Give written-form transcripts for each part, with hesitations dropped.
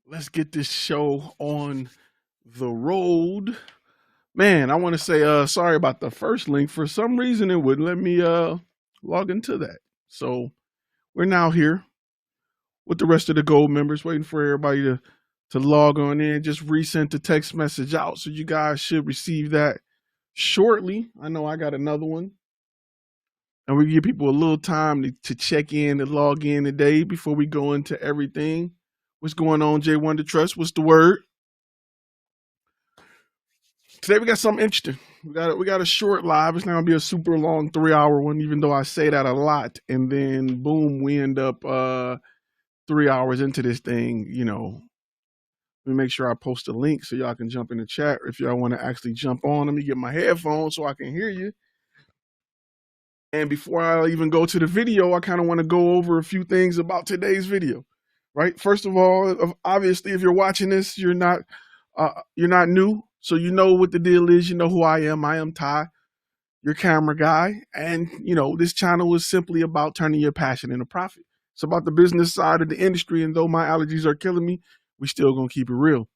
Let's get this show on the road. Man, I want to say sorry about the first link. For some reason it wouldn't let me log into that. So we're now here with the rest of the gold members, waiting for everybody to log on in. Just resent the text message out, so you guys should receive that shortly. I know I got another one. And we give people a little time to check in and log in today before we go into everything. What's going on, J Wonder Trust? What's the word? Today we got something interesting. We got a short live. It's not gonna be a super long 3-hour one, even though I say that a lot. And then boom, we end up 3 hours into this thing. Let me make sure I post a link so y'all can jump in the chat. If y'all want to actually jump on, let me get my headphones so I can hear you. And before I even go to the video, I kind of want to go over a few things about today's video, right? First of all, obviously, if you're watching this, you're not new, so you know what the deal is. You know who I am. I am Ty, your camera guy, and this channel is simply about turning your passion into profit. It's about the business side of the industry, and though my allergies are killing me, we still gonna keep it real.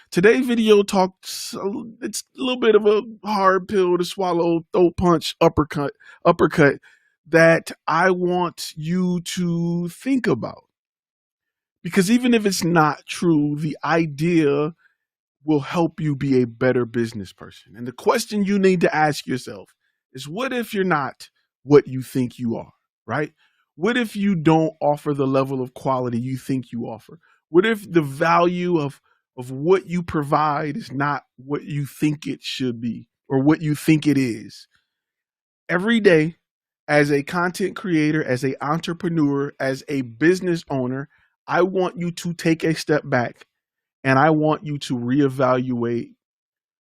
Today's video talks, it's a little bit of a hard pill to swallow, throat punch, uppercut that I want you to think about. Because even if it's not true, the idea will help you be a better business person. And the question you need to ask yourself is, what if you're not what you think you are, right? What if you don't offer the level of quality you think you offer? What if the value of what you provide is not what you think it should be or what you think it is? Every day, as a content creator, as an entrepreneur, as a business owner, I want you to take a step back and I want you to reevaluate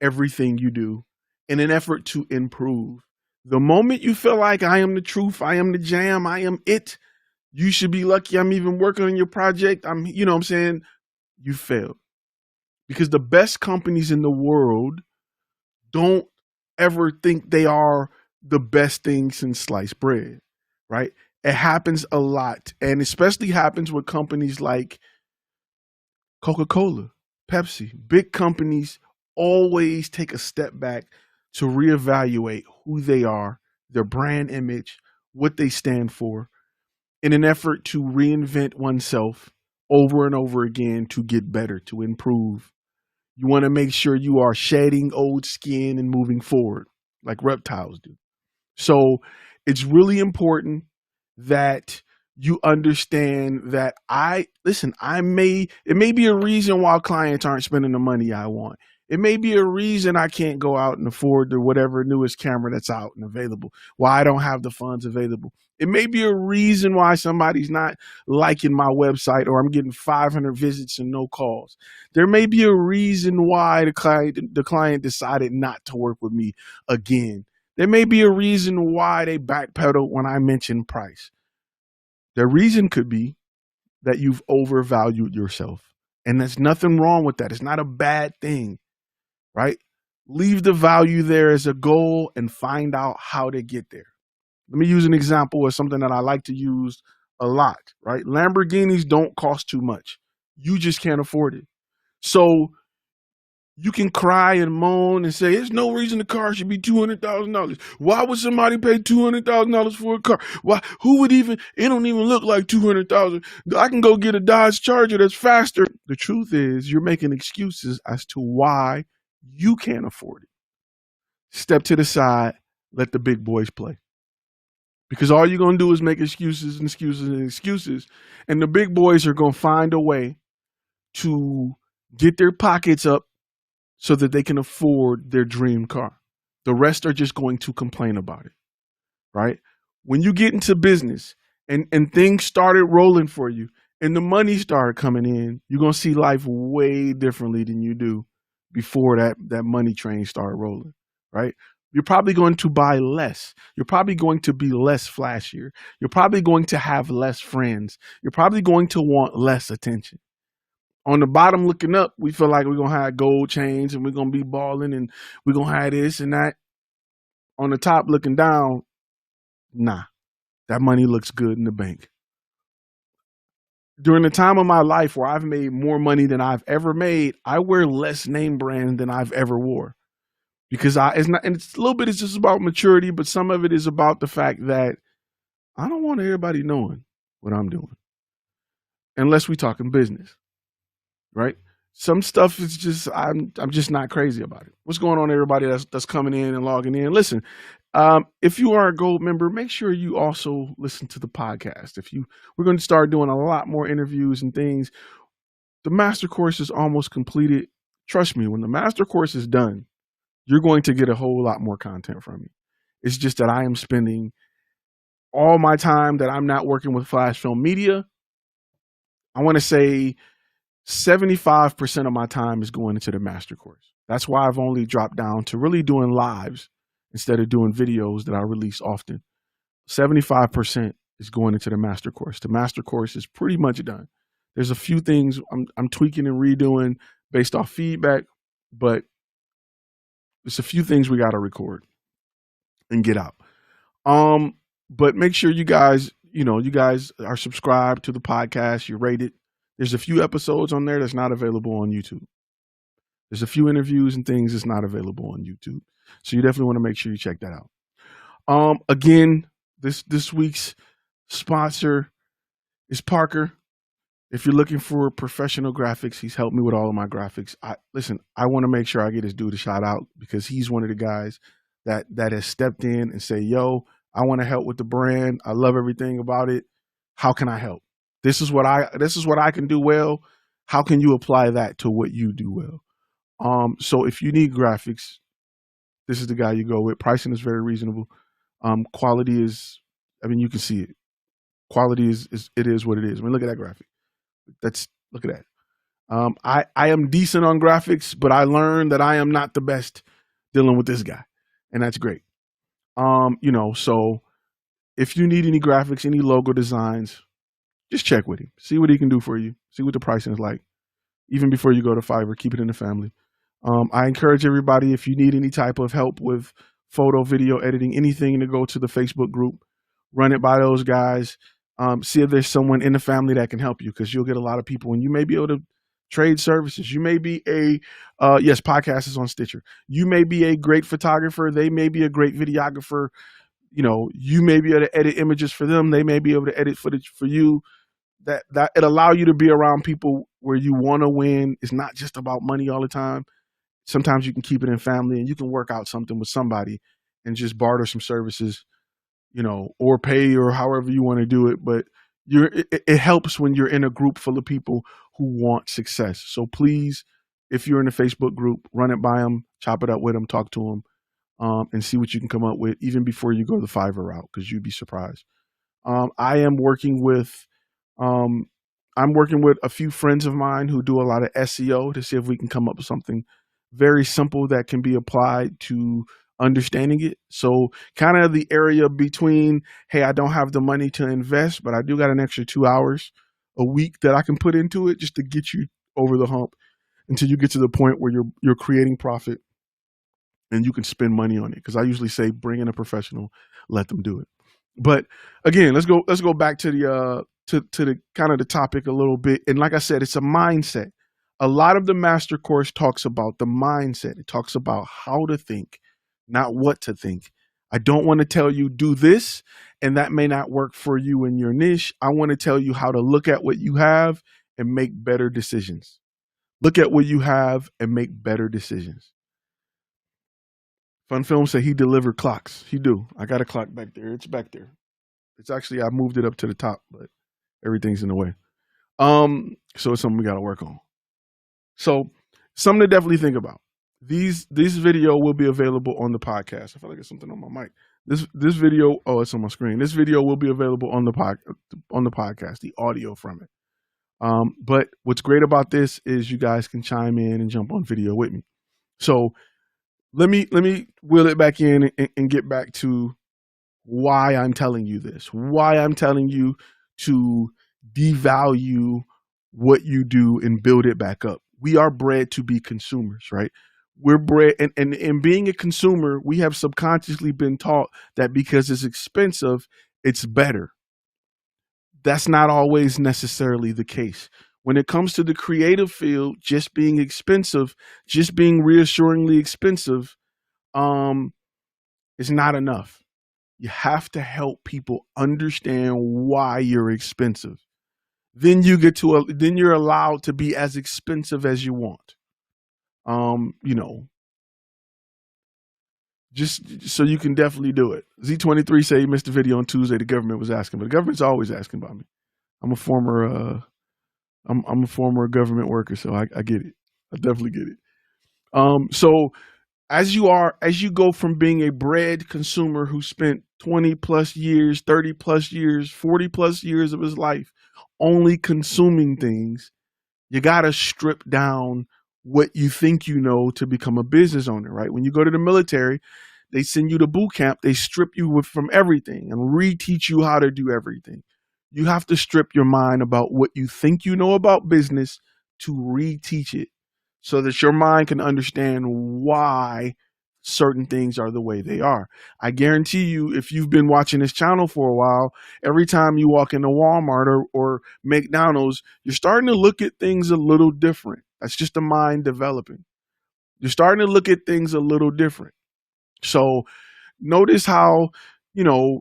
everything you do in an effort to improve. The moment you feel like I am the truth, I am the jam, I am it, you should be lucky I'm even working on your project. You failed. Because the best companies in the world don't ever think they are the best thing since sliced bread, right? It happens a lot, and especially happens with companies like Coca-Cola, Pepsi. Big companies always take a step back to reevaluate who they are, their brand image, what they stand for, in an effort to reinvent oneself over and over again to get better, to improve. You want to make sure you are shedding old skin and moving forward like reptiles do. So it's really important that you understand that it may be a reason why clients aren't spending the money I want. It may be a reason I can't go out and afford the whatever newest camera that's out and available, why I don't have the funds available. It may be a reason why somebody's not liking my website or I'm getting 500 visits and no calls. There may be a reason why the client decided not to work with me again. There may be a reason why they backpedal when I mention price. The reason could be that you've overvalued yourself. And there's nothing wrong with that. It's not a bad thing, right? Leave the value there as a goal and find out how to get there. Let me use an example of something that I like to use a lot, right? Lamborghinis don't cost too much. You just can't afford it. So you can cry and moan and say, there's no reason the car should be $200,000. Why would somebody pay $200,000 for a car? Why? Who would even, it don't even look like $200,000. I can go get a Dodge Charger that's faster. The truth is you're making excuses as to why you can't afford it. Step to the side, let the big boys play. Because all you're going to do is make excuses and excuses and excuses. And the big boys are going to find a way to get their pockets up so that they can afford their dream car. The rest are just going to complain about it, right? When you get into business and things started rolling for you and the money started coming in, you're going to see life way differently than you do before that money train started rolling, right? You're probably going to buy less. You're probably going to be less flashier. You're probably going to have less friends. You're probably going to want less attention. On the bottom looking up, we feel like we're going to have gold chains and we're going to be balling and we're going to have this and that. On the top looking down, nah, that money looks good in the bank. during the time of my life where I've made more money than I've ever made, I wear less name brand than I've ever wore. Because it's not, and it's a little bit, it's just about maturity, but some of it is about the fact that I don't want everybody knowing what I'm doing unless we talking business, right? Some stuff is just, I'm just not crazy about it. What's going on, everybody that's coming in and logging in? Listen, if you are a gold member, make sure you also listen to the podcast. We're going to start doing a lot more interviews and things. The master course is almost completed. Trust me, when the master course is done, you're going to get a whole lot more content from me. It's just that I am spending all my time that I'm not working with Flash Film Media. I want to say 75% of my time is going into the master course. That's why I've only dropped down to really doing lives instead of doing videos that I release often. 75% is going into the master course. The master course is pretty much done. There's a few things I'm tweaking and redoing based off feedback, but there's a few things we got to record and get out. But make sure you guys are subscribed to the podcast. You rate it. There's a few episodes on there that's not available on YouTube. There's a few interviews and things that's not available on YouTube. So you definitely want to make sure you check that out. Again, this week's sponsor is Parker. If you're looking for professional graphics, he's helped me with all of my graphics. I want to make sure I get his dude a shout out because he's one of the guys that has stepped in and say, yo, I want to help with the brand. I love everything about it. How can I help? This is what I can do well. How can you apply that to what you do well? So if you need graphics, this is the guy you go with. Pricing is very reasonable. Quality is, you can see it. Quality is it is what it is. Look at that graphic. Look at that. I am decent on graphics, but I learned that I am not the best dealing with this guy, and that's great. So if you need any graphics, any logo designs, just check with him. See what he can do for you. See what the pricing is like. Even before you go to Fiverr, keep it in the family. I encourage everybody, if you need any type of help with photo, video editing, anything, to go to the Facebook group, run it by those guys. See if there's someone in the family that can help you, because you'll get a lot of people and you may be able to trade services. You may be podcast is on Stitcher. You may be a great photographer. They may be a great videographer. You may be able to edit images for them. They may be able to edit footage for you. That it allow you to be around people where you want to win. It's not just about money all the time. Sometimes you can keep it in family and you can work out something with somebody and just barter some services, or pay, or however you want to do it. But it helps when you're in a group full of people who want success. So please, if you're in a Facebook group, run it by them, chop it up with them, talk to them, and see what you can come up with even before you go the Fiverr route, because you'd be surprised. I'm working with a few friends of mine who do a lot of SEO to see if we can come up with something very simple that can be applied to understanding it. So kind of the area between, hey, I don't have the money to invest, but I do got an extra 2 hours a week that I can put into it just to get you over the hump until you get to the point where you're creating profit and you can spend money on it. Because I usually say, bring in a professional, let them do it. But again, let's go back to the kind of the topic a little bit. And like I said, it's a mindset. A lot of the master course talks about the mindset. It talks about how to think, not what to think. I don't want to tell you do this, and that may not work for you in your niche. I want to tell you how to look at what you have and make better decisions. Look at what you have and make better decisions. Fun Film said he delivered clocks. He do. I got a clock back there. It's back there. It's actually, I moved it up to the top, but everything's in the way. So it's something we got to work on. So something to definitely think about. This video will be available on the podcast. I feel like it's something on my mic. This video, it's on my screen. This video will be available on the podcast, the audio from it. But what's great about this is you guys can chime in and jump on video with me. So let me wheel it back in and get back to why I'm telling you this, why I'm telling you to devalue what you do and build it back up. We are bred to be consumers, right? We're bred, and in being a consumer, we have subconsciously been taught that because it's expensive, it's better. That's not always necessarily the case. When it comes to the creative field, just being expensive, just being reassuringly expensive, is not enough. You have to help people understand why you're expensive. Then then you're allowed to be as expensive as you want. You know, just so you can definitely do it. Z23 say he missed the video on Tuesday. The government was asking, but the government's always asking about me. I'm a former I'm a former government worker, so I get it. I definitely get it. So as you go from being a bread consumer who spent 20 plus years, 30 plus years, 40 plus years of his life only consuming things, you got to strip down what you think you know to become a business owner, right? When you go to the military, they send you to boot camp, they strip you from everything and reteach you how to do everything. You have to strip your mind about what you think you know about business to reteach it so that your mind can understand why certain things are the way they are. I guarantee you, if you've been watching this channel for a while, every time you walk into Walmart or McDonald's, you're starting to look at things a little different. That's just the mind developing. You're starting to look at things a little different. So notice how, you know,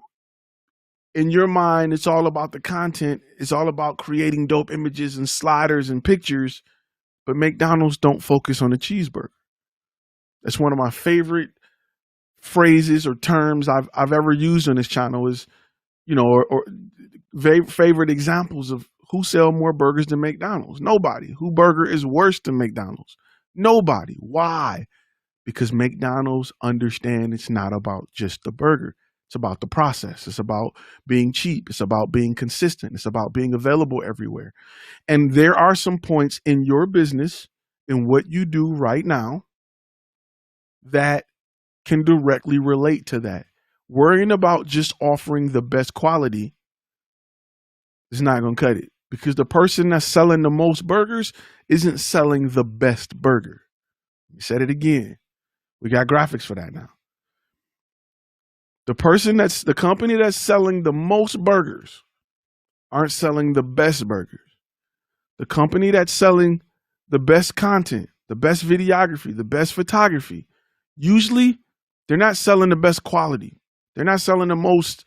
in your mind, it's all about the content. It's all about creating dope images and sliders and pictures, but McDonald's don't focus on the cheeseburger. That's one of my favorite phrases or terms I've ever used on this channel is, you know, or favorite examples of who sell more burgers than McDonald's. Nobody. Who burger is worse than McDonald's? Nobody. Why? Because McDonald's understand it's not about just the burger. It's about the process. It's about being cheap. It's about being consistent. It's about being available everywhere. And there are some points in your business, in what you do right now, that can directly relate to that. Worrying about just offering the best quality is not going to cut it, because the person that's selling the most burgers isn't selling the best burger. We said it again. We got graphics for that now. The company that's selling the most burgers aren't selling the best burgers. The company that's selling the best content, the best videography, the best photography, usually they're not selling the best quality. They're not selling the most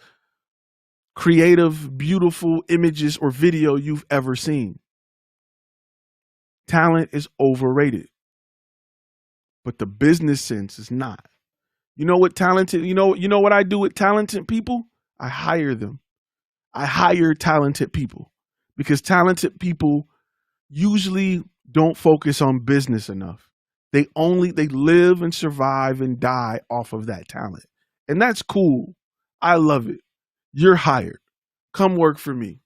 creative, beautiful images or video you've ever seen. Talent is overrated, but the business sense is not. You know what what I do with talented people? I hire them. I hire talented people because talented people usually don't focus on business enough. They live and survive and die off of that talent. And that's cool. I love it. You're hired. Come work for me.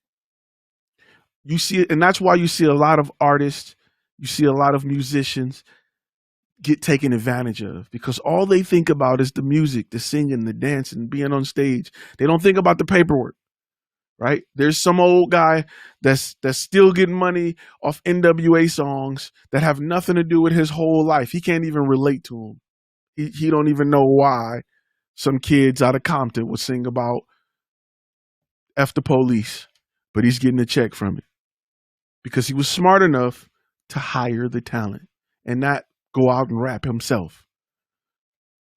You see it, and that's why you see a lot of artists, you see a lot of musicians get taken advantage of, because all they think about is the music, the singing, the dancing, being on stage. They don't think about the paperwork, right? There's some old guy that's still getting money off NWA songs that have nothing to do with his whole life. He can't even relate to them. He don't even know why some kids out of Compton would sing about F the police, but he's getting a check from it because he was smart enough to hire the talent and not go out and rap himself.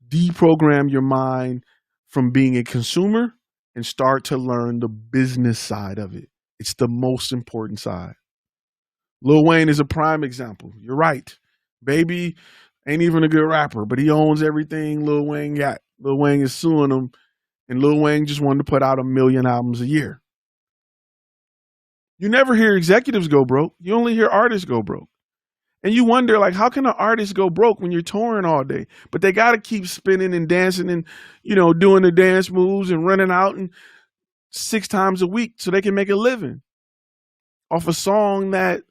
Deprogram your mind from being a consumer and start to learn the business side of it. It's the most important side. Lil Wayne is a prime example. You're right. Baby ain't even a good rapper, but he owns everything Lil Wayne got. Lil Wayne is suing him, and Lil Wayne just wanted to put out 1 million albums a year. You never hear executives go broke. You only hear artists go broke. And you wonder, like, how can an artist go broke when you're touring all day? But they got to keep spinning and dancing and, doing the dance moves and running out and 6 times a week so they can make a living off a song that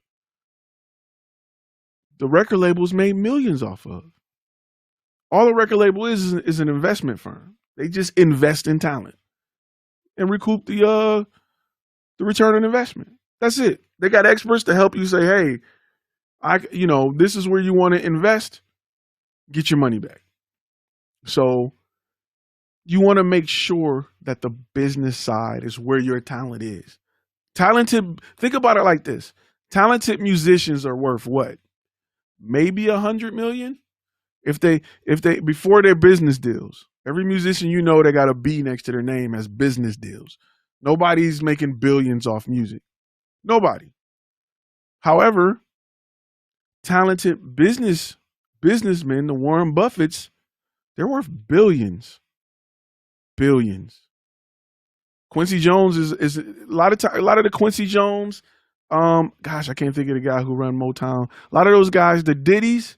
the record labels made millions off of. All the record label is an investment firm. They just invest in talent and recoup the return on investment. That's it. They got experts to help you say, hey, this is where you want to invest. Get your money back. So you want to make sure that the business side is where your talent is. Think about it like this. Talented musicians are worth what? Maybe 100 million? If they before their business deals. Every musician you know, they got a B next to their name as business deals. Nobody's making billions off music. Nobody. However, talented businessmen, the Warren Buffetts, they're worth billions. Billions. Quincy Jones is a lot of the Quincy Jones. Gosh, I can't think of the guy who run Motown. A lot of those guys, the Diddies,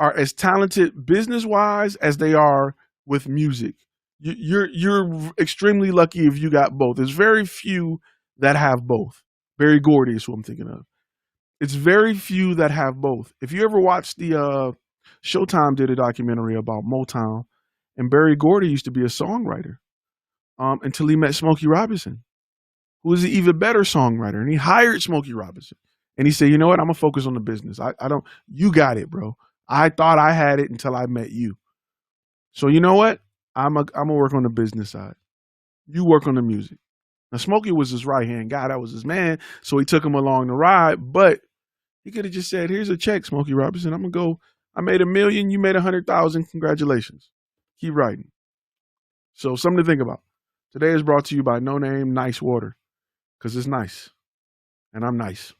are as talented business wise as they are with music. You're extremely lucky if you got both. There's very few that have both. Barry Gordy is who I'm thinking of. It's very few that have both. If you ever watched the Showtime did a documentary about Motown, and Barry Gordy used to be a songwriter until he met Smokey Robinson, who was an even better songwriter, and he hired Smokey Robinson. And he said, "You know what? I'm gonna focus on the business. I don't. You got it, bro. I thought I had it until I met you. So you know what? I'm gonna work on the business side. You work on the music." Now Smokey was his right hand guy. That was his man. So he took him along the ride. But he could have just said, "Here's a check, Smokey Robinson. I'm gonna go. I made $1 million. You made 100,000. Congratulations. Keep writing." So something to think about. Today is brought to you by No Name Nice Water, because it's nice, and I'm nice.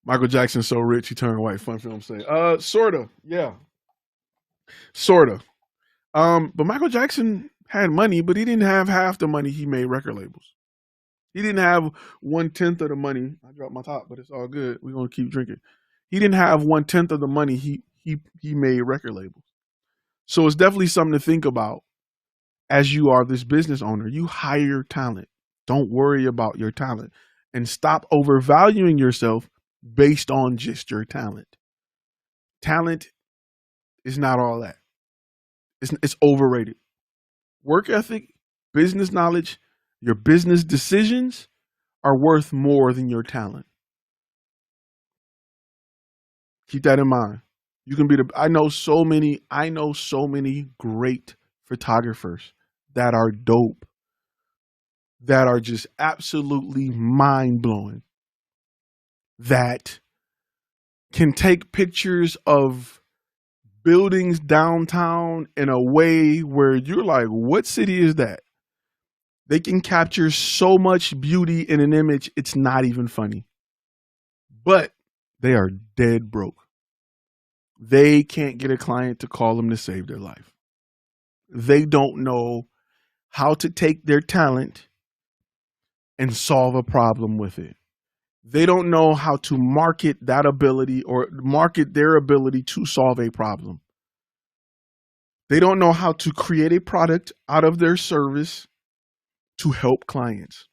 Michael Jackson's so rich he turned white. Fun film say. Sorta. Yeah. Sorta. But Michael Jackson had money, but he didn't have half the money he made record labels. He didn't have 1/10 of the money. I dropped my top, but it's all good. We're gonna keep drinking. He didn't have 1/10 of the money he made record labels. So it's definitely something to think about as you are this business owner. You hire talent. Don't worry about your talent, and stop overvaluing yourself based on just your talent. Talent is not all that. It's overrated. Work ethic, business knowledge, your business decisions are worth more than your talent. Keep that in mind. You can be I know so many great photographers that are dope, that are just absolutely mind-blowing, that can take pictures of buildings downtown in a way where you're like, what city is that? They can capture so much beauty in an image, it's not even funny. But they are dead broke. They can't get a client to call them to save their life. They don't know how to take their talent and solve a problem with it. They don't know how to market that ability or market their ability to solve a problem. They don't know how to create a product out of their service to help clients.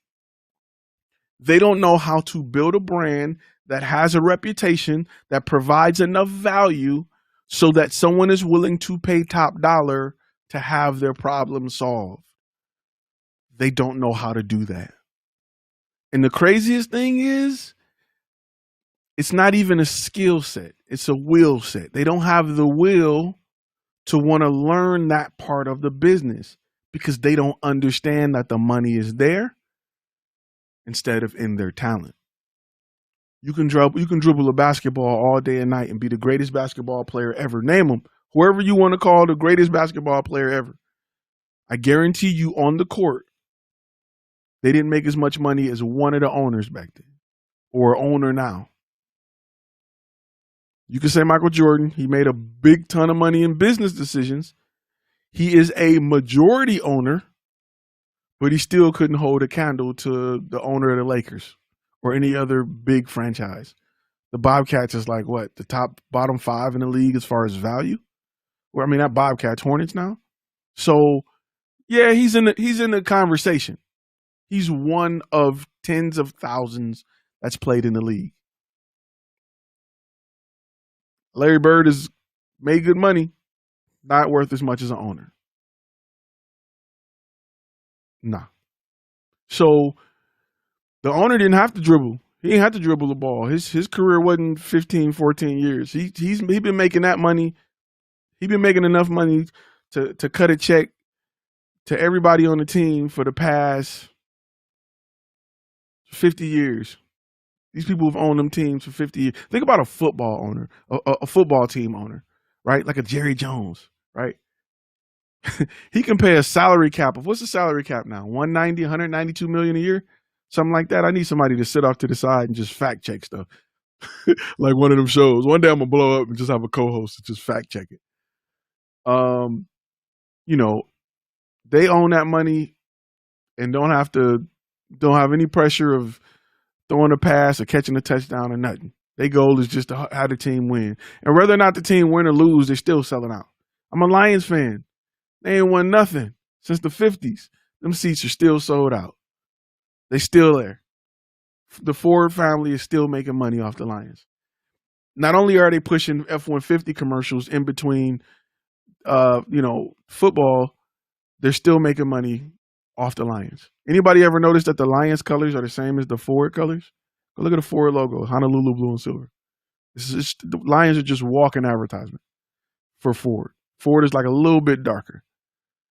They don't know how to build a brand that has a reputation that provides enough value so that someone is willing to pay top dollar to have their problem solved. They don't know how to do that. And the craziest thing is, it's not even a skill set. It's a will set. They don't have the will to want to learn that part of the business because they don't understand that the money is there instead of in their talent. You can dribble a basketball all day and night and be the greatest basketball player ever. Name them. Whoever you want to call the greatest basketball player ever. I guarantee you on the court, they didn't make as much money as one of the owners back then or owner now. You can say Michael Jordan. He made a big ton of money in business decisions. He is a majority owner, but he still couldn't hold a candle to the owner of the Lakers or any other big franchise. The Bobcats is like what? The bottom 5 in the league as far as value? Well, I mean, that Bobcats Hornets now. So yeah, he's in the conversation. He's one of tens of thousands that's played in the league. Larry Bird has made good money, not worth as much as an owner. Nah. So the owner didn't have to dribble. He didn't have to dribble the ball. His career wasn't 15, 14 years. He's been making that money. He's been making enough money to cut a check to everybody on the team for the past 50 years. These people have owned them teams for 50 years. Think about a football owner, a football team owner, right? Like a Jerry Jones, right? He can pay a salary cap of, what's the salary cap now? 192 million a year? Something like that. I need somebody to sit off to the side and just fact check stuff. Like one of them shows. One day I'm gonna blow up and just have a co-host to just fact check it. You know, they own that money and don't have any pressure of throwing a pass or catching a touchdown or nothing. Their goal is just to have the team win. And whether or not the team win or lose, they're still selling out. I'm a Lions fan. They ain't won nothing since the 50s. Them seats are still sold out. They still there. The Ford family is still making money off the Lions. Not only are they pushing F-150 commercials in between, football, they're still making money off the Lions. Anybody ever notice that the Lions colors are the same as the Ford colors? Go look at the Ford logo, Honolulu blue and silver. The Lions are just walking advertisement for Ford. Ford is like a little bit darker.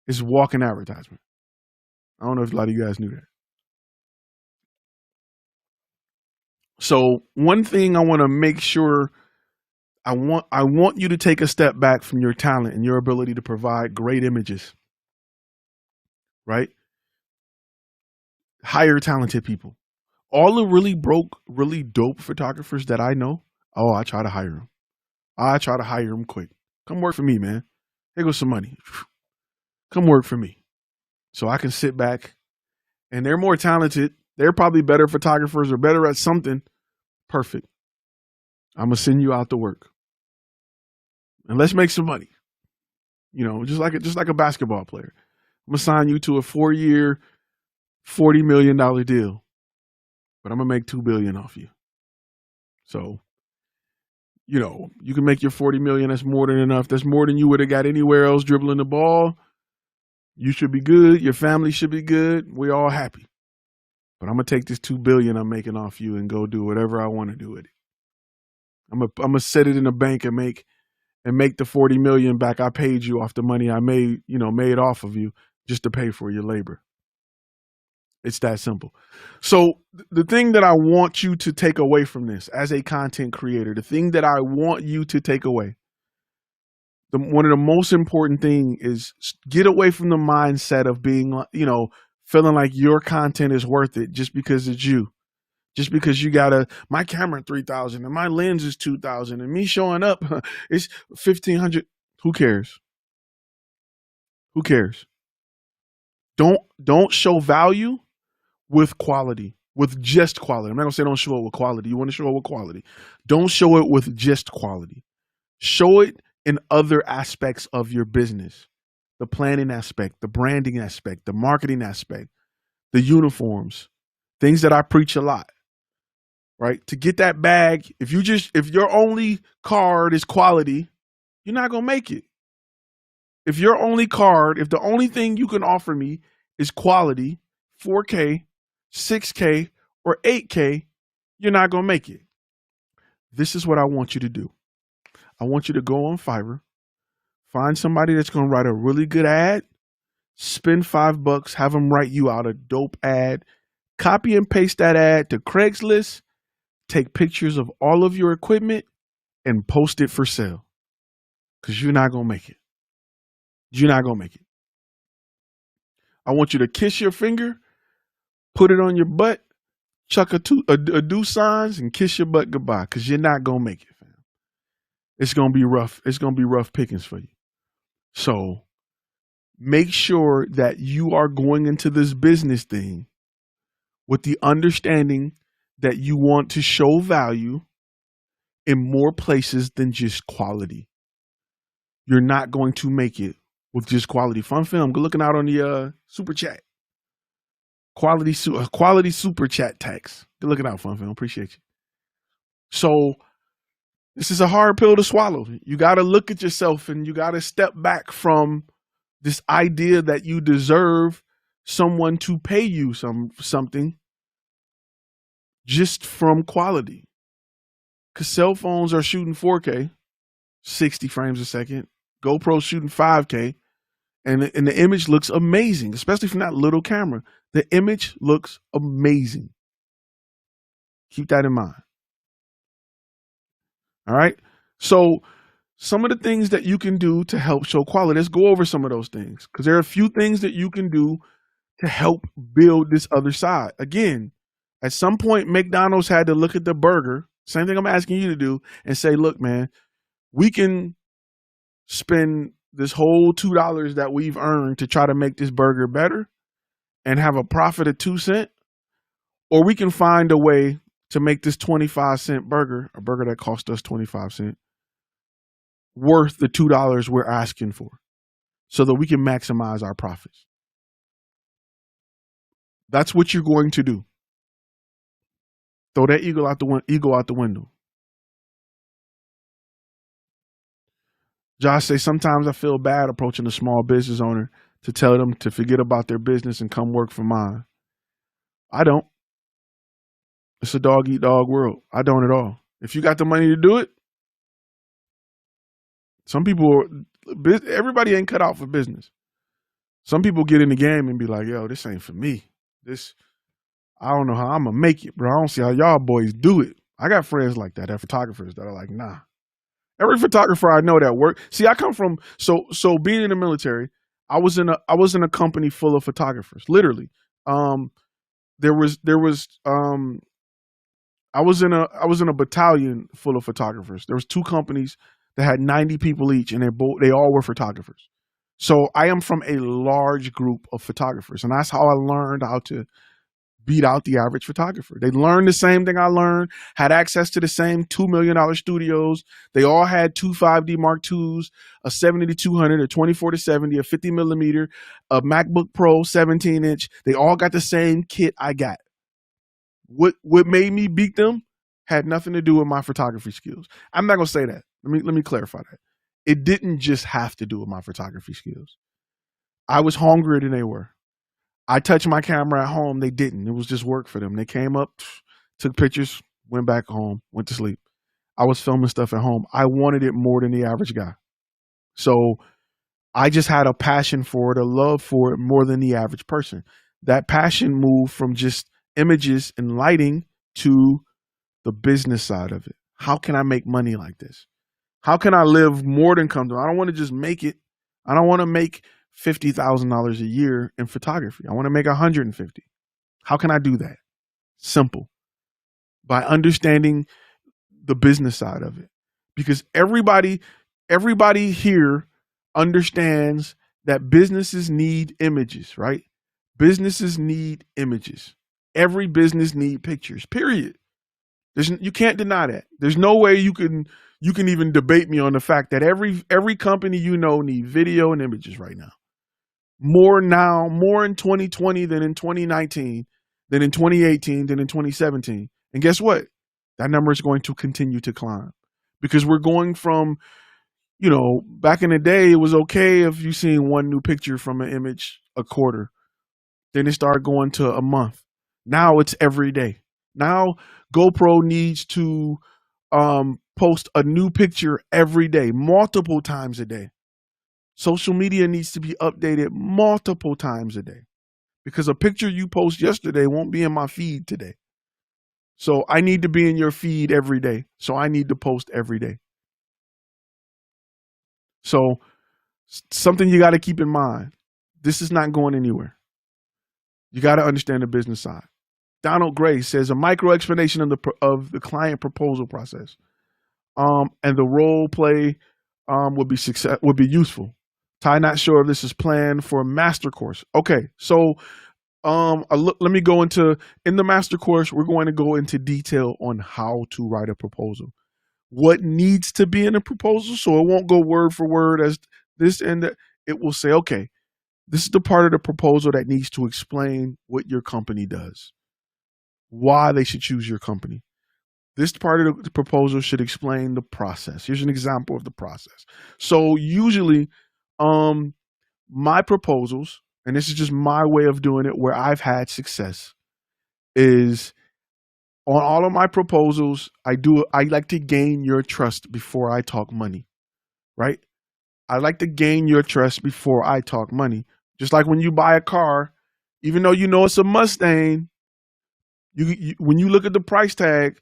It's walking advertisement. I don't know if a lot of you guys knew that. So one thing I want to make sure, I want you to take a step back from your talent and your ability to provide great images, right? Hire talented people. All the really dope photographers that I know, I try to hire them. I try to hire them quick. Come work for me, man. Here goes some money. Come work for me. So I can sit back, and they're more talented. They're probably better photographers or better at something. Perfect. I'm going to send you out to work. And let's make some money. Just like a basketball player. I'm going to sign you to a 4-year, $40 million deal. But I'm going to make $2 billion off you. So, you can make your $40 million. That's more than enough. That's more than you would have got anywhere else dribbling the ball. You should be good. Your family should be good. We're all happy. But I'm going to take this $2 billion I'm making off you and go do whatever I want to do with it. I'm going to set it in a bank and make the $40 million back I paid you off the money I made off of you just to pay for your labor. It's that simple. So the thing that I want you to take away from this as a content creator, the thing that I want you to take away, one of the most important thing is get away from the mindset of being, feeling like your content is worth it just because it's you. Just because you got my camera 3,000 and my lens is 2,000 and me showing up is 1,500. Who cares? Who cares? Don't show value with quality, with just quality. I'm not gonna say don't show it with quality. You want to show it with quality. Don't show it with just quality. Show it in other aspects of your business. The planning aspect, the branding aspect, the marketing aspect, the uniforms, things that I preach a lot, right? To get that bag, if your only card is quality, you're not going to make it. If the only thing you can offer me is quality, 4K, 6K, or 8K, you're not going to make it. This is what I want you to do. I want you to go on Fiverr, find somebody that's going to write a really good ad, spend $5, have them write you out a dope ad, copy and paste that ad to Craigslist, take pictures of all of your equipment, and post it for sale. Because you're not going to make it. You're not going to make it. I want you to kiss your finger, put it on your butt, chuck a do signs, and kiss your butt goodbye. Because you're not going to make it, fam. It's going to be rough. It's going to be rough pickings for you. So make sure that you are going into this business thing with the understanding that you want to show value in more places than just quality. You're not going to make it with just quality. Fun Film, go looking out on the super chat. Quality super chat tax. Good looking out, Fun Film. Appreciate you. So this is a hard pill to swallow. You got to look at yourself and you got to step back from this idea that you deserve someone to pay you something just from quality. Because cell phones are shooting 4K, 60 frames a second. GoPro's shooting 5K, and the image looks amazing, especially from that little camera. The image looks amazing. Keep that in mind. All right. So some of the things that you can do to help show quality, let's go over some of those things, because there are a few things that you can do to help build this other side. Again, at some point, McDonald's had to look at the burger, same thing I'm asking you to do, and say, look, man, we can spend this whole $2 that we've earned to try to make this burger better and have a profit of 2 cents, or we can find a way to make this 25-cent burger, a burger that cost us 25 cents, worth the $2 we're asking for so that we can maximize our profits. That's what you're going to do. Throw that ego out the window. Josh say, sometimes I feel bad approaching a small business owner to tell them to forget about their business and come work for mine. I don't. It's a dog eat dog world. I don't at all. If you got the money to do it, everybody ain't cut out for business. Some people get in the game and be like, yo, this ain't for me. I don't know how I'm going to make it, bro. I don't see how y'all boys do it. I got friends like that, photographers that are like, nah. Every photographer I know that work. See, I come from, so being in the military, I was in a company full of photographers, literally. I was in a battalion full of photographers. There was 2 companies that had 90 people each, and they all were photographers. So I am from a large group of photographers, and that's how I learned how to beat out the average photographer. They learned the same thing I learned, had access to the same $2 million studios. They all had 2 5D Mark IIs, a 70-200, a 24-70, a 50 millimeter, a MacBook Pro 17-inch. They all got the same kit I got. What made me beat them had nothing to do with my photography skills. I'm not going to say that. Let me clarify that. It didn't just have to do with my photography skills. I was hungrier than they were. I touched my camera at home. They didn't. It was just work for them. They came up, took pictures, went back home, went to sleep. I was filming stuff at home. I wanted it more than the average guy. So I just had a passion for it, a love for it more than the average person. That passion moved from just images and lighting to the business side of it. How can I make money like this? How can I live more than comfortable? I don't want to just make it. I don't want to make $50,000 a year in photography. I want to make 150. How can I do that? Simple. By understanding the business side of it. Because everybody here understands that businesses need images, right? Businesses need images. Every business need pictures, period. You can't deny that. There's no way you can even debate me on the fact that every company you know need video and images right now. More in 2020 than in 2019, than in 2018, than in 2017. And guess what? That number is going to continue to climb because we're going from, back in the day, it was okay if you seen one new picture from an image a quarter. Then it started going to a month. Now it's every day. Now GoPro needs to post a new picture every day, multiple times a day. Social media needs to be updated multiple times a day because a picture you post yesterday won't be in my feed today. So I need to be in your feed every day. So I need to post every day. So something you got to keep in mind. This is not going anywhere. You got to understand the business side. Donald Gray says a micro explanation of the client proposal process, and the role play would be useful. Ty, not sure if this is planned for a master course. Okay, so let me go in the master course. We're going to go into detail on how to write a proposal, what needs to be in a proposal, so it won't go word for word as this and that. It will say, okay, this is the part of the proposal that needs to explain what your company does, why they should choose your company. This part of the proposal should explain the process. Here's an example of the process. So usually, my proposals, and this is just my way of doing it where I've had success, is on all of my proposals, I like to gain your trust before I talk money, right? I like to gain your trust before I talk money. Just like when you buy a car, even though you know it's a Mustang, when you look at the price tag,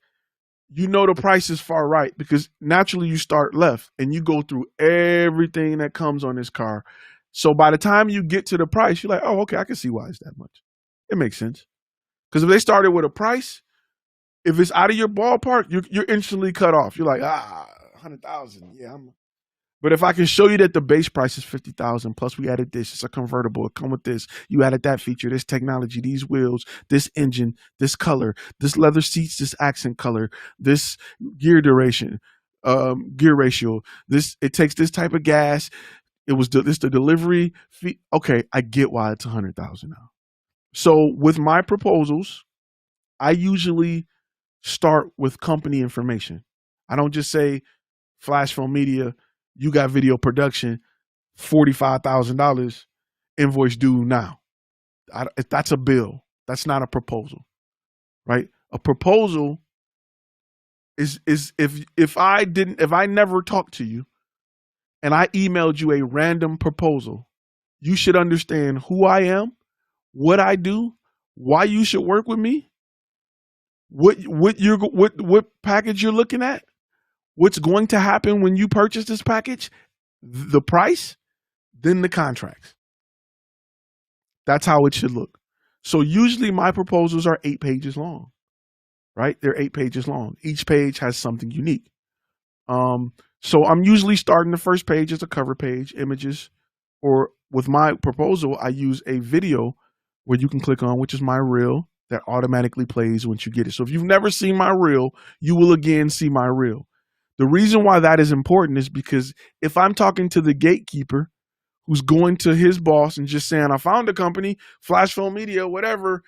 you know the price is far right because naturally you start left and you go through everything that comes on this car. So by the time you get to the price, you're like, oh, okay, I can see why it's that much. It makes sense. Because if they started with a price, if it's out of your ballpark, you're instantly cut off. You're like, 100,000. Yeah, but if I can show you that the base price is 50,000, plus we added this, it's a convertible, it come with this, you added that feature, this technology, these wheels, this engine, this color, this leather seats, this accent color, this gear duration, gear ratio, it takes this type of gas, this the delivery fee. Okay, I get why it's 100,000 now. So with my proposals, I usually start with company information. I don't just say Flash Film Media, you got video production, $45,000, invoice due now. That's a bill. That's not a proposal, right? A proposal is if I never talked to you and I emailed you a random proposal, you should understand who I am, what I do, why you should work with me, what package you're looking at, what's going to happen when you purchase this package, the price, then the contracts. That's how it should look. So usually my proposals are 8 pages long, right? They're 8 pages long. Each page has something unique. So I'm usually starting the first page as a cover page, images, or with my proposal, I use a video where you can click on, which is my reel that automatically plays once you get it. So if you've never seen my reel, you will again see my reel. The reason why that is important is because if I'm talking to the gatekeeper who's going to his boss and just saying, I found a company, Flash Film Media, whatever,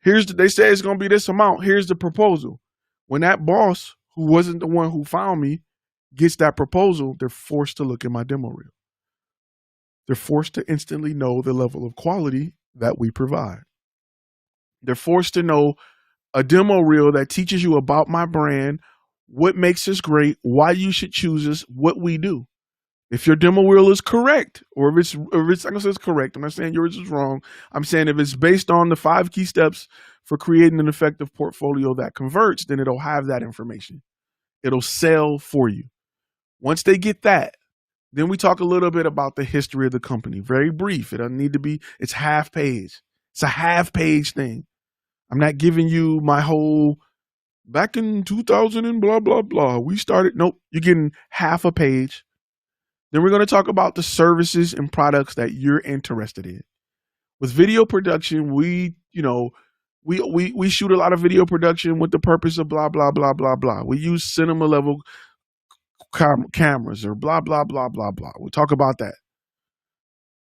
they say it's going to be this amount, here's the proposal. When that boss, who wasn't the one who found me, gets that proposal, they're forced to look at my demo reel. They're forced to instantly know the level of quality that we provide. They're forced to know a demo reel that teaches you about my brand, what makes us great, why you should choose us, what we do. If your demo reel is correct, or if it's I'm gonna say it's correct, I'm not saying yours is wrong. I'm saying if it's based on the 5 key steps for creating an effective portfolio that converts, then it'll have that information. It'll sell for you. Once they get that, then we talk a little bit about the history of the company. Very brief. It doesn't need to be, it's half page. It's a half page thing. I'm not giving you my whole back in 2000 and blah, blah, blah. We started. Nope. You're getting half a page. Then we're going to talk about the services and products that you're interested in. With video production, we shoot a lot of video production with the purpose of blah, blah, blah, blah, blah. We use cinema level cameras or blah, blah, blah, blah, blah. We talk about that.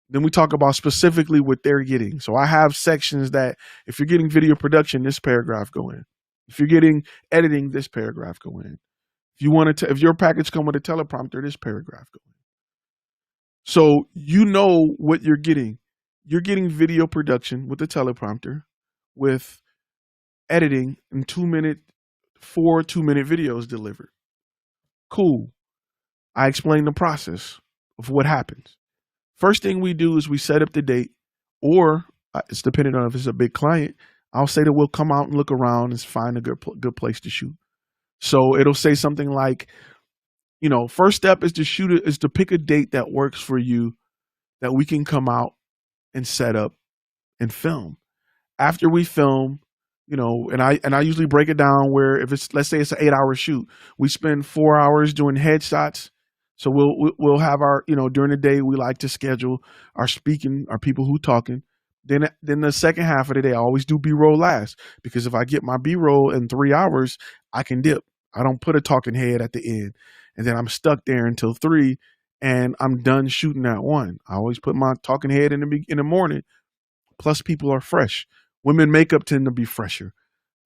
Then we talk about specifically what they're getting. So I have sections that if you're getting video production, this paragraph go in. If you're getting editing, this paragraph go in. If your package come with a teleprompter, this paragraph go in. So you know what you're getting. You're getting video production with a teleprompter, with editing and 4 2-minute videos delivered. Cool. I explain the process of what happens. First thing we do is we set up the date, or it's depending on if it's a big client. I'll say that we'll come out and look around and find a good place to shoot. So it'll say something like, first step is to pick a date that works for you, that we can come out and set up and film. After we film, and I usually break it down where if let's say it's an 8-hour shoot, we spend 4 hours doing headshots. So we'll have our, during the day, we like to schedule our people who talking. Then the second half of the day, I always do B-roll last, because if I get my B-roll in 3 hours, I can dip. I don't put a talking head at the end, and then I'm stuck there until 3, and I'm done shooting at 1. I always put my talking head in the morning. Plus, people are fresh. Women makeup tend to be fresher.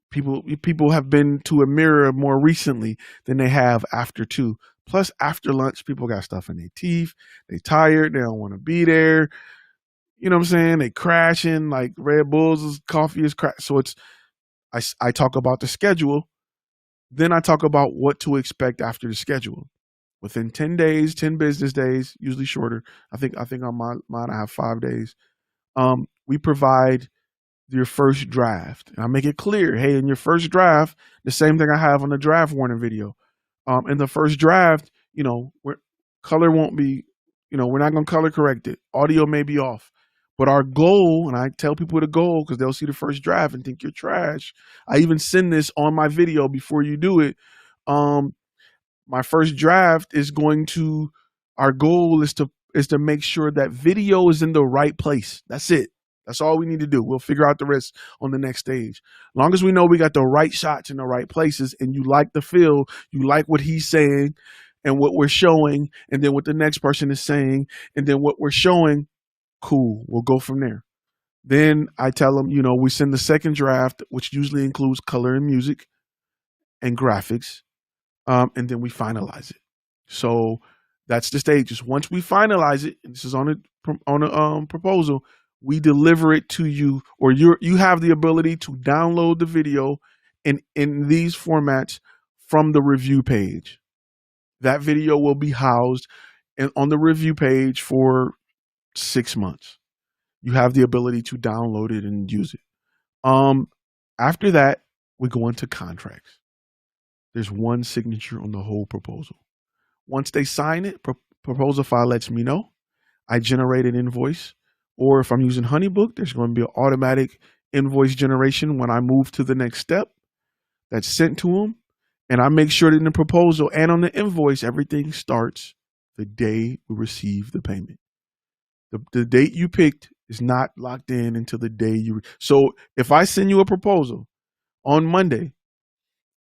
People have been to a mirror more recently than they have after 2. Plus, after lunch, people got stuff in their teeth. They tired. They don't want to be there. You know what I'm saying? They crashing like Red Bulls. Coffee is crash. So I talk about the schedule. Then I talk about what to expect after the schedule. Within 10 days, 10 business days, usually shorter. I think on mine I have 5 days. We provide your first draft. And I make it clear, hey, in your first draft, the same thing I have on the draft warning video. In the first draft, color won't be, we're not going to color correct it. Audio may be off. But our goal, and I tell people the goal because they'll see the first draft and think you're trash. I even send this on my video before you do it. My first draft is our goal is to make sure that video is in the right place. That's it. That's all we need to do. We'll figure out the rest on the next stage. As long as we know we got the right shots in the right places and you like the feel, you like what he's saying and what we're showing, and then what the next person is saying, and then what we're showing, cool. We'll go from there. Then I tell them, we send the second draft, which usually includes color and music and graphics, and then we finalize it. So that's the stages. Once we finalize it, and this is on a proposal, we deliver it to you, or you have the ability to download the video in these formats from the review page. That video will be housed on the review page for 6 months. You have the ability to download it and use it. After that, we go into contracts. There's one signature on the whole proposal. Once they sign it, proposal file lets me know. I generate an invoice. Or if I'm using HoneyBook, there's going to be an automatic invoice generation when I move to the next step that's sent to them. And I make sure that in the proposal and on the invoice, everything starts the day we receive the payment. The date you picked is not locked in until the day so if I send you a proposal on Monday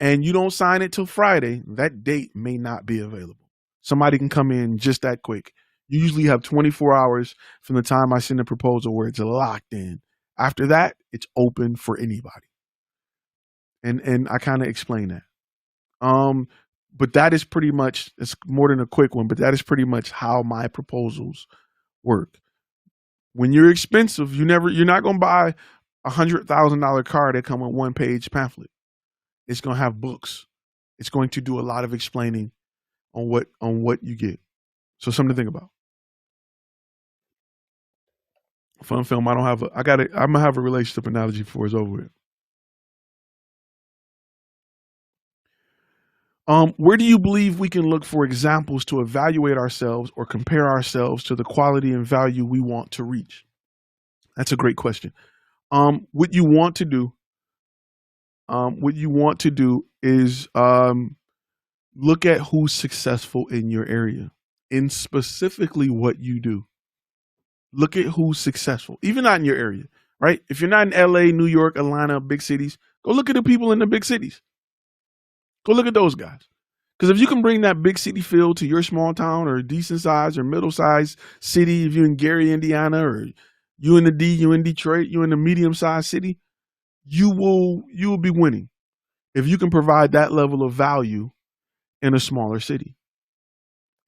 and you don't sign it till Friday, that date may not be available. Somebody can come in just that quick. You usually have 24 hours from the time I send a proposal where it's locked in. After that, it's open for anybody. And I kind of explain that. But that is pretty much, it's more than a quick one, but that is pretty much how my proposals work. When you're expensive, you're not going to buy $100,000 car that come with one-page pamphlet. It's going to have books. It's going to do a lot of explaining on what you get. So something to think about. Fun film. I'm gonna have a relationship analogy before it's over with. Where do you believe we can look for examples to evaluate ourselves or compare ourselves to the quality and value we want to reach? That's a great question. What you want to do is look at who's successful in your area, and specifically what you do. Look at who's successful, even not in your area, right? If you're not in LA, New York, Atlanta, big cities, go look at the people in the big cities. Go look at those guys. Because if you can bring that big city feel to your small town or decent size or middle size city, if you're in Gary, Indiana, or you in Detroit, you in a medium sized city, you will be winning if you can provide that level of value in a smaller city.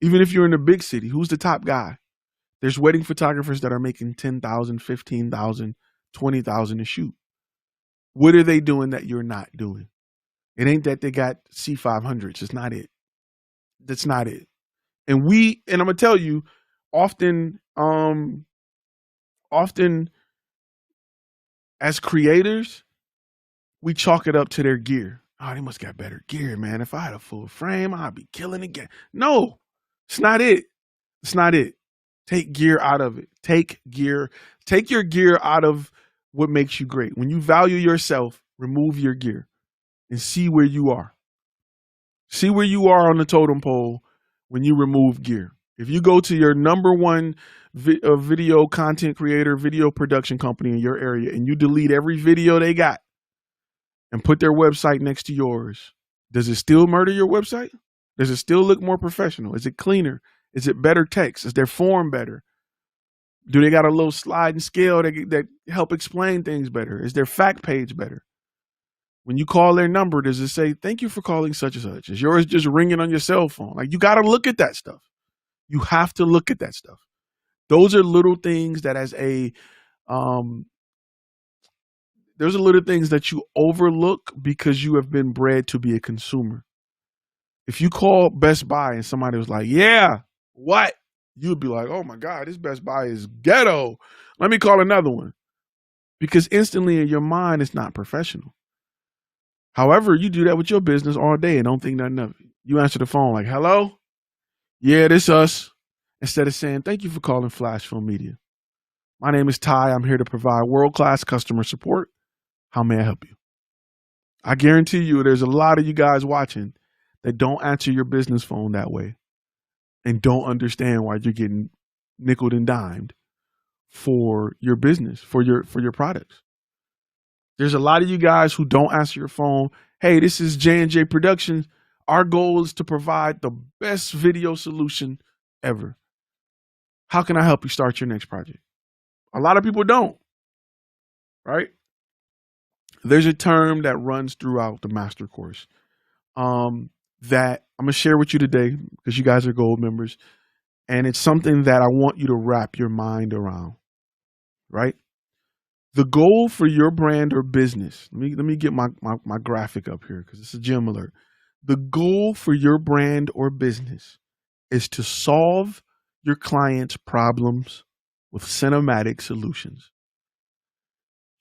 Even if you're in a big city, who's the top guy? There's wedding photographers that are making $10,000, $15,000, $20,000 a shoot. What are they doing that you're not doing? It ain't that they got C500s. It's not it. That's not it. And I'm gonna tell you, often as creators, we chalk it up to their gear. Oh, they must got better gear, man. If I had a full frame, I'd be killing again. No, it's not it. It's not it. Take gear out of it. Take your gear out of what makes you great. When you value yourself, remove your gear and see where you are. See where you are on the totem pole when you remove gear. If you go to your number one video content creator, video production company in your area, and you delete every video they got and put their website next to yours, does it still murder your website? Does it still look more professional? Is it cleaner? Is it better text? Is their form better? Do they got a little slide and scale that help explain things better? Is their fact page better? When you call their number, does it say, thank you for calling such and such? Is yours just ringing on your cell phone? Like, you got to look at that stuff. You have to look at that stuff. Those are little things that those are little things that you overlook because you have been bred to be a consumer. If you call Best Buy and somebody was like, yeah, what? You'd be like, oh my God, this Best Buy is ghetto. Let me call another one. Because instantly in your mind, it's not professional. However, you do that with your business all day and don't think nothing of it. You answer the phone like, hello? Yeah, this us. Instead of saying, thank you for calling Flash Film Media. My name is Ty. I'm here to provide world-class customer support. How may I help you? I guarantee you there's a lot of you guys watching that don't answer your business phone that way and don't understand why you're getting nickeled and dimed for your business, for your products. There's a lot of you guys who don't answer your phone. Hey, this is J&J Productions. Our goal is to provide the best video solution ever. How can I help you start your next project? A lot of people don't, right? There's a term that runs throughout the master course that I'm going to share with you today because you guys are gold members. And it's something that I want you to wrap your mind around, right? The goal for your brand or business, let me get my graphic up here because it's a gem alert. The goal for your brand or business is to solve your client's problems with cinematic solutions.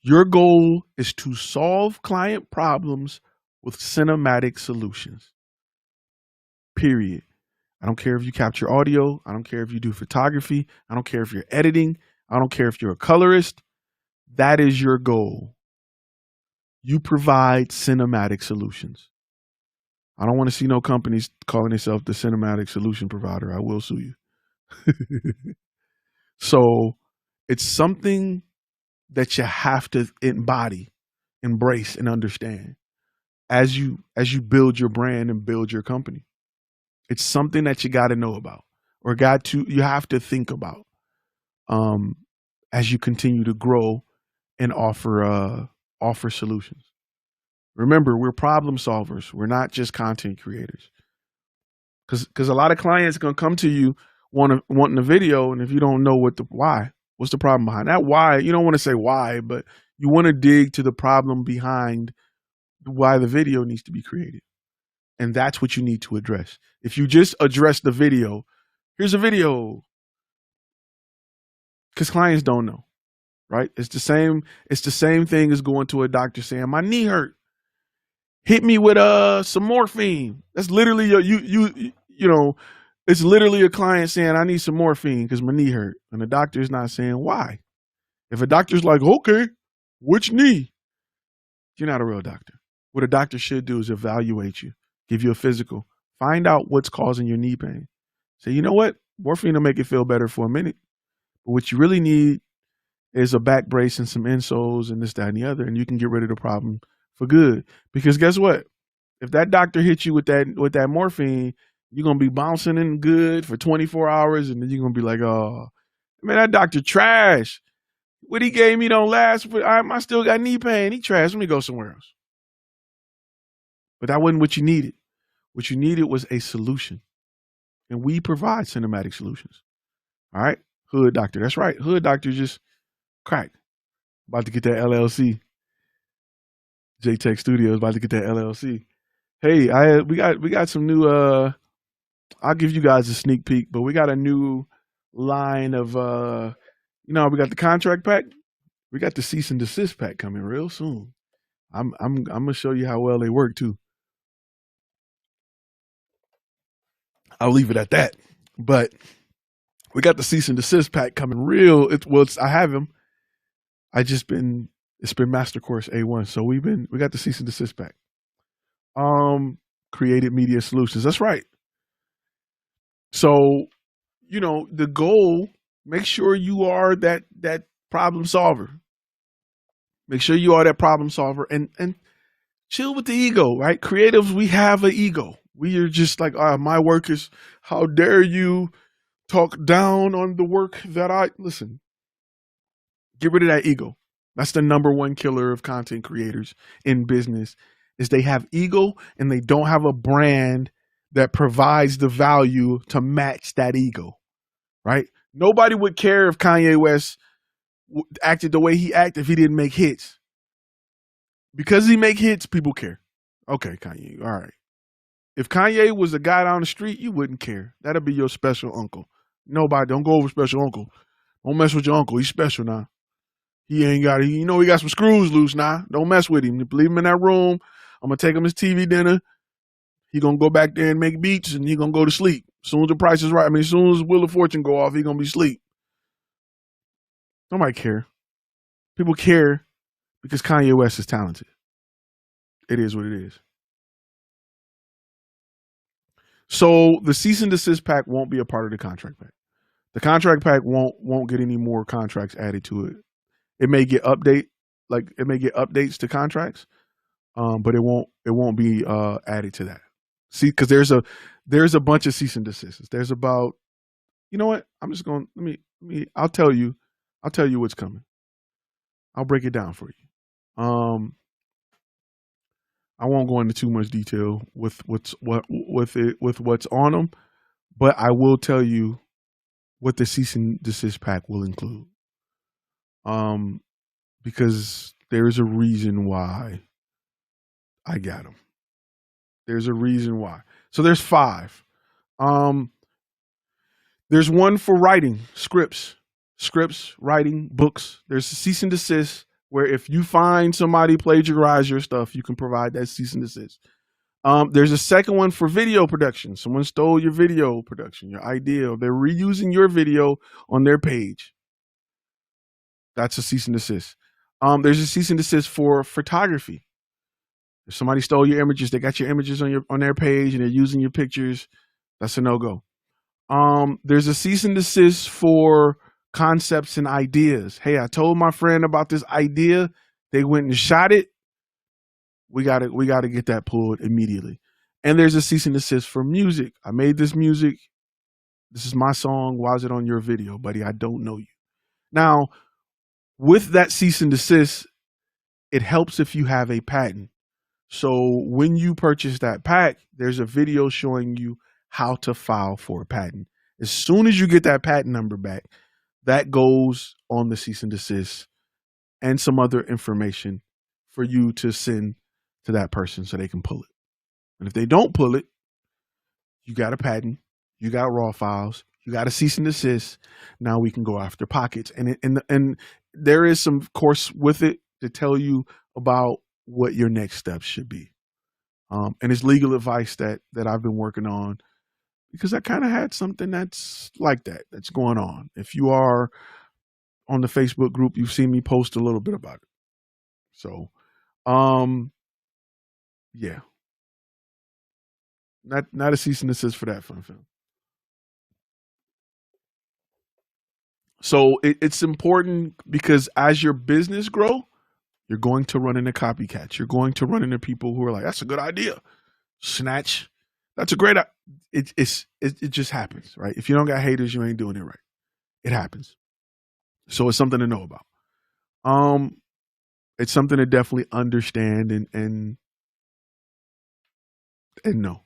Your goal is to solve client problems with cinematic solutions. Period. I don't care if you capture audio. I don't care if you do photography. I don't care if you're editing. I don't care if you're a colorist. That is your goal. You provide cinematic solutions. I don't want to see no companies calling themselves the cinematic solution provider. I will sue you. So it's something that you have to embody, embrace, and understand as you build your brand and build your company. It's something that you got to know about or you have to think about as you continue to grow and offer solutions. Remember, we're problem solvers. We're not just content creators. Because a lot of clients are going to come to you wanting a video, and if you don't know what's the problem behind that why, you don't want to say why, but you want to dig to the problem behind why the video needs to be created. And that's what you need to address. If you just address the video, here's a video, because clients don't know, right? It's the same thing as going to a doctor saying, my knee hurt. Hit me with some morphine. That's literally it's literally a client saying, I need some morphine because my knee hurt. And the doctor is not saying why. If a doctor's like, okay, which knee? You're not a real doctor. What a doctor should do is evaluate you, give you a physical, find out what's causing your knee pain. Say, you know what? Morphine will make it feel better for a minute. But what you really need is a back brace and some insoles and this, that, and the other, and you can get rid of the problem for good. Because guess what? If that doctor hits you with that morphine, you're going to be bouncing in good for 24 hours, and then you're going to be like, oh, man, that doctor trash. What he gave me don't last, but I still got knee pain. He trash. Let me go somewhere else. But that wasn't what you needed. What you needed was a solution. And we provide cinematic solutions. All right? Hood doctor. That's right. Hood doctor just cracked. About to get that LLC. J-Tech Studios about to get that LLC. Hey, we got some new I'll give you guys a sneak peek, but we got a new line of we got the contract pack. We got the cease and desist pack coming real soon. I'm gonna show you how well they work too. I'll leave it at that. But we got the cease and desist pack coming real. I have him. It's been Master Course A1. So we got the cease and desist pack. Created Media Solutions. That's right. So, the goal, make sure you are that problem solver. Make sure you are that problem solver and chill with the ego, right? Creatives, we have an ego. We are just like, my work is, how dare you talk down on the work that listen, get rid of that ego. That's the number one killer of content creators in business is they have ego and they don't have a brand that provides the value to match that ego, right? Nobody would care if Kanye West acted the way he acted if he didn't make hits. Because he make hits, people care. Okay, Kanye, all right. If Kanye was a guy down the street, you wouldn't care. That'd be your special uncle. Nobody, don't go over special uncle. Don't mess with your uncle. He's special now. He ain't got, he got some screws loose now. Don't mess with him. Leave him in that room. I'm going to take him his TV dinner. He going to go back there and make beats and he going to go to sleep. As soon as the price is right, as soon as Wheel of Fortune go off, he going to be asleep. Nobody care. People care because Kanye West is talented. It is what it is. So the cease and desist pack won't be a part of the contract pack. The contract pack won't get any more contracts added to it. It may get updates to contracts, but it won't be added to that. See, because there's a bunch of cease and desists. There's about, you know what? I'm just going. I'll tell you what's coming. I'll break it down for you. I won't go into too much detail with what's on them, but I will tell you what the cease and desist pack will include. Because there's a reason why I got them. There's a reason why. So there's 5. There's one for writing scripts, writing books. There's a cease and desist where if you find somebody plagiarize your stuff, you can provide that cease and desist. There's a second one for video production. Someone stole your video production, your idea. They're reusing your video on their page. That's a cease and desist. There's a cease and desist for photography. If somebody stole your images, they got your images on their page and they're using your pictures, that's a no-go. There's a cease and desist for concepts and ideas. Hey, I told my friend about this idea. They went and shot it. We got to get that pulled immediately. And there's a cease and desist for music. I made this music. This is my song. Why is it on your video, buddy? I don't know you. Now, with that cease and desist, it helps if you have a patent. So when you purchase that pack, there's a video showing you how to file for a patent. As soon as you get that patent number back, that goes on the cease and desist and some other information for you to send to that person so they can pull it. And if they don't pull it, you got a patent, you got raw files, you got a cease and desist. Now we can go after pockets. And there is some course with it to tell you about what your next steps should be. And it's legal advice that I've been working on because I kind of had something that's like that's going on. If you are on the Facebook group, you've seen me post a little bit about it. So, yeah. Not a cease and desist for that fun film. So it's important because as your business grow, you're going to run into copycats. You're going to run into people who are like, that's a good idea. Snatch. That's a great idea. It just happens, right? If you don't got haters, you ain't doing it right. It happens. So it's something to know about. It's something to definitely understand and know.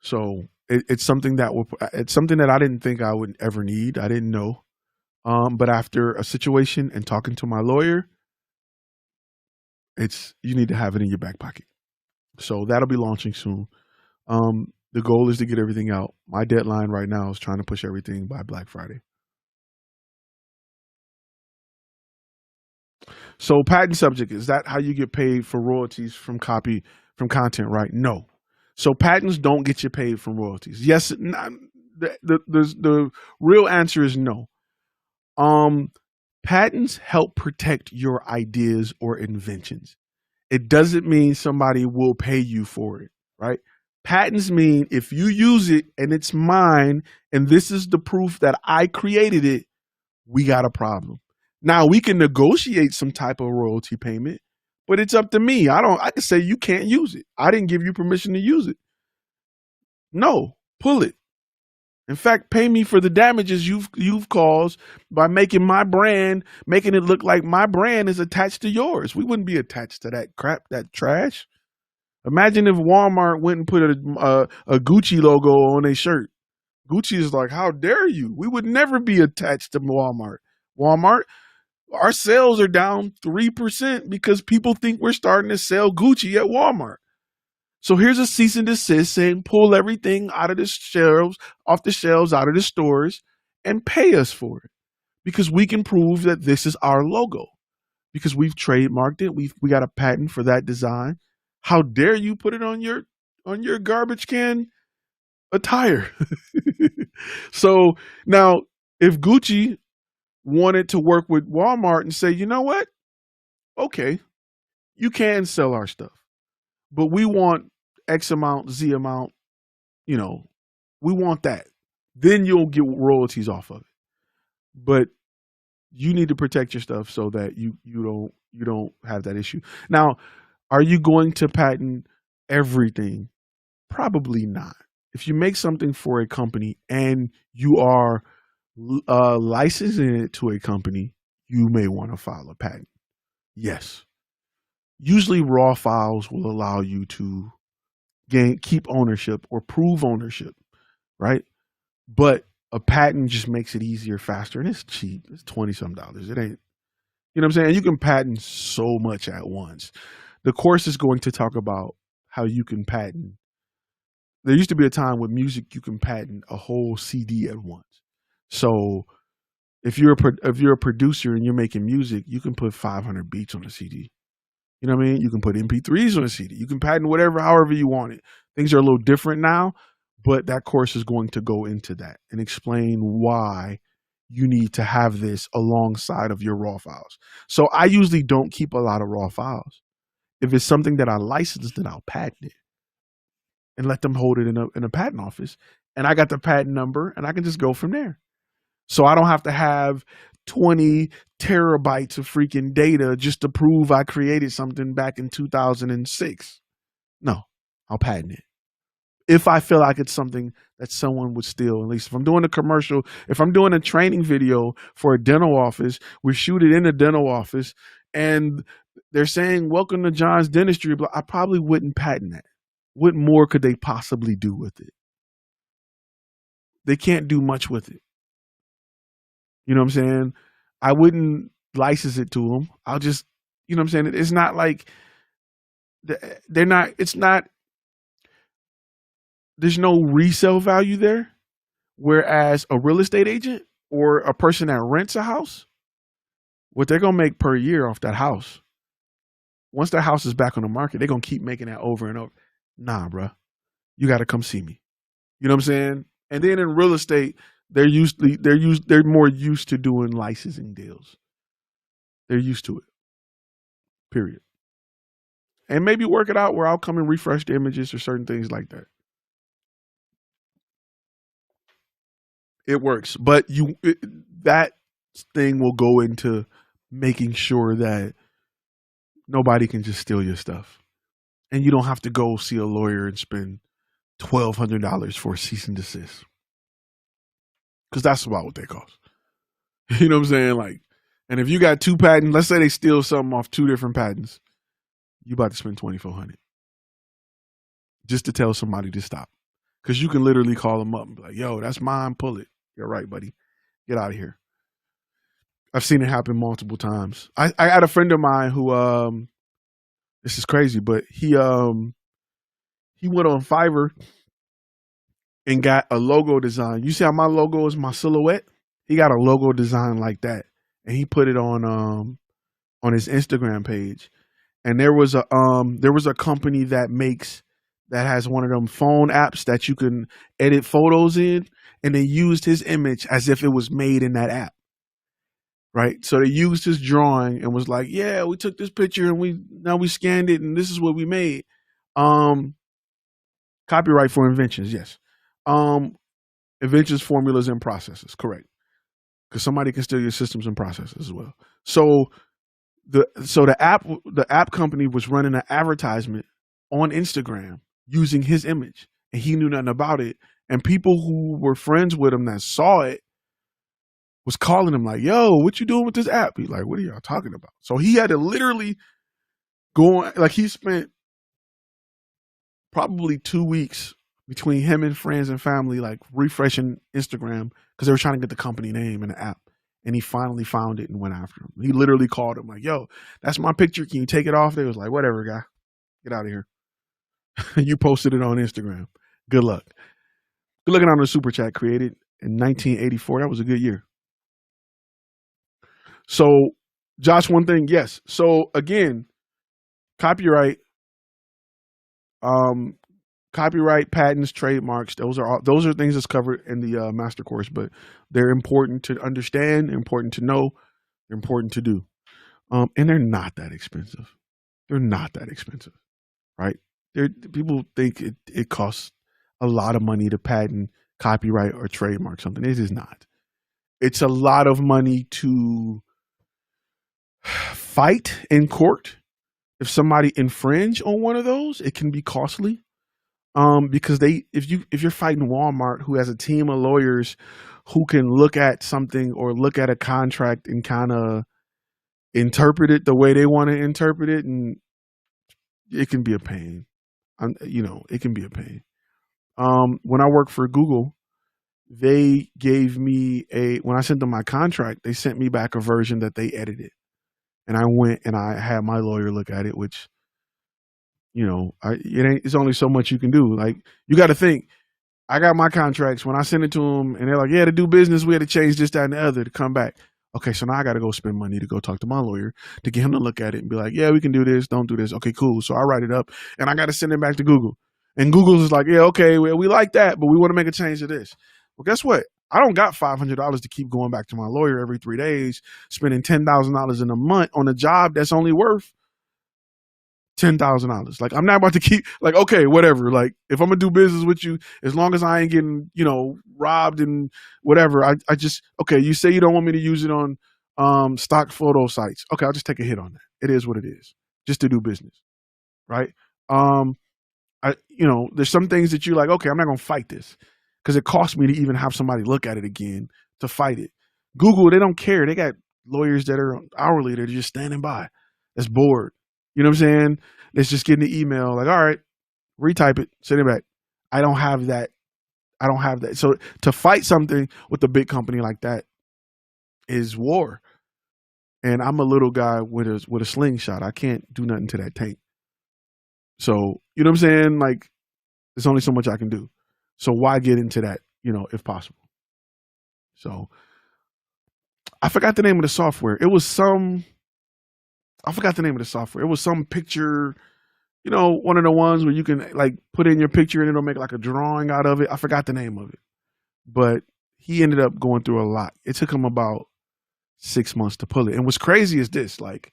So it's something that I didn't think I would ever need. I didn't know. But after a situation and talking to my lawyer, you need to have it in your back pocket. So that'll be launching soon. The goal is to get everything out. My deadline right now is trying to push everything by Black Friday. So patent subject, is that how you get paid for royalties from content, right? No. So patents don't get you paid from royalties. Yes, the real answer is no. Patents help protect your ideas or inventions. It doesn't mean somebody will pay you for it, right? Patents mean if you use it and it's mine and this is the proof that I created it, we got a problem. Now we can negotiate some type of royalty payment, but it's up to me. I can say you can't use it. I didn't give you permission to use it. No, pull it. In fact, pay me for the damages you've caused by making it look like my brand is attached to yours. We wouldn't be attached to that crap, that trash. Imagine if Walmart went and put a Gucci logo on a shirt. Gucci is like, how dare you? We would never be attached to Walmart. Walmart, our sales are down 3% because people think we're starting to sell Gucci at Walmart. So here's a cease and desist saying, pull everything out of the shelves, off the shelves, out of the stores, and pay us for it. Because we can prove that this is our logo. Because we've trademarked it. We got a patent for that design. How dare you put it on your garbage can attire? So now if Gucci wanted to work with Walmart and say, you know what? Okay, you can sell our stuff, but we want X amount, Z amount, you know, we want that. Then you'll get royalties off of it. But you need to protect your stuff so that you don't have that issue. Now, are you going to patent everything? Probably not. If you make something for a company and you are licensing it to a company, you may want to file a patent. Yes. Usually raw files will allow you to keep ownership or prove ownership, right? But a patent just makes it easier, faster, and it's cheap. It's $20-some. It ain't, you know what I'm saying? You can patent so much at once. The course is going to talk about how you can patent. There used to be a time with music you can patent a whole CD at once. So if you're a producer and you're making music, you can put 500 beats on a CD. You know what I mean? You can put MP3s on a CD. You can patent whatever, however you want it. Things are a little different now, but that course is going to go into that and explain why you need to have this alongside of your raw files. So I usually don't keep a lot of raw files. If it's something that I license, then I'll patent it and let them hold it in a patent office. And I got the patent number and I can just go from there. So I don't have to have 20 terabytes of freaking data just to prove I created something back in 2006. No, I'll patent it. If I feel like it's something that someone would steal, at least if I'm doing a commercial, if I'm doing a training video for a dental office, we shoot it in a dental office and they're saying, welcome to John's Dentistry, but I probably wouldn't patent that. What more could they possibly do with it? They can't do much with it. You know what I'm saying? I wouldn't license it to them. I'll just, you know what I'm saying? It's not like it's not, there's no resale value there. Whereas a real estate agent or a person that rents a house, what they're going to make per year off that house, once that house is back on the market, they're going to keep making that over and over. Nah, bro, you got to come see me. You know what I'm saying? And then in real estate, they're more used to doing licensing deals. They're used to it. Period. And maybe work it out where I'll come and refresh the images or certain things like that. It works, but that thing will go into making sure that nobody can just steal your stuff, and you don't have to go see a lawyer and spend $1,200 for a cease and desist, because that's about what they cost. You know what I'm saying? Like, and if you got two patents, let's say they steal something off two different patents, you about to spend $2,400 just to tell somebody to stop, because you can literally call them up and be like, "Yo, that's mine. Pull it." You're right, buddy. Get out of here. I've seen it happen multiple times. I had a friend of mine who, this is crazy, but he went on Fiverr and got a logo design. You see how my logo is my silhouette? He got a logo design like that, and he put it on his Instagram page. And there was a company that has one of them phone apps that you can edit photos in, and they used his image as if it was made in that app. Right? So they used his drawing and was like, yeah, we took this picture and we scanned it and this is what we made. Copyright for Inventions, yes. Inventions, formulas, and processes, correct. Because somebody can steal your systems and processes as well. So the app company was running an advertisement on Instagram using his image, and he knew nothing about it. And people who were friends with him that saw it was calling him like, yo, what you doing with this app? He's like, what are y'all talking about? So he had to literally go on, like he spent probably 2 weeks between him and friends and family, like refreshing Instagram because they were trying to get the company name in the app. And he finally found it and went after him. He literally called him like, yo, that's my picture. Can you take it off? They was like, whatever, guy. Get out of here. You posted it on Instagram. Good luck. Good looking on the super chat created in 1984. That was a good year. So, Josh, one thing, yes. So again, copyright, um, copyright, patents, trademarks. Those are things that's covered in the master course, but they're important to understand, important to know, they're important to do, and they're not that expensive. They're not that expensive, right? People think it costs a lot of money to patent, copyright, or trademark something. It is not. It's a lot of money to fight in court. If somebody infringe on one of those, it can be costly. Because if you're fighting Walmart, who has a team of lawyers who can look at something or look at a contract and kind of interpret it the way they want to interpret it, and it can be a pain. It can be a pain. When I worked for Google, they gave me when I sent them my contract, they sent me back a version that they edited. And I went and I had my lawyer look at it, which, it's only so much you can do. Like, you got to think, I got my contracts when I sent it to them and they're like, yeah, to do business, we had to change this, that, and the other to come back. Okay, so now I got to go spend money to go talk to my lawyer to get him to look at it and be like, yeah, we can do this, don't do this. Okay, cool. So I write it up and I got to send it back to Google. And Google's is like, yeah, okay, we like that, but we want to make a change to this. Well, guess what? I don't got $500 to keep going back to my lawyer every 3 days, spending $10,000 in a month on a job that's only worth $10,000. Like, I'm not about to keep, like, okay, whatever. Like, if I'm gonna do business with you, as long as I ain't getting, robbed and whatever, I just, okay, you say you don't want me to use it on stock photo sites. Okay, I'll just take a hit on that. It is what it is, just to do business, right? There's some things that you're like, okay, I'm not gonna fight this because it costs me to even have somebody look at it again to fight it. Google, they don't care. They got lawyers that are hourly, they're just standing by. That's bored. You know what I'm saying? It's just getting the email like, all right, retype it, send it back. I don't have that. So to fight something with a big company like that is war. And I'm a little guy with a slingshot. I can't do nothing to that tank. So, you know what I'm saying? Like, there's only so much I can do. So why get into that, if possible? So I forgot the name of the software. I forgot the name of the software. It was some picture, one of the ones where you can like put in your picture and it'll make like a drawing out of it. I forgot the name of it, but he ended up going through a lot. It took him about 6 months to pull it. And what's crazy is this, like,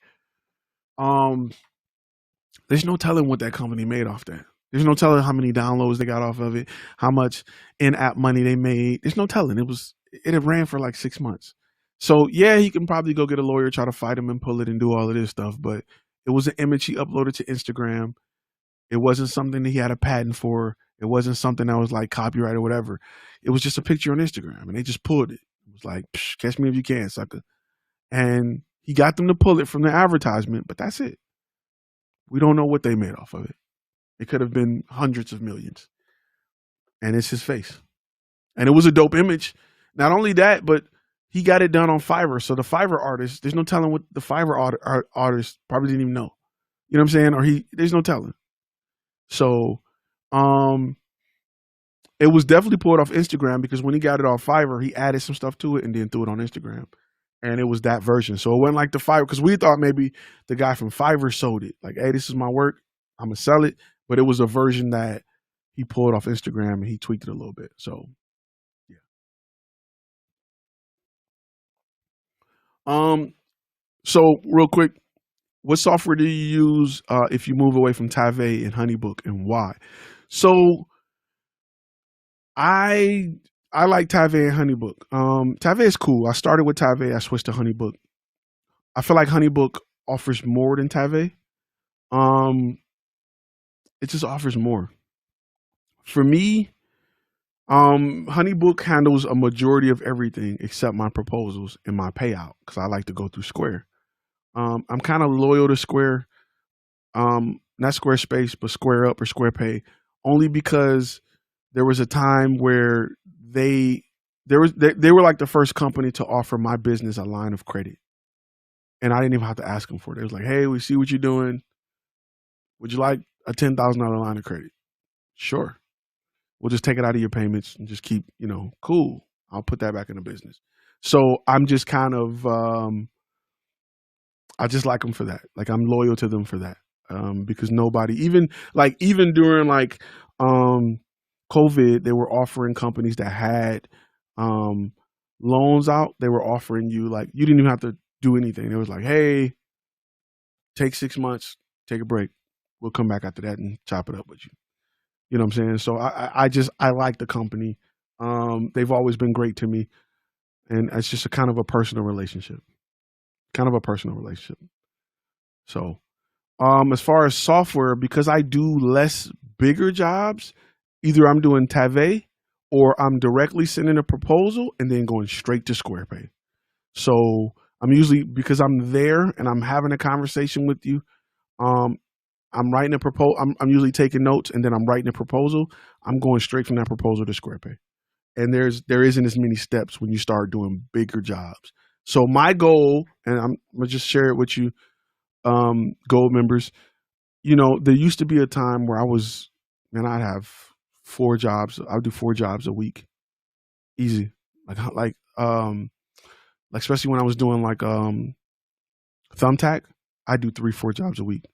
there's no telling what that company made off that. There's no telling how many downloads they got off of it, how much in-app money they made. There's no telling. It had ran for like 6 months. So yeah, he can probably go get a lawyer, try to fight him and pull it and do all of this stuff. But it was an image he uploaded to Instagram. It wasn't something that he had a patent for. It wasn't something that was like copyright or whatever. It was just a picture on Instagram and they just pulled it. It was like, catch me if you can, sucker. And he got them to pull it from the advertisement, but that's it. We don't know what they made off of it. It could have been hundreds of millions. And it's his face. And it was a dope image. Not only that, but he got it done on Fiverr. So the Fiverr artist, there's no telling what the Fiverr artist probably didn't even know. You know what I'm saying? Or there's no telling. So it was definitely pulled off Instagram because when he got it off Fiverr, he added some stuff to it and then threw it on Instagram. And it was that version. So it wasn't like the Fiverr, because we thought maybe the guy from Fiverr sold it. Like, hey, this is my work. I'm going to sell it. But it was a version that he pulled off Instagram and he tweaked it a little bit. So, yeah. So real quick, what software do you use if you move away from Tave and HoneyBook, and why? So I like Tave and HoneyBook. Tave is cool. I started with Tave. I switched to HoneyBook. I feel like HoneyBook offers more than Tave. It just offers more. For me, HoneyBook handles a majority of everything except my proposals and my payout because I like to go through Square. I'm kind of loyal to Square, not Squarespace, but Square Up or SquarePay, only because there was a time where they were like the first company to offer my business a line of credit, and I didn't even have to ask them for it. It was like, hey, we see what you're doing. Would you like a $10,000 line of credit. Sure. We'll just take it out of your payments and just keep, cool. I'll put that back in the business. So I'm just kind of, I just like them for that. Like I'm loyal to them for that. Because nobody, even during COVID, they were offering companies that had loans out. They were offering you you didn't even have to do anything. It was like, hey, take 6 months, take a break. We'll come back after that and chop it up with you. You know what I'm saying? So I like the company. They've always been great to me, and it's just a kind of a personal relationship. So, as far as software, because I do less bigger jobs, either I'm doing Tave or I'm directly sending a proposal and then going straight to SquarePay. So I'm usually, because I'm there and I'm having a conversation with you, I'm writing a proposal. I'm usually taking notes and then I'm writing a proposal. I'm going straight from that proposal to SquarePay. And there isn't as many steps when you start doing bigger jobs. So my goal, and I'm gonna just share it with you, gold members. There used to be a time where I'd have 4 jobs. I would do 4 jobs a week, easy. Especially when I was doing Thumbtack, I do 3-4 jobs a week.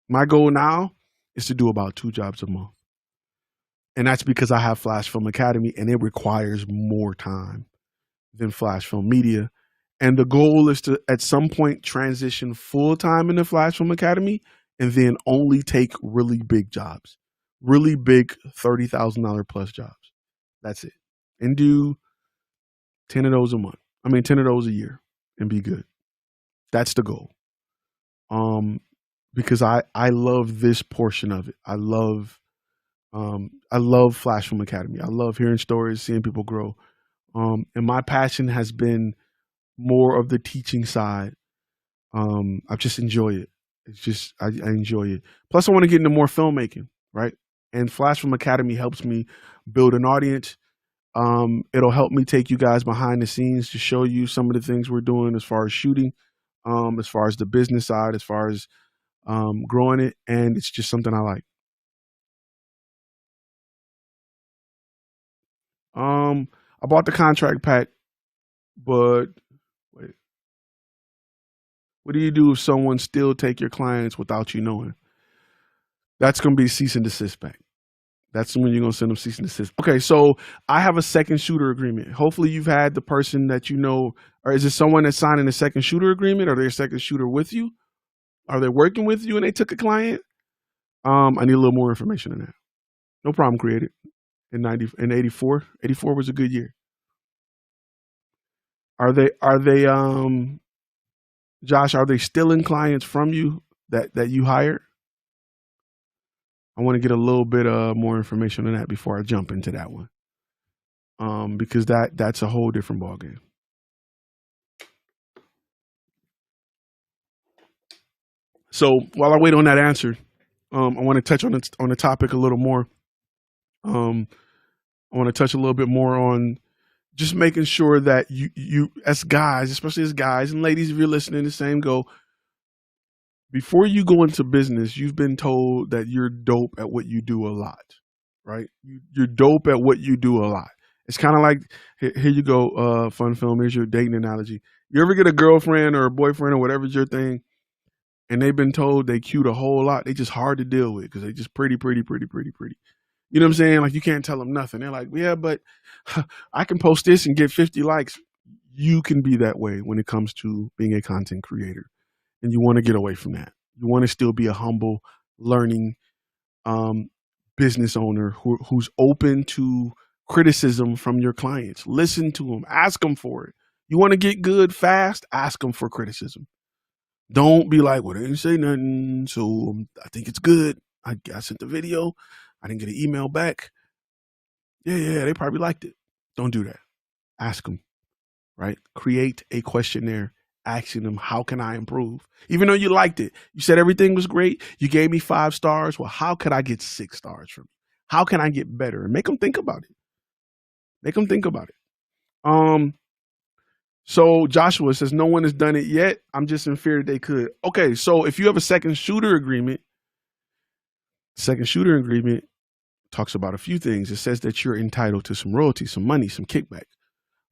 My goal now is to do about 2 jobs a month. And that's because I have Flash Film Academy and it requires more time than Flash Film Media. And the goal is to, at some point, transition full-time into Flash Film Academy and then only take really big jobs, really big $30,000 plus jobs. That's it. And do 10 of those a month. 10 of those a year and be good. That's the goal. Because I love this portion of it. I love Flash Film Academy. I love hearing stories, seeing people grow. And my passion has been more of the teaching side. I just enjoy it. It's just, I enjoy it. Plus I want to get into more filmmaking, right? And Flash Film Academy helps me build an audience. It'll help me take you guys behind the scenes to show you some of the things we're doing as far as shooting, as far as the business side, as far as growing it. And it's just something I like. I bought the contract pack, but wait. What do you do if someone still take your clients without you knowing? That's going to be cease and desist pack. That's when you're going to send them cease and desist. Okay, so I have a second shooter agreement. Hopefully you've had the person that you know, or is it someone that's signing a second shooter agreement? Are they a second shooter with you? Are they working with you and they took a client? I need a little more information on that. No problem, created. In 84. 84 was a good year. Are they Josh, are they stealing clients from you that you hired? I want to get a little bit more information on that before I jump into that one. Because that's a whole different ballgame. So while I wait on that answer, I want to touch on the topic a little more. I want to touch a little bit more on just making sure that you as guys, especially as guys and ladies, if you're listening, the same go. Before you go into business, you've been told that you're dope at what you do a lot, right? You're dope at what you do a lot. It's kind of like, here you go, fun film, here's your dating analogy. You ever get a girlfriend or a boyfriend or whatever's your thing, and they've been told they cute a whole lot. They just hard to deal with because they just pretty. You know what I'm saying? Like you can't tell them nothing. They're like, yeah, but I can post this and get 50 likes. You can be that way when it comes to being a content creator. And you want to get away from that. You want to still be a humble, learning business owner who's open to criticism from your clients. Listen to them. Ask them for it. You want to get good fast? Ask them for criticism. Don't be like, well, they didn't say nothing, so I think it's good. I sent the video. I didn't get an email back. Yeah, they probably liked it. Don't do that. Ask them, right? Create a questionnaire asking them, how can I improve? Even though you liked it, you said everything was great. You gave me 5 stars. Well, how could I get 6 stars from you? How can I get better? And make them think about it. So Joshua says, no one has done it yet. I'm just in fear that they could. Okay, so if you have a second shooter agreement, Second shooter agreement talks about a few things. It says that you're entitled to some royalties, some money, some kickback,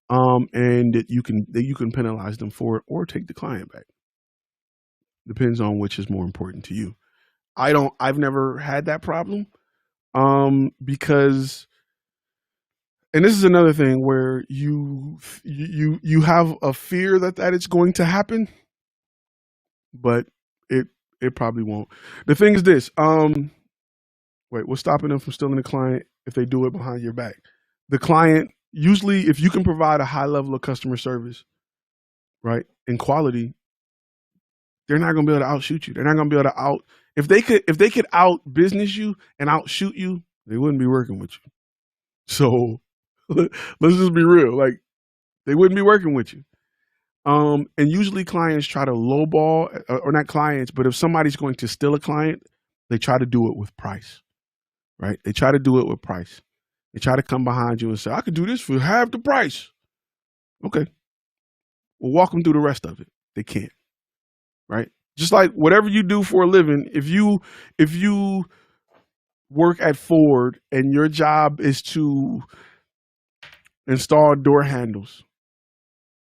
and that you can penalize them for it or take the client back. Depends on which is more important to you. I've never had that problem, because, and this is another thing where you have a fear that it's going to happen, but it probably won't. The thing is this, what's stopping them from stealing the client if they do it behind your back? The client, usually if you can provide a high level of customer service, right, and quality, they're not going to be able to outshoot you. They're not going to be able to if they could out business you and outshoot you, they wouldn't be working with you. So let's just be real. Like, they wouldn't be working with you. And usually clients try to lowball, or not clients, but if somebody's going to steal a client, they try to do it with price, right? They try to do it with price. They try to come behind you and say, I could do this for half the price. Okay. Well, walk them through the rest of it. They can't, right? Just like whatever you do for a living, if you work at Ford and your job is to install door handles,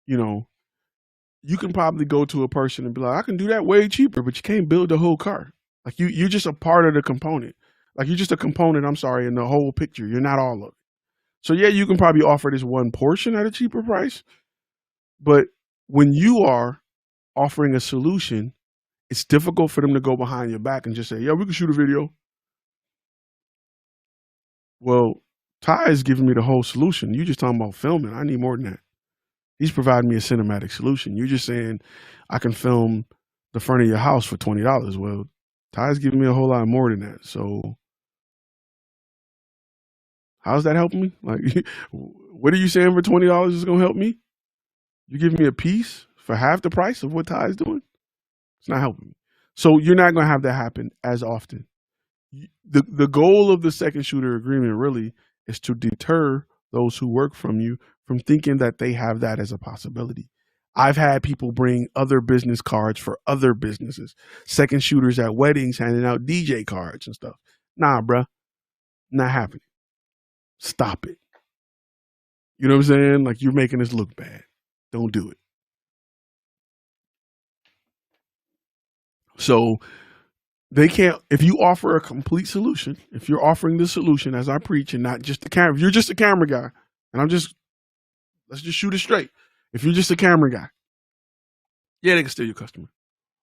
you can probably go to a person and be like, I can do that way cheaper, but you can't build the whole car. Like, you're just a part of the component. Like, you're just a component, in the whole picture. You're not all of it. So yeah, you can probably offer this one portion at a cheaper price. But when you are offering a solution, it's difficult for them to go behind your back and just say, yeah, we can shoot a video. Well, Ty is giving me the whole solution. You just talking about filming. I need more than that. He's providing me a cinematic solution. You're just saying I can film the front of your house for $20. Well, Ty's giving me a whole lot more than that. So how's that helping me? Like, what are you saying for $20 is going to help me? You're giving me a piece for half the price of what Ty's doing? It's not helping me. So you're not going to have that happen as often. The goal of the second shooter agreement really is to deter those who work from you from thinking that they have that as a possibility. I've had people bring other business cards for other businesses, second shooters at weddings handing out DJ cards and stuff. Nah, bruh, not happening. Stop it. You know what I'm saying? Like, you're making us look bad. Don't do it. So they can't, if you offer a complete solution, if you're offering the solution as I preach and not just the camera, if you're just a camera guy, and let's just shoot it straight. If you're just a camera guy, yeah, they can steal your customer.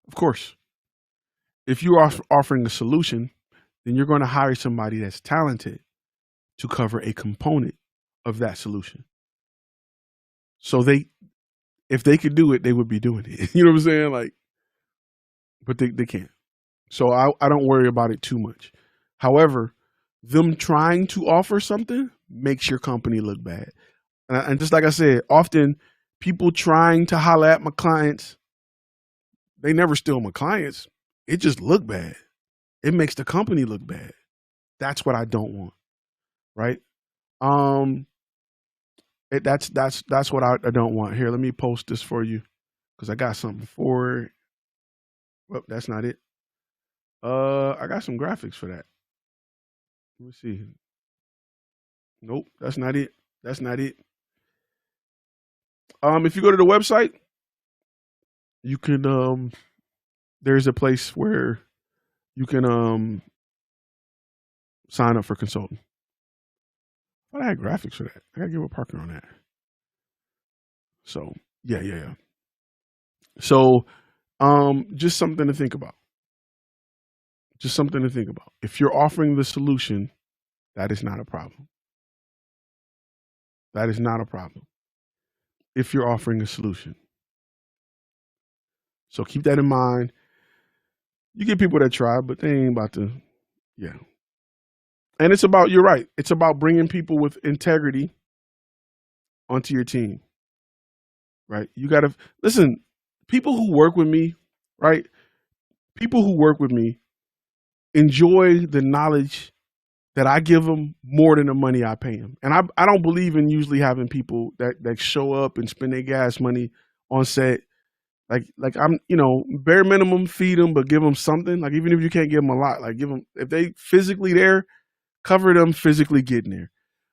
Of course. If you're offering a solution, then you're going to hire somebody that's talented to cover a component of that solution. So if they could do it, they would be doing it. You know what I'm saying? Like, but they can't. So I don't worry about it too much. However, them trying to offer something makes your company look bad. And just like I said, often people trying to holler at my clients, they never steal my clients. It just look bad. It makes the company look bad. That's what I don't want, right? That's what I don't want. Here, let me post this for you because I got something for it. Well, that's not it. I got some graphics for that. Let me see. Nope, that's not it. That's not it. If you go to the website, you can there's a place where you can sign up for consulting. But I had graphics for that. I gotta give a Parker on that. So yeah. So just something to think about. Just something to think about. If you're offering the solution, that is not a problem. That is not a problem. If you're offering a solution. So keep that in mind. You get people that try, but they ain't about to, yeah. And it's about, you're right. It's about bringing people with integrity onto your team, right? You got to, listen, people who work with me, right? People who work with me enjoy the knowledge that I give them more than the money I pay them. And I don't believe in usually having people that show up and spend their gas money on set Like I'm, bare minimum, feed them, but give them something. Like even if you can't give them a lot, like give them, if they physically there, cover them physically getting there.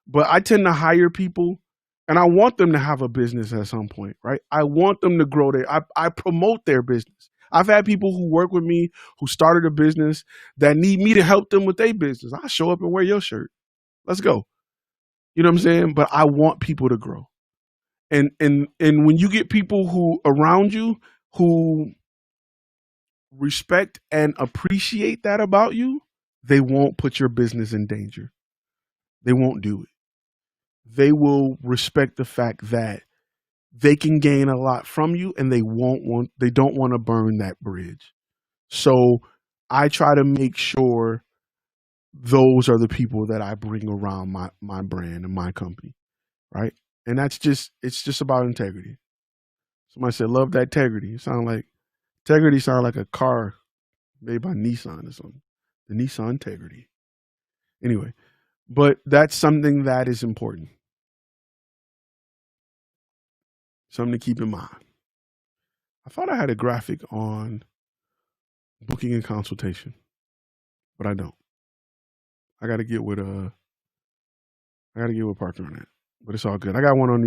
But I tend to hire people and I want them to have a business at some point, right? I want them to grow I promote their business. I've had people who work with me who started a business that need me to help them with their business. I'll show up and wear your shirt. Let's go. You know what I'm saying? But I want people to grow. And when you get people who around you who respect and appreciate that about you, they won't put your business in danger. They won't do it. They will respect the fact that they can gain a lot from you and they don't want to burn that bridge. So I try to make sure those are the people that I bring around my brand and my company, right? And it's just about integrity. Somebody said, love that integrity. Integrity sound like a car made by Nissan or something. The Nissan Integrity. Anyway, but that's something that is important. Something to keep in mind. I thought I had a graphic on booking and consultation, but I don't. I got to get with Parker on that, but it's all good. I got one on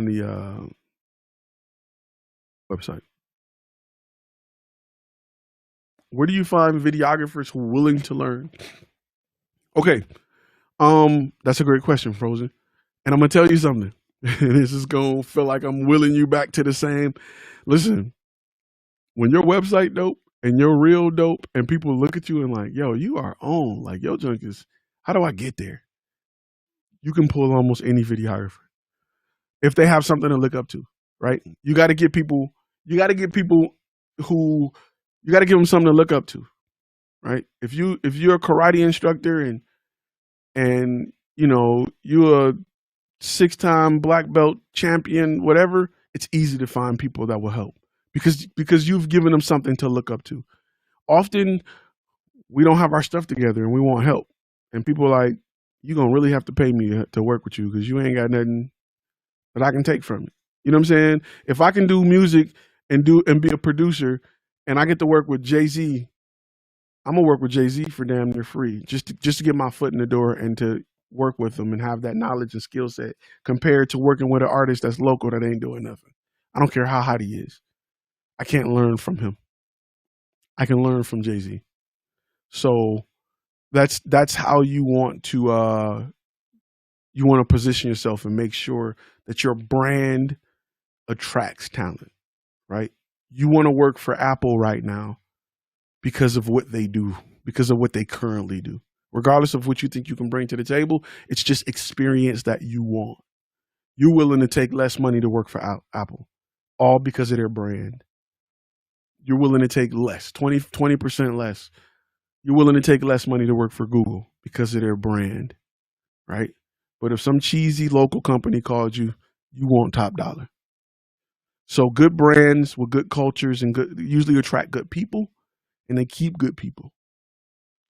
the website. Where do you find videographers who are willing to learn? Okay, that's a great question, Frozen. And I'm gonna tell you something. This is gonna feel like I'm willing you back to the same. Listen, when your website dope and you're real dope, and people look at you and like, yo, you are on. Like your junk is. How do I get there? You can pull almost any videographer if they have something to look up to, right? You got to get people. You got to get people who. You got to give them something to look up to, right? If you're a karate instructor and you're a 6-time black belt champion, whatever, it's easy to find people that will help because you've given them something to look up to. Often we don't have our stuff together and we want help, and people are like, you're gonna really have to pay me to work with you because you ain't got nothing that I can take from you. You know what I'm saying? If I can do music and be a producer and I get to work with Jay-Z, I'm gonna work with Jay-Z for damn near free, just to get my foot in the door and to work with them and have that knowledge and skill set compared to working with an artist that's local that ain't doing nothing. I don't care how hot he is. I can't learn from him. I can learn from Jay-Z. So that's how you want to position yourself and make sure that your brand attracts talent, right? You want to work for Apple right now because of what they do, because of what they currently do. Regardless of what you think you can bring to the table, it's just experience that you want. You're willing to take less money to work for Apple, all because of their brand. You're willing to take less, 20% less. You're willing to take less money to work for Google because of their brand, right? But if some cheesy local company called you, you want top dollar. So good brands with good cultures and usually attract good people, and they keep good people.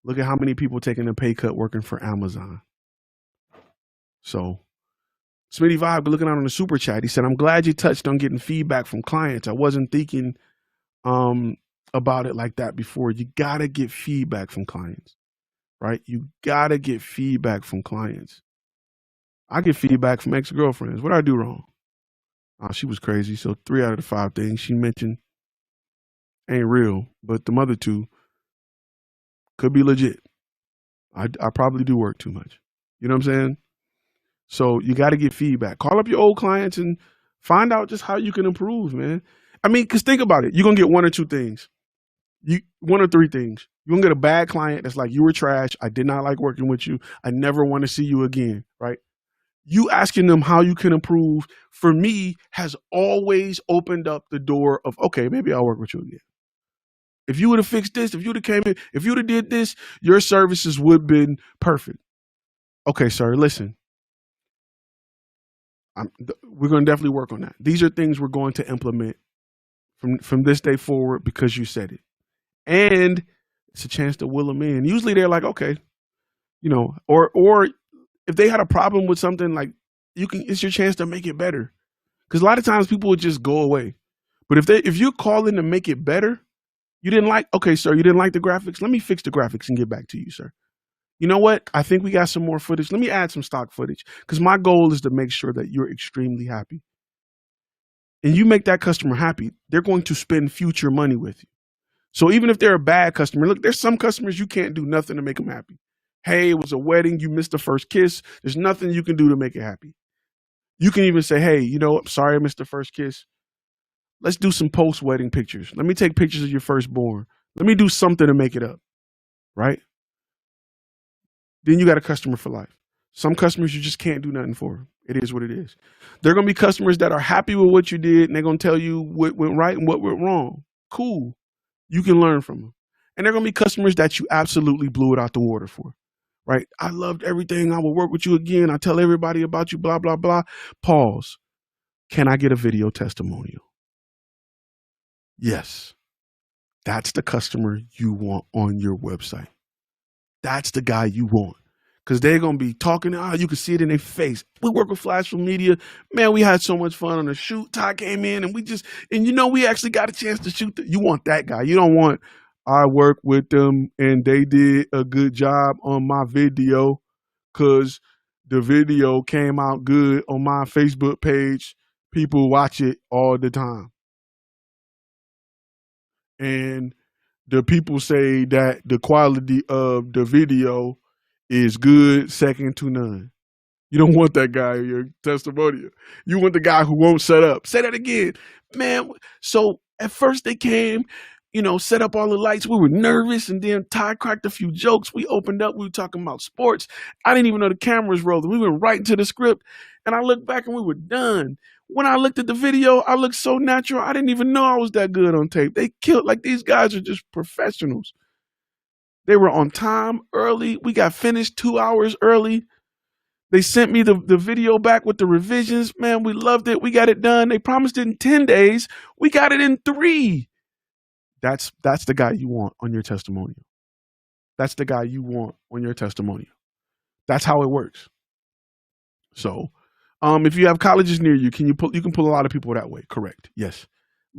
Look at how many people taking a pay cut working for Amazon. So Smitty Vibe looking out on the super chat. He said, I'm glad you touched on getting feedback from clients. I wasn't thinking about it like that before. You got to get feedback from clients, right? You got to get feedback from clients. I get feedback from ex-girlfriends. What did I do wrong? She was crazy. So 3 out of the 5 things she mentioned ain't real, but the other 2 could be legit. I probably do work too much. You know what I'm saying? So you got to get feedback. Call up your old clients and find out just how you can improve, man. I mean, because think about it. You're going to get 1 or 2 things. 1 or 3 things. You're going to get a bad client that's like, you were trash. I did not like working with you. I never want to see you again, right? You asking them how you can improve, for me, has always opened up the door of, okay, maybe I'll work with you again. If you would have fixed this, if you would have came in, if you would have did this, your services would have been perfect. Okay, sir, listen. We're going to definitely work on that. These are things we're going to implement from this day forward because you said it. And it's a chance to will them in. Usually they're like, okay, or if they had a problem with something, like it's your chance to make it better. Because a lot of times people would just go away. But if you call in to make it better, you didn't like, okay, sir, you didn't like the graphics. Let me fix the graphics and get back to you, sir. You know what? I think we got some more footage. Let me add some stock footage because my goal is to make sure that you're extremely happy. And you make that customer happy, they're going to spend future money with you. So even if they're a bad customer, look, there's some customers you can't do nothing to make them happy. Hey, it was a wedding. You missed the first kiss. There's nothing you can do to make it happy. You can even say, hey, you know, I'm sorry I missed the first kiss. Let's do some post-wedding pictures. Let me take pictures of your firstborn. Let me do something to make it up, right? Then you got a customer for life. Some customers you just can't do nothing for. It is what it is. There are going to be customers that are happy with what you did, and they're going to tell you what went right and what went wrong. Cool. You can learn from them. And there are going to be customers that you absolutely blew it out the water for, right? I loved everything. I will work with you again. I tell everybody about you, blah, blah, blah. Pause. Can I get a video testimonial? Yes. That's the customer you want on your website. That's the guy you want. Because they're going to be talking, you can see it in their face. We work with Flashful Media. Man, we had so much fun on the shoot. Ty came in and we actually got a chance to shoot. You want that guy. You don't want, I work with them and they did a good job on my video because the video came out good on my Facebook page. People watch it all the time. And the people say that the quality of the video is good, second to none. You don't want that guy in your testimonial. You want the guy who won't set up. Say that again. Man, so at first they came, set up all the lights. We were nervous, and then Ty cracked a few jokes. We opened up. We were talking about sports. I didn't even know the cameras rolled. We went right into the script, and I looked back, and we were done. When I looked at the video, I looked so natural. I didn't even know I was that good on tape. They killed, these guys are just professionals. They were on time, early. We got finished 2 hours early. They sent me the video back with the revisions. Man, we loved it. We got it done. They promised it in 10 days. We got it in 3. That's the guy you want on your testimonial. That's the guy you want on your testimonial. That's how it works. So, if you have colleges near you, you can pull a lot of people that way. Correct. Yes.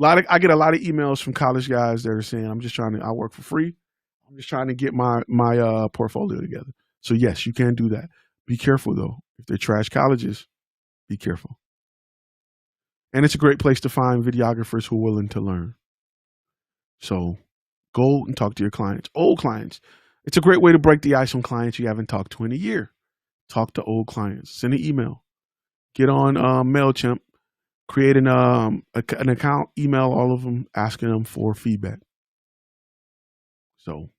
I get a lot of emails from college guys that are saying, I work for free. I'm just trying to get my portfolio together. So yes, you can do that. Be careful though. If they're trash colleges, be careful. And it's a great place to find videographers who are willing to learn. So go and talk to your clients, old clients. It's a great way to break the ice on clients you haven't talked to in a year. Talk to old clients. Send an email. Get on MailChimp. Create an account. Email all of them, asking them for feedback. So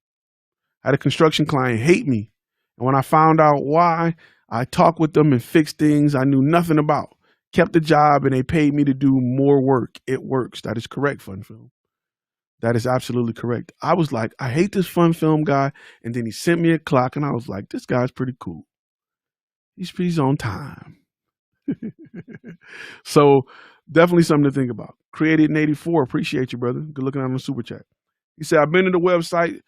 I had a construction client hate me. And when I found out why, I talked with them and fixed things I knew nothing about. Kept the job and they paid me to do more work. It works. That is correct, Fun Film. That is absolutely correct. I was like, I hate this Fun Film guy. And then he sent me a clock and I was like, this guy's pretty cool. He's on time. So definitely something to think about. Created in 84. Appreciate you, brother. Good looking on the super chat. He said, I've been to the website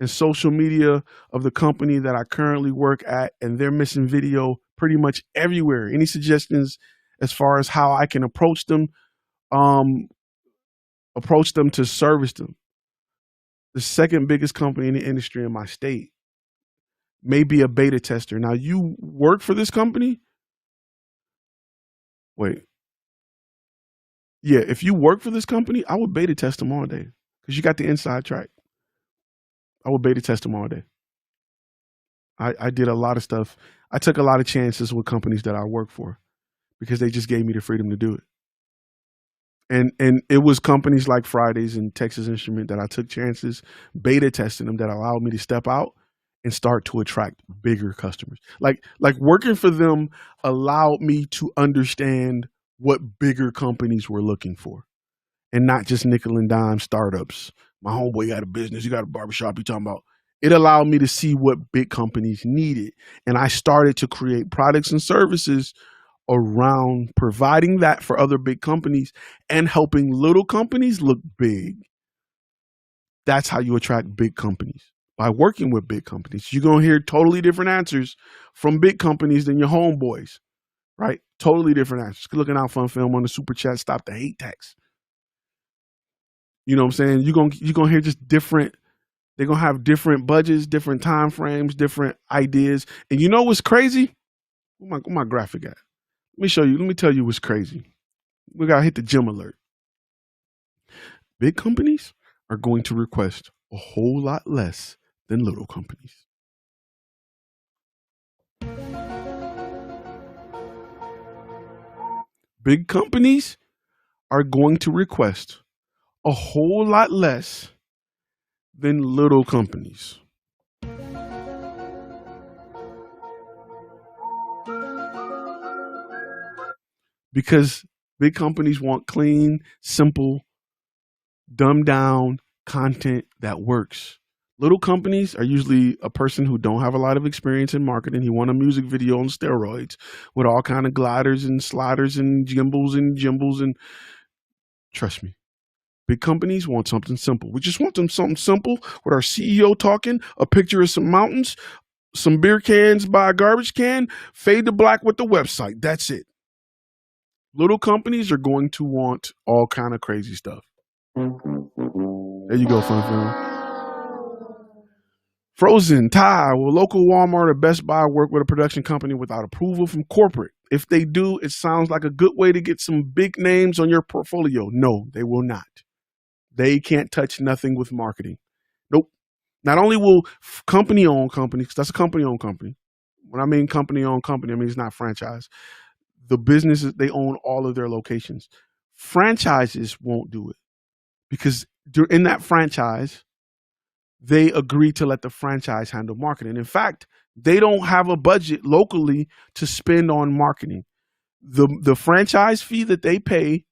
and social media of the company that I currently work at, and they're missing video pretty much everywhere. Any suggestions as far as how I can approach them to service them? The second biggest company in the industry in my state may be a beta tester. Now, you work for this company? Wait. Yeah, if you work for this company, I would beta test them all day because you got the inside track. I would beta test them all day. I did a lot of stuff. I took a lot of chances with companies that I work for because they just gave me the freedom to do it. And it was companies like Fridays and Texas Instrument that I took chances, beta testing them, that allowed me to step out and start to attract bigger customers. Like working for them allowed me to understand what bigger companies were looking for and not just nickel and dime startups. My homeboy got a business. You got a barbershop. You talking about? It allowed me to see what big companies needed. And I started to create products and services around providing that for other big companies and helping little companies look big. That's how you attract big companies, by working with big companies. You're going to hear totally different answers from big companies than your homeboys, right? Totally different answers. Looking out for film on the super chat. Stop the hate text. You know what I'm saying? You're gonna hear just different. They're gonna have different budgets, different time frames, different ideas. And you know what's crazy? Where my graphic at? Let me show you. Let me tell you what's crazy. We gotta hit the gym alert. Big companies are going to request a whole lot less than little companies. Big companies are going to request a whole lot less than little companies. Because big companies want clean, simple, dumbed down content that works. Little companies are usually a person who don't have a lot of experience in marketing. He want a music video on steroids with all kind of gliders and sliders and gimbals and trust me, big companies want something simple. We just want them something simple with our CEO talking, a picture of some mountains, some beer cans by a garbage can, fade to black with the website. That's it. Little companies are going to want all kind of crazy stuff. There you go, fun family. Frozen, Thai, will local Walmart or Best Buy work with a production company without approval from corporate? If they do, it sounds like a good way to get some big names on your portfolio. No, they will not. They can't touch nothing with marketing. Nope. Not only will company-owned companies, because that's a company-owned company. When I mean company-owned company, I mean it's not franchise. The businesses, they own all of their locations. Franchises won't do it because in that franchise, they agree to let the franchise handle marketing. In fact, they don't have a budget locally to spend on marketing. The franchise fee that they pay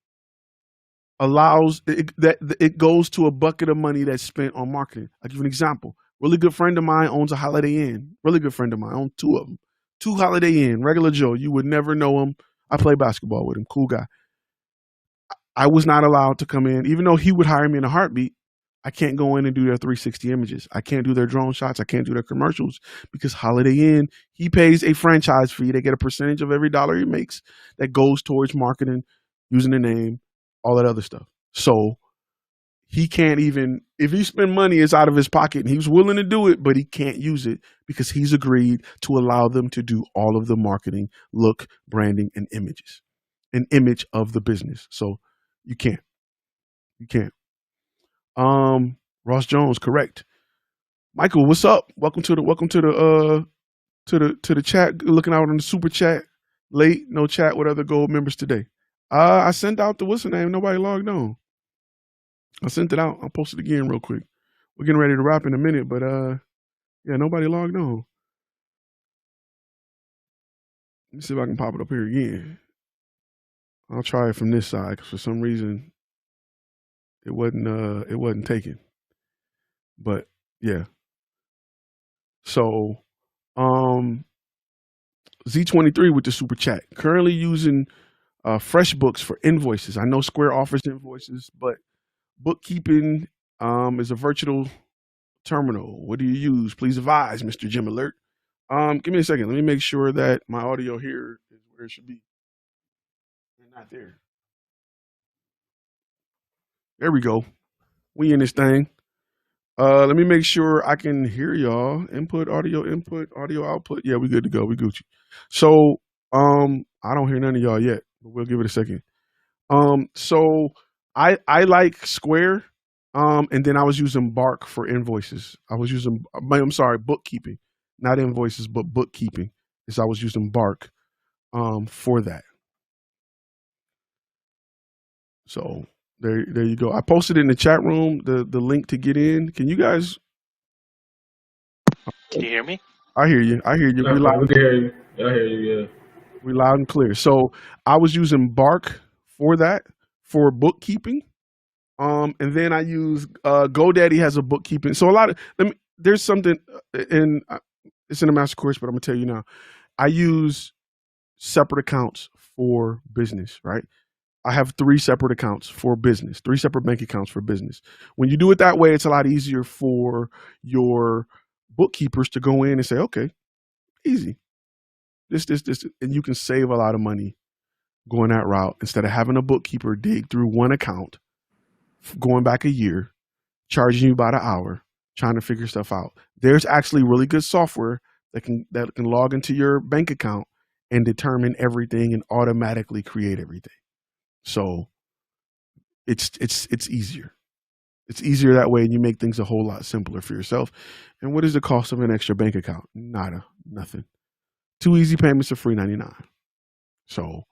allows that it goes to a bucket of money that's spent on marketing. I'll give you an example. Really good friend of mine owns a Holiday Inn. Really good friend of mine owns two of them. Two Holiday Inn, regular Joe. You would never know him. I play basketball with him. Cool guy. I was not allowed to come in, even though he would hire me in a heartbeat. I can't go in and do their 360 images. I can't do their drone shots. I can't do their commercials because Holiday Inn, he pays a franchise fee. They get a percentage of every dollar he makes that goes towards marketing, using the name, all that other stuff. So he can't even, if he spend money, it's out of his pocket. And he was willing to do it, but he can't use it because he's agreed to allow them to do all of the marketing, look, branding, and images, an image of the business. So you can't. You can't. Ross Jones, correct. Michael, what's up? Welcome to the chat. Looking out on the super chat. Late, no chat with other gold members today. I sent out the what's the name? Nobody logged on. I sent it out. I'll post it again real quick. We're getting ready to wrap in a minute, but yeah, nobody logged on. Let me see if I can pop it up here again. I'll try it from this side because for some reason it wasn't taken. But yeah. So Z23 with the super chat. Currently using FreshBooks for invoices. I know Square offers invoices, but bookkeeping is a virtual terminal. What do you use? Please advise, Mr. Jim Alert. Give me a second. Let me make sure that my audio here is where it should be. And not there. There we go. We in this thing. Let me make sure I can hear y'all. Input, audio output. Yeah, we good to go. We Gucci. So I don't hear none of y'all yet, but we'll give it a second. So I like Square. And then I was using Bark for invoices. I'm sorry, bookkeeping, not invoices, but bookkeeping. Is I was using Bark for that. So there you go. I posted in the chat room the link to get in. Can you guys? Can you hear me? I hear you. I hear you. We can hear you. I hear you. Yeah. We loud and clear. So I was using Bark for that for bookkeeping. And then I use GoDaddy has a bookkeeping. So a lot of there's something in it's in the master course, but I'm gonna tell you now. I use separate accounts for business, right? I have 3 separate accounts for business, 3 separate bank accounts for business. When you do it that way, it's a lot easier for your bookkeepers to go in and say, okay, easy. This, and you can save a lot of money going that route instead of having a bookkeeper dig through one account, going back a year, charging you by the hour, trying to figure stuff out. There's actually really good software that can log into your bank account and determine everything and automatically create everything. So it's easier. It's easier that way, and you make things a whole lot simpler for yourself. And what is the cost of an extra bank account? Nothing. 2 easy payments of $3.99. So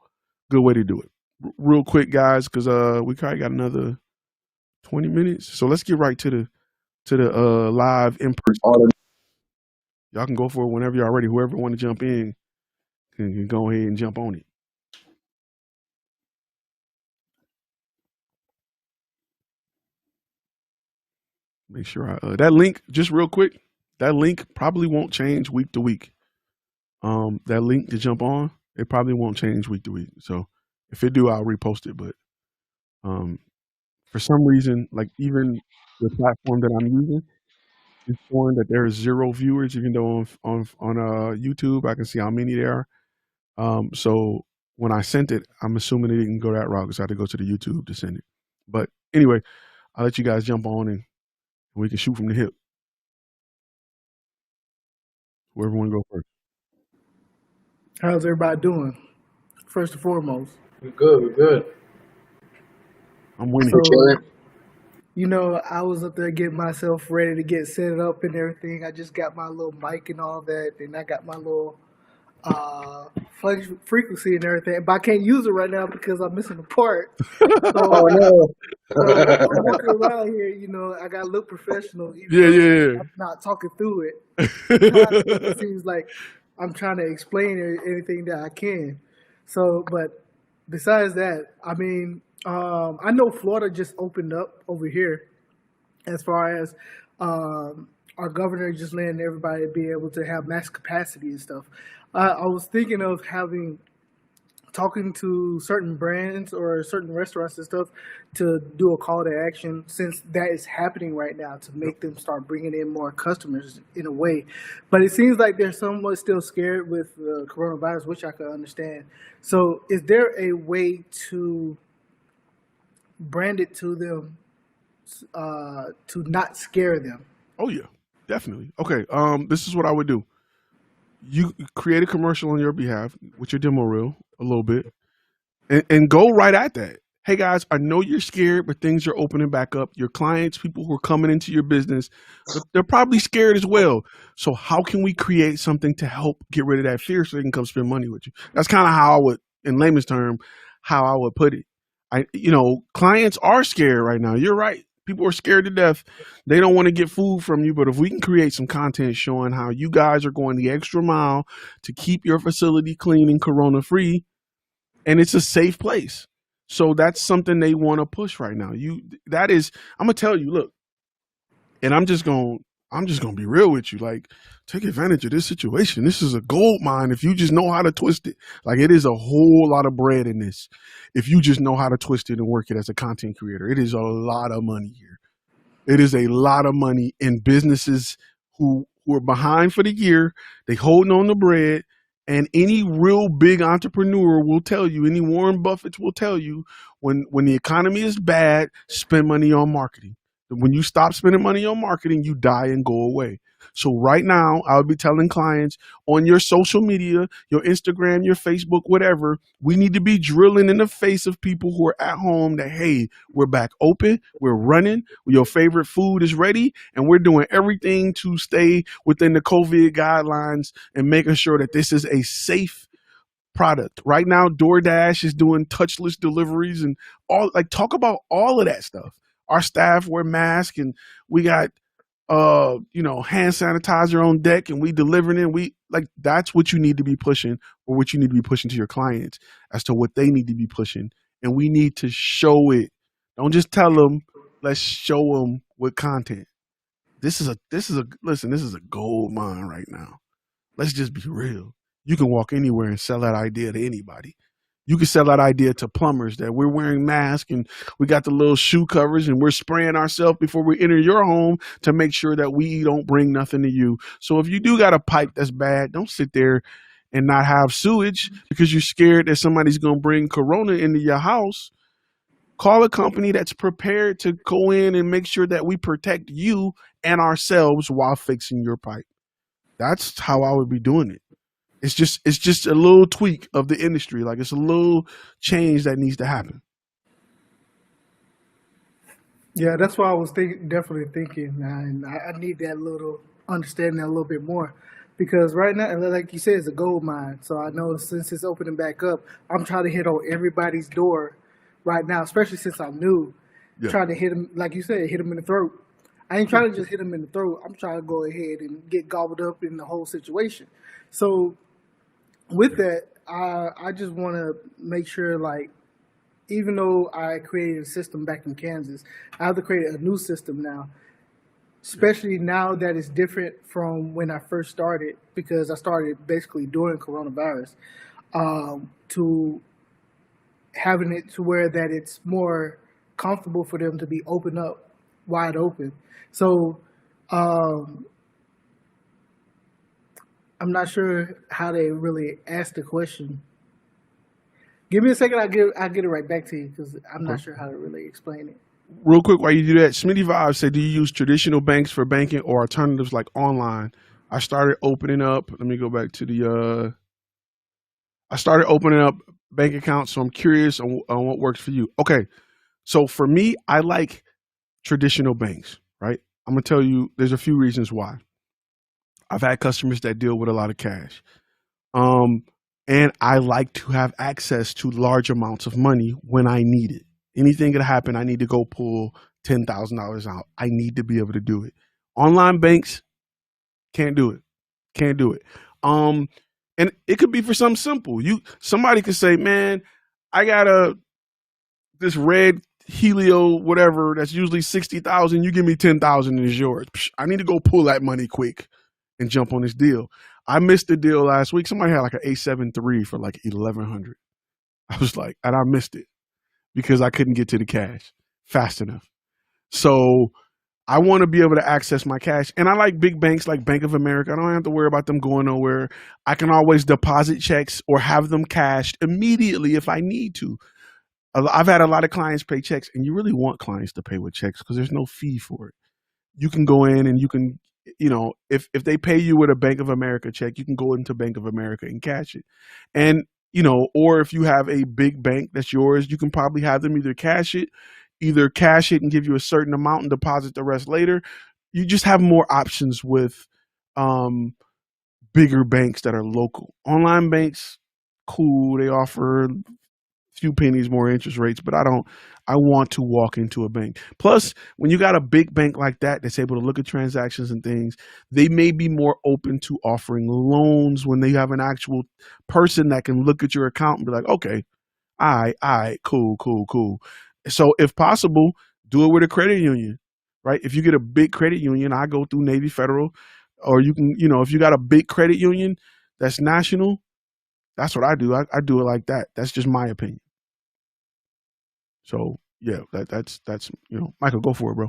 good way to do it. Real quick, guys, because we probably got another 20 minutes. So let's get right to the live in person. Y'all can go for it whenever y'all ready. Whoever want to jump in can go ahead and jump on it. Make sure that link, just real quick, that link probably won't change week to week. That link to jump on, it probably won't change week to week. So if it do, I'll repost it. But for some reason, like even the platform that I'm using is showing that there is 0 viewers, even though on YouTube I can see how many there are. So when I sent it, I'm assuming it didn't go that route because I had to go to the YouTube to send it. But anyway, I'll let you guys jump on and we can shoot from the hip. Whoever want to go first. How's everybody doing? First and foremost. We're good. I'm winning. So, I was up there getting myself ready to get set up and everything. I just got my little mic and all that, and I got my little frequency and everything. But I can't use it right now because I'm missing a part. So, so I'm walking around here, I gotta look professional. Yeah. I'm not talking through it. It seems like I'm trying to explain anything that I can. So, but besides that, I mean, I know Florida just opened up over here as far as our governor just letting everybody be able to have max capacity and stuff. I was thinking of talking to certain brands or certain restaurants and stuff to do a call to action, since that is happening right now, to make them start bringing in more customers in a way. But it seems like they're somewhat still scared with the coronavirus, which I could understand. So is there a way to brand it to them to not scare them? Oh yeah, definitely. Okay, this is what I would do. You create a commercial on your behalf with your demo reel a little bit and go right at that. Hey guys, I know you're scared, but things are opening back up. Your clients, people who are coming into your business, they're probably scared as well. So how can we create something to help get rid of that fear so they can come spend money with you? That's kind of how I would, in layman's term, how I would put it. Clients are scared right now. You're right. People are scared to death. They don't want to get food from you. But if we can create some content showing how you guys are going the extra mile to keep your facility clean and corona free, and it's a safe place. So that's something they want to push right now. I'm gonna tell you, look, and I'm just gonna be real with you. Like, take advantage of this situation. This is a gold mine if you just know how to twist it. Like, it is a whole lot of bread in this. If you just know how to twist it and work it as a content creator, it is a lot of money here. It is a lot of money in businesses who are behind for the year. They holding on the bread. And any real big entrepreneur will tell you, any Warren Buffett will tell you, when the economy is bad, spend money on marketing. When you stop spending money on marketing, you die and go away. So right now, I would be telling clients on your social media, your Instagram, your Facebook, whatever, we need to be drilling in the face of people who are at home that, hey, we're back open, we're running, your favorite food is ready, and we're doing everything to stay within the COVID guidelines and making sure that this is a safe product. Right now, DoorDash is doing touchless deliveries and talk about all of that stuff. Our staff wear masks and we got hand sanitizer on deck and we delivering it. That's what you need to be pushing, or what you need to be pushing to your clients as to what they need to be pushing. And we need to show it. Don't just tell them, let's show them with content. This is a gold mine right now. Let's just be real. You can walk anywhere and sell that idea to anybody. You can sell that idea to plumbers that we're wearing masks and we got the little shoe covers and we're spraying ourselves before we enter your home to make sure that we don't bring nothing to you. So if you do got a pipe that's bad, don't sit there and not have sewage because you're scared that somebody's going to bring corona into your house, call a company that's prepared to go in and make sure that we protect you and ourselves while fixing your pipe. That's how I would be doing it. It's just a little tweak of the industry. Like, it's a little change that needs to happen. Yeah, that's why I was definitely thinking, and I need that little understanding a little bit more, because right now, like you said, it's a gold mine. So I know since it's opening back up, I'm trying to hit on everybody's door right now, especially since I'm new. Yeah. Trying to hit them, like you said, hit them in the throat. I ain't trying to just hit them in the throat. I'm trying to go ahead and get gobbled up in the whole situation. So with that, I just want to make sure, like, even though I created a system back in Kansas, I have to create a new system now, especially now that it's different from when I first started, because I started basically during coronavirus, to having it to where that it's more comfortable for them to be open up, wide open. So I'm not sure how they really ask the question. Give me a second. I'll get it right back to you, because I'm not sure how to really explain it. Real quick, while you do that, Smitty Vibes said, do you use traditional banks for banking or alternatives like online? I started opening up. Let me go back to the. I started opening up bank accounts, so I'm curious on what works for you. Okay, so for me, I like traditional banks, right? I'm gonna tell you, there's a few reasons why. I've had customers that deal with a lot of cash. And I like to have access to large amounts of money when I need it. Anything could happen. I need to go pull $10,000 out. I need to be able to do it. Online banks can't do it. Can't do it. And it could be for something simple. Somebody could say, man, I got this red Helio, whatever, that's usually 60,000. You give me 10,000 and it's yours. Psh, I need to go pull that money quick and jump on this deal. I missed the deal last week. Somebody had like an A7 III for like 1,100. I was like, and I missed it because I couldn't get to the cash fast enough. So I want to be able to access my cash. And I like big banks like Bank of America. I don't have to worry about them going nowhere. I can always deposit checks or have them cashed immediately if I need to. I've had a lot of clients pay checks, and you really want clients to pay with checks because there's no fee for it. You can go in and you can, if they pay you with a Bank of America check, you can go into Bank of America and cash it. And, or if you have a big bank that's yours, you can probably have them either cash it and give you a certain amount and deposit the rest later. You just have more options with bigger banks that are local. Online banks, cool. They offer few pennies more interest rates, but I want to walk into a bank. Plus, when you got a big bank like that that's able to look at transactions and things, they may be more open to offering loans when they have an actual person that can look at your account and be like, okay, all right, cool. So if possible, do it with a credit union, right? If you get a big credit union, I go through Navy Federal, or you can, if you got a big credit union that's national, that's what I do. I do it like that. That's just my opinion. So yeah, that's Michael, go for it, bro.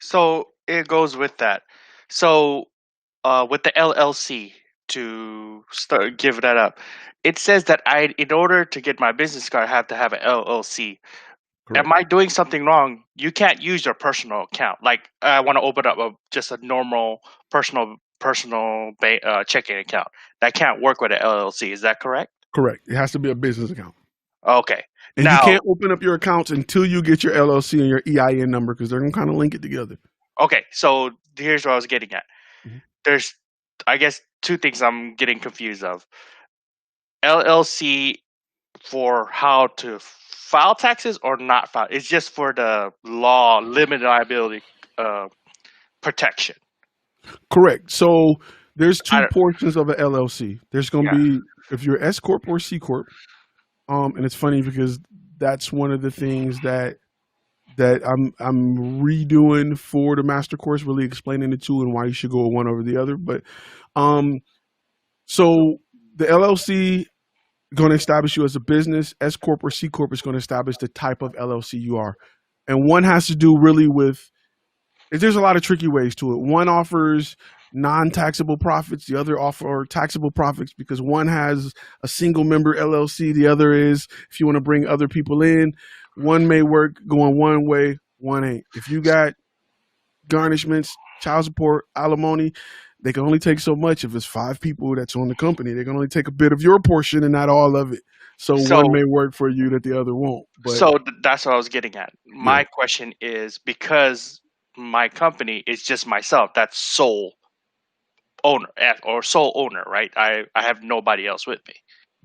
So it goes with that. So with the LLC, to give that up, it says that in order to get my business card, I have to have an LLC. Correct. Am I doing something wrong? You can't use your personal account. Like, I want to open up just a normal personal checking account. That can't work with an LLC. Is that correct? Correct. It has to be a business account. Okay. And you can't open up your accounts until you get your LLC and your EIN number, because they're going to kind of link it together. Okay. So here's what I was getting at. Mm-hmm. There's, I guess, two things I'm getting confused of. LLC for how to file taxes or not file. It's just for the law limited liability protection. Correct. So there's two portions of an LLC. There's going to be, if you're S Corp or C Corp, and it's funny because that's one of the things that I'm redoing for the master course, really explaining the two and why you should go one over the other. But so the LLC going to establish you as a business. S Corp or C Corp is going to establish the type of LLC you are. And one has to do really with, there's a lot of tricky ways to it. One offers non-taxable profits. The other offer taxable profits because one has a single member LLC. The other is if you want to bring other people in, one may work going one way, one ain't. If you got garnishments, child support, alimony, they can only take so much. If it's 5 people that's on the company, they can only take a bit of your portion and not all of it. So one So may work for you that the other won't. But that's what I was getting at. My question is, because my company is just myself, that's sole owner or sole owner, right? I have nobody else with me.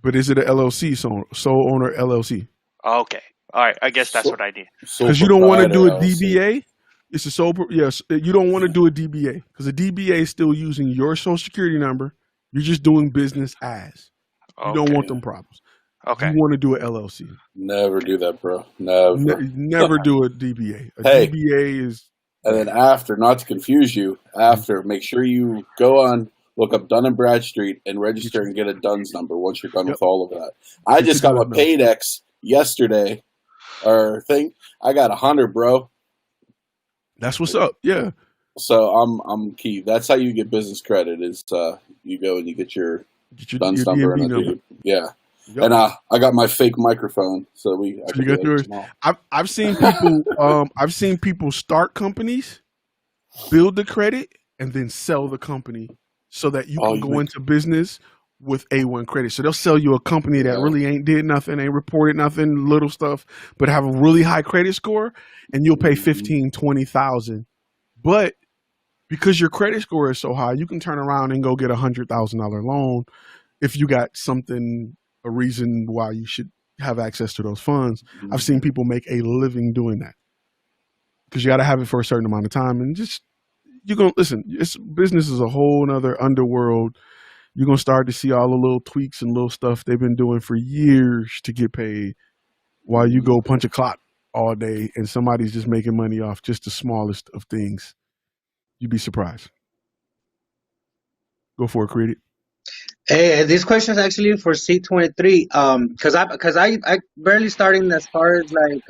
but is it a LLC, sole owner LLC? Okay. All right. I guess that's So- what I need. Because you don't want to do a LLC. DBA. It's a sole. Yes, you don't want to do a DBA because a DBA is still using your social security number. You're just doing business as. You don't Okay. want them problems. Okay. You want to do an LLC. Never do that, bro. Never. Never do a DBA. A Hey. DBA is. And then after, not to confuse you, after, make sure you go on, look up Dun & Bradstreet and register and get a DUNS number once you're done with all of that. I just got my Paydex yesterday, or thing. I got 100, bro. That's what's up. Yeah. So I'm key. That's how you get business credit. Is you go and you get your DUNS number and DMV yeah. Yep. And I got my fake microphone, so I You can got do yours. that tomorrow. I've seen people. I've seen people start companies, build the credit, and then sell the company so that you can go into business with A1 credit. So they'll sell you a company that really ain't did nothing, ain't reported nothing, little stuff, but have a really high credit score, and you'll pay 15, 20,000. But because your credit score is so high, you can turn around and go get $100,000 loan if you got something, a reason why you should have access to those funds. I've seen people make a living doing that because you got to have it for a certain amount of time. And just, you're going to listen, business is a whole nother underworld. You're going to start to see all the little tweaks and little stuff they've been doing for years to get paid while you go punch a clock all day and somebody's just making money off just the smallest of things. You'd be surprised. Go for it, Created. Hey, this question is actually for C23. Because I barely starting as far as like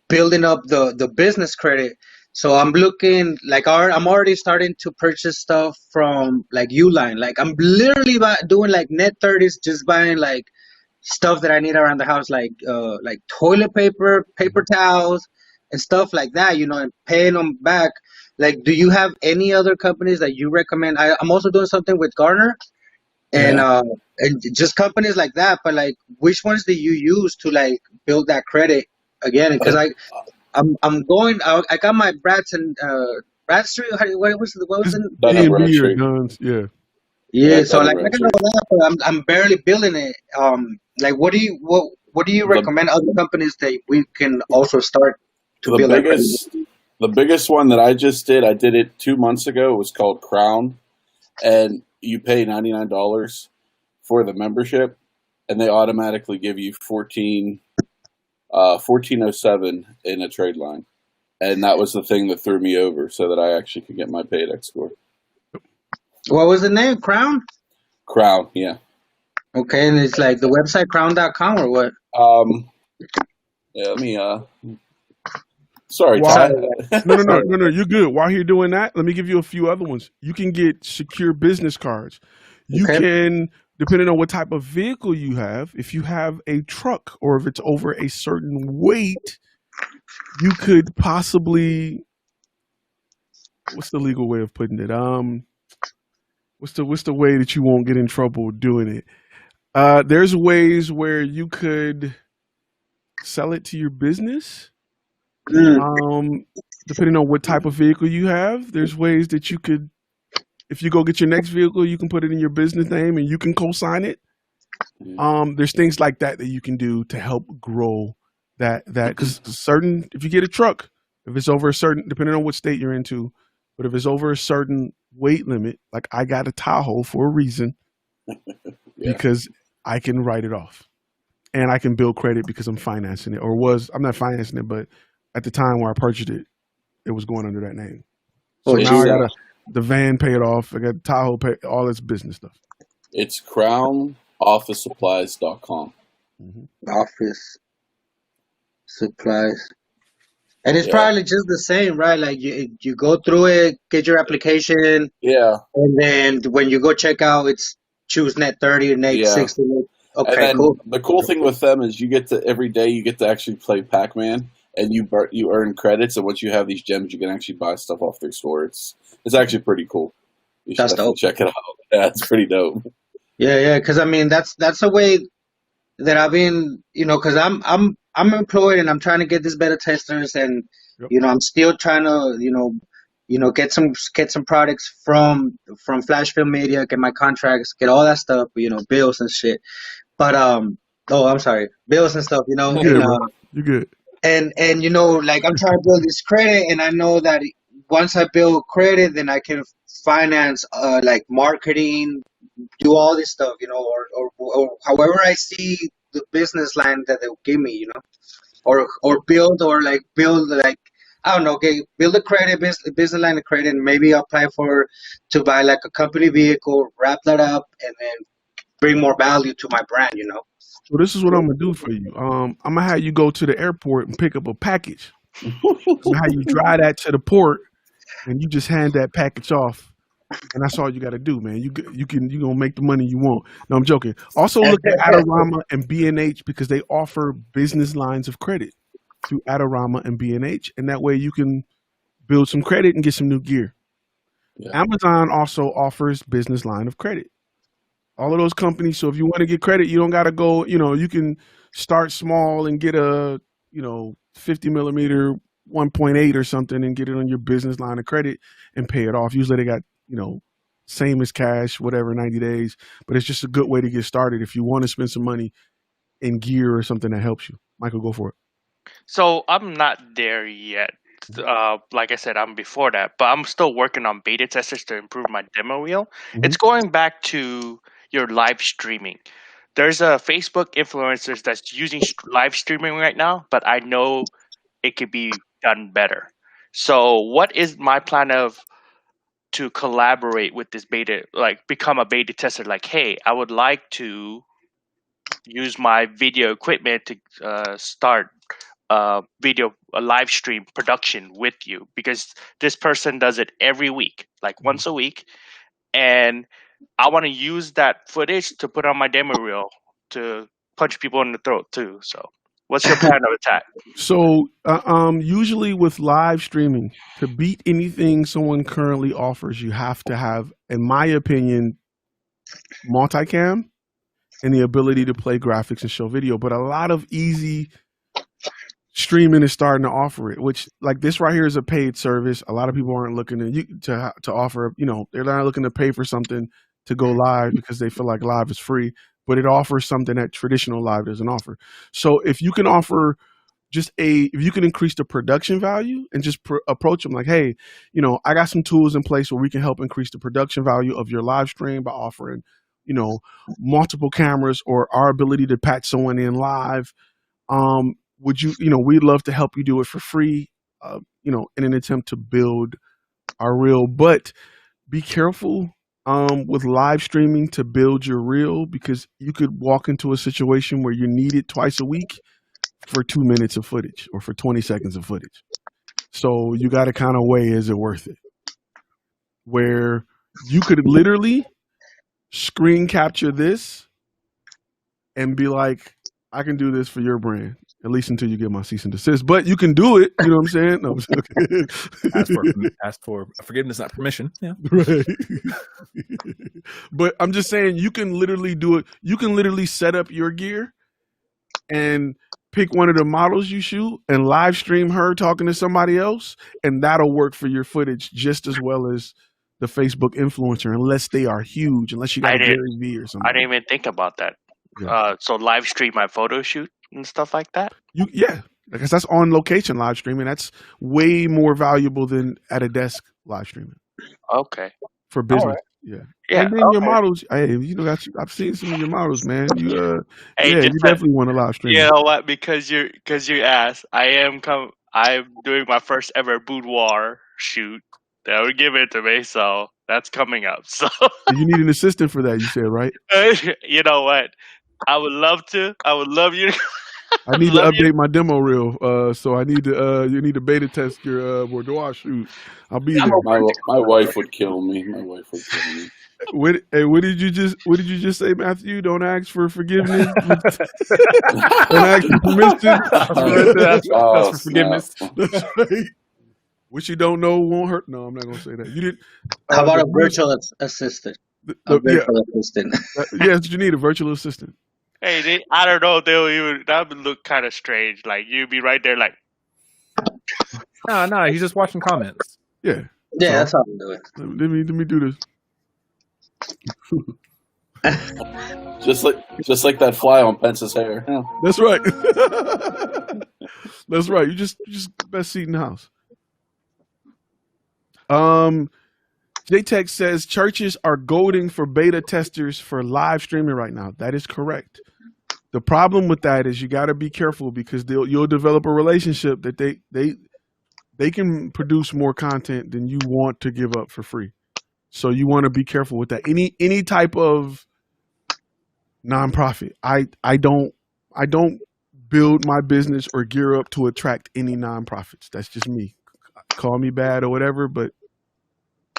building up the business credit. So I'm looking like I'm already starting to purchase stuff from like Uline. Like I'm literally doing like net 30s, just buying like stuff that I need around the house, like toilet paper, paper towels, and stuff like that. You know, and paying them back. Like, do you have any other companies that you recommend? I'm also doing something with Garner, and just companies like that. But like, which ones do you use to like build that credit again? Because I'm going. I got my Bradstreet. What was the DMV or guns? Yeah. Yeah. So like, I got all that, but I'm barely building it. Like, what do you recommend other companies that we can also start to build that credit? The biggest one that I just did, I did it 2 months ago. It was called Crown, and you pay $99 for the membership, and they automatically give you 1407 in a trade line, and that was the thing that threw me over, so that I actually could get my Paydex score. What was the name? Crown? Crown, yeah. Okay, and it's like the website crown.com or what? Yeah, let me sorry, Wow. Ty. No, you're good. While you're doing that, let me give you a few other ones. You can get secure business cards. You can, depending on what type of vehicle you have, if you have a truck or if it's over a certain weight, you could possibly, what's the legal way of putting it? What's the way that you won't get in trouble doing it? There's ways where you could sell it to your business. Depending on what type of vehicle you have, there's ways that you could, if you go get your next vehicle, you can put it in your business name and you can co-sign it. There's things like that you can do to help grow that because if you get a truck, if it's over a certain, depending on what state you're into, but if it's over a certain weight limit, like I got a Tahoe for a reason, because I can write it off and I can build credit because I'm financing it, I'm not financing it, but at the time where I purchased it, it was going under that name. So now I got the van paid off. I got Tahoe pay, all this business stuff. It's crownofficesupplies.com. Office supplies. And it's Yeah. probably just the same, right? Like you go through it, get your application, Yeah. and then when you go check out, it's choose net 30 or net Yeah. 60. And Okay, then cool. the cool thing with them is you get to every day you get to actually play Pac-Man, and you earn credits. And once you have these gems, you can actually buy stuff off their store. It's actually pretty cool. You should That's definitely dope. check it out. Yeah, it's pretty dope. Yeah. Because I mean, that's a way that I've been, because I'm employed and I'm trying to get these beta testers, and Yep. I'm still trying to, get some products from Flash Film Media, get my contracts, get all that stuff, bills and shit. But oh, I'm sorry, bills and stuff, You and good, bro? You good? and like I'm trying to build this credit, and I know that once I build credit, then I can finance like marketing, do all this stuff, or however I see the business line that they'll give me, or build like I don't know, okay, build a credit business line of credit, and maybe apply to buy like a company vehicle, wrap that up, and then bring more value to my brand, So this is what I'm gonna do for you. I'm gonna have you go to the airport and pick up a package. I'm gonna have you drive that to the port, and you just hand that package off. And that's all you got to do, man. You gonna make the money you want. No, I'm joking. Also look at Adorama and B&H because they offer business lines of credit through Adorama and B&H, and that way you can build some credit and get some new gear. Yeah. Amazon also offers business line of credit. All of those companies. So if you want to get credit, you don't got to go. You can start small and get a 50 millimeter 1.8 or something and get it on your business line of credit and pay it off. Usually they got same as cash, whatever, 90 days. But it's just a good way to get started if you want to spend some money in gear or something that helps you. Michael, go for it. So I'm not there yet. Like I said, I'm before that, but I'm still working on beta testers to improve my demo reel. It's going back to your live streaming. There's a Facebook influencers that's using live streaming right now, but I know it could be done better. So what is my plan to collaborate with this beta, like become a beta tester? Like, hey, I would like to use my video equipment to start a live stream production with you, because this person does it every week, like once a week, and I want to use that footage to put on my demo reel to punch people in the throat too. So what's your plan of attack? So usually with live streaming, to beat anything someone currently offers, you have to have, in my opinion, multicam and the ability to play graphics and show video. But a lot of easy streaming is starting to offer it, which, like, this right here is a paid service. A lot of people aren't looking to offer, they're not looking to pay for something to go live because they feel like live is free, but it offers something that traditional live doesn't offer. So if you can offer if you can increase the production value and just approach them like, hey, I got some tools in place where we can help increase the production value of your live stream by offering, multiple cameras or our ability to patch someone in live. Would you, we'd love to help you do it for free, in an attempt to build our reel. But be careful with live streaming to build your reel, because you could walk into a situation where you need it twice a week for 2 minutes of footage or for 20 seconds of footage. So you got to kind of weigh, is it worth it? Where you could literally screen capture this and be like, I can do this for your brand, at least until you get my cease and desist. But you can do it. You know what I'm saying? No, ask for forgiveness, not permission. Yeah. Right. But I'm just saying, you can literally do it. You can literally set up your gear and pick one of the models you shoot and live stream her talking to somebody else, and that'll work for your footage just as well as the Facebook influencer, unless they are huge, unless you got a Gary Vee or something. I didn't even think about that. Yeah. So live stream my photo shoot and stuff like that? Because that's on location live streaming. That's way more valuable than at a desk live streaming. Okay. For business. Right. Yeah. And then your models, hey, I've seen some of your models, man. You definitely want to live stream. You know what? Because you asked, I'm doing my first ever boudoir shoot. They would give it to me, so that's coming up. So you need an assistant for that, you said, right? You know what? I would love to. I would love you. I need to Love you. update my demo reel. So I need to. You need to beta test your boudoir shoot. I'll be there. My wife would kill me. My wife would kill me. What did you just say, Matthew? Don't ask for forgiveness. Don't ask for permission. That's for forgiveness. Snap. That's right. What you don't know won't hurt. No, I'm not gonna say that. You did. How about the a virtual assistant? the- A the- yeah, virtual assistant. yes. You need a virtual assistant. Hey, I don't know. That would look kind of strange. Like you'd be right there, like. No, he's just watching comments. Yeah. Yeah, So, that's how I'm doing. let me do this. Just like that fly on Pence's hair. Yeah. That's right. That's right. You just best seat in the house. JTech says churches are goading for beta testers for live streaming right now. That is correct. The problem with that is you got to be careful because you'll develop a relationship that they can produce more content than you want to give up for free. So you want to be careful with that. Any type of nonprofit, I don't build my business or gear up to attract any nonprofits. That's just me. Call me bad or whatever, but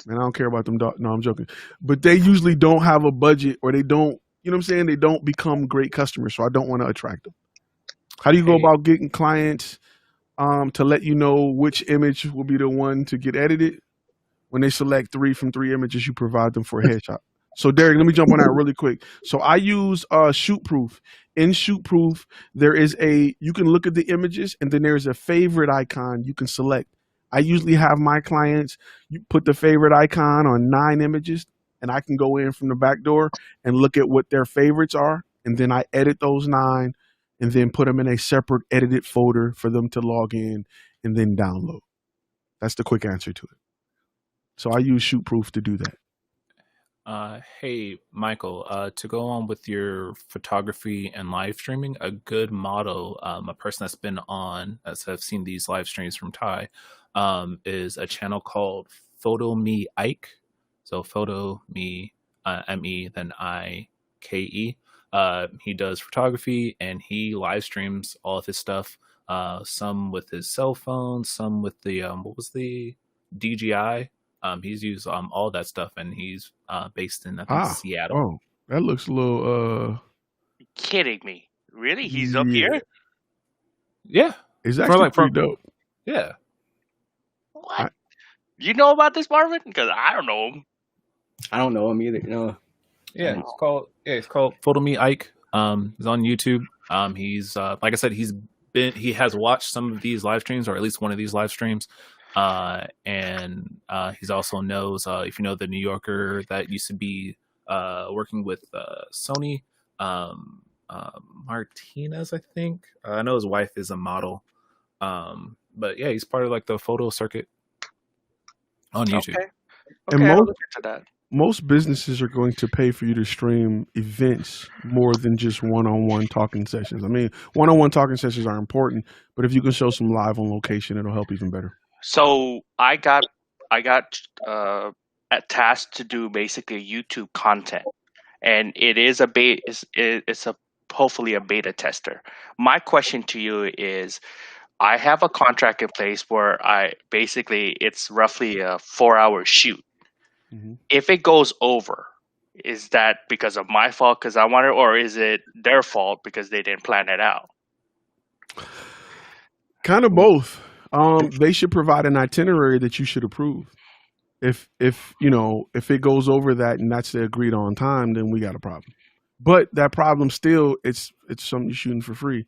man, I don't care about them. No, I'm joking. But they usually don't have a budget, or they don't. You know what I'm saying? They don't become great customers, so I don't want to attract them. How do you go about getting clients to let you know which image will be the one to get edited? When they select 3 from 3 images, you provide them for a headshot. So Derek, let me jump on that really quick. So I use Shootproof. In Shootproof, you can look at the images and then there's a favorite icon you can select. I usually have my clients, you put the favorite icon on 9 images and I can go in from the back door and look at what their favorites are. And then I edit those 9 and then put them in a separate edited folder for them to log in and then download. That's the quick answer to it. So I use Shootproof to do that. Hey, Michael, to go on with your photography and live streaming, a good model, a person that's been on, as I've seen these live streams from Ty, is a channel called Photo Me Ike. So Photo Me, M-E, then I-K-E. He does photography and he live streams all of his stuff, some with his cell phone, some with the, what was the DJI? He's used all that stuff, and he's based in, I think, Seattle. Oh, that looks a little. Kidding me? Really? He's up here? Yeah, it's actually pretty dope. Yeah. What? You know about this, Marvin? Because I don't know him. I don't know him either. No. Yeah, it's called Photo Me Ike. He's on YouTube. He's like I said, he has watched some of these live streams, or at least one of these live streams. And he's also knows, if you know the New Yorker that used to be working with Sony, Martinez, I think. I know his wife is a model. But yeah, he's part of like the photo circuit on YouTube. Okay, And I'll look into that. most businesses are going to pay for you to stream events more than just one-on-one talking sessions. I mean, one-on-one talking sessions are important, but if you can show some live on location, it'll help even better. So I got tasked to do basically YouTube content, and it is a beta. It's hopefully a beta tester. My question to you is, I have a contract in place where it's roughly a 4-hour shoot. Mm-hmm. If it goes over, is that because of my fault because I wanted, or is it their fault because they didn't plan it out? Kind of both. They should provide an itinerary that you should approve. If it goes over that and that's the agreed on time, then we got a problem. But that problem still, it's something you're shooting for free,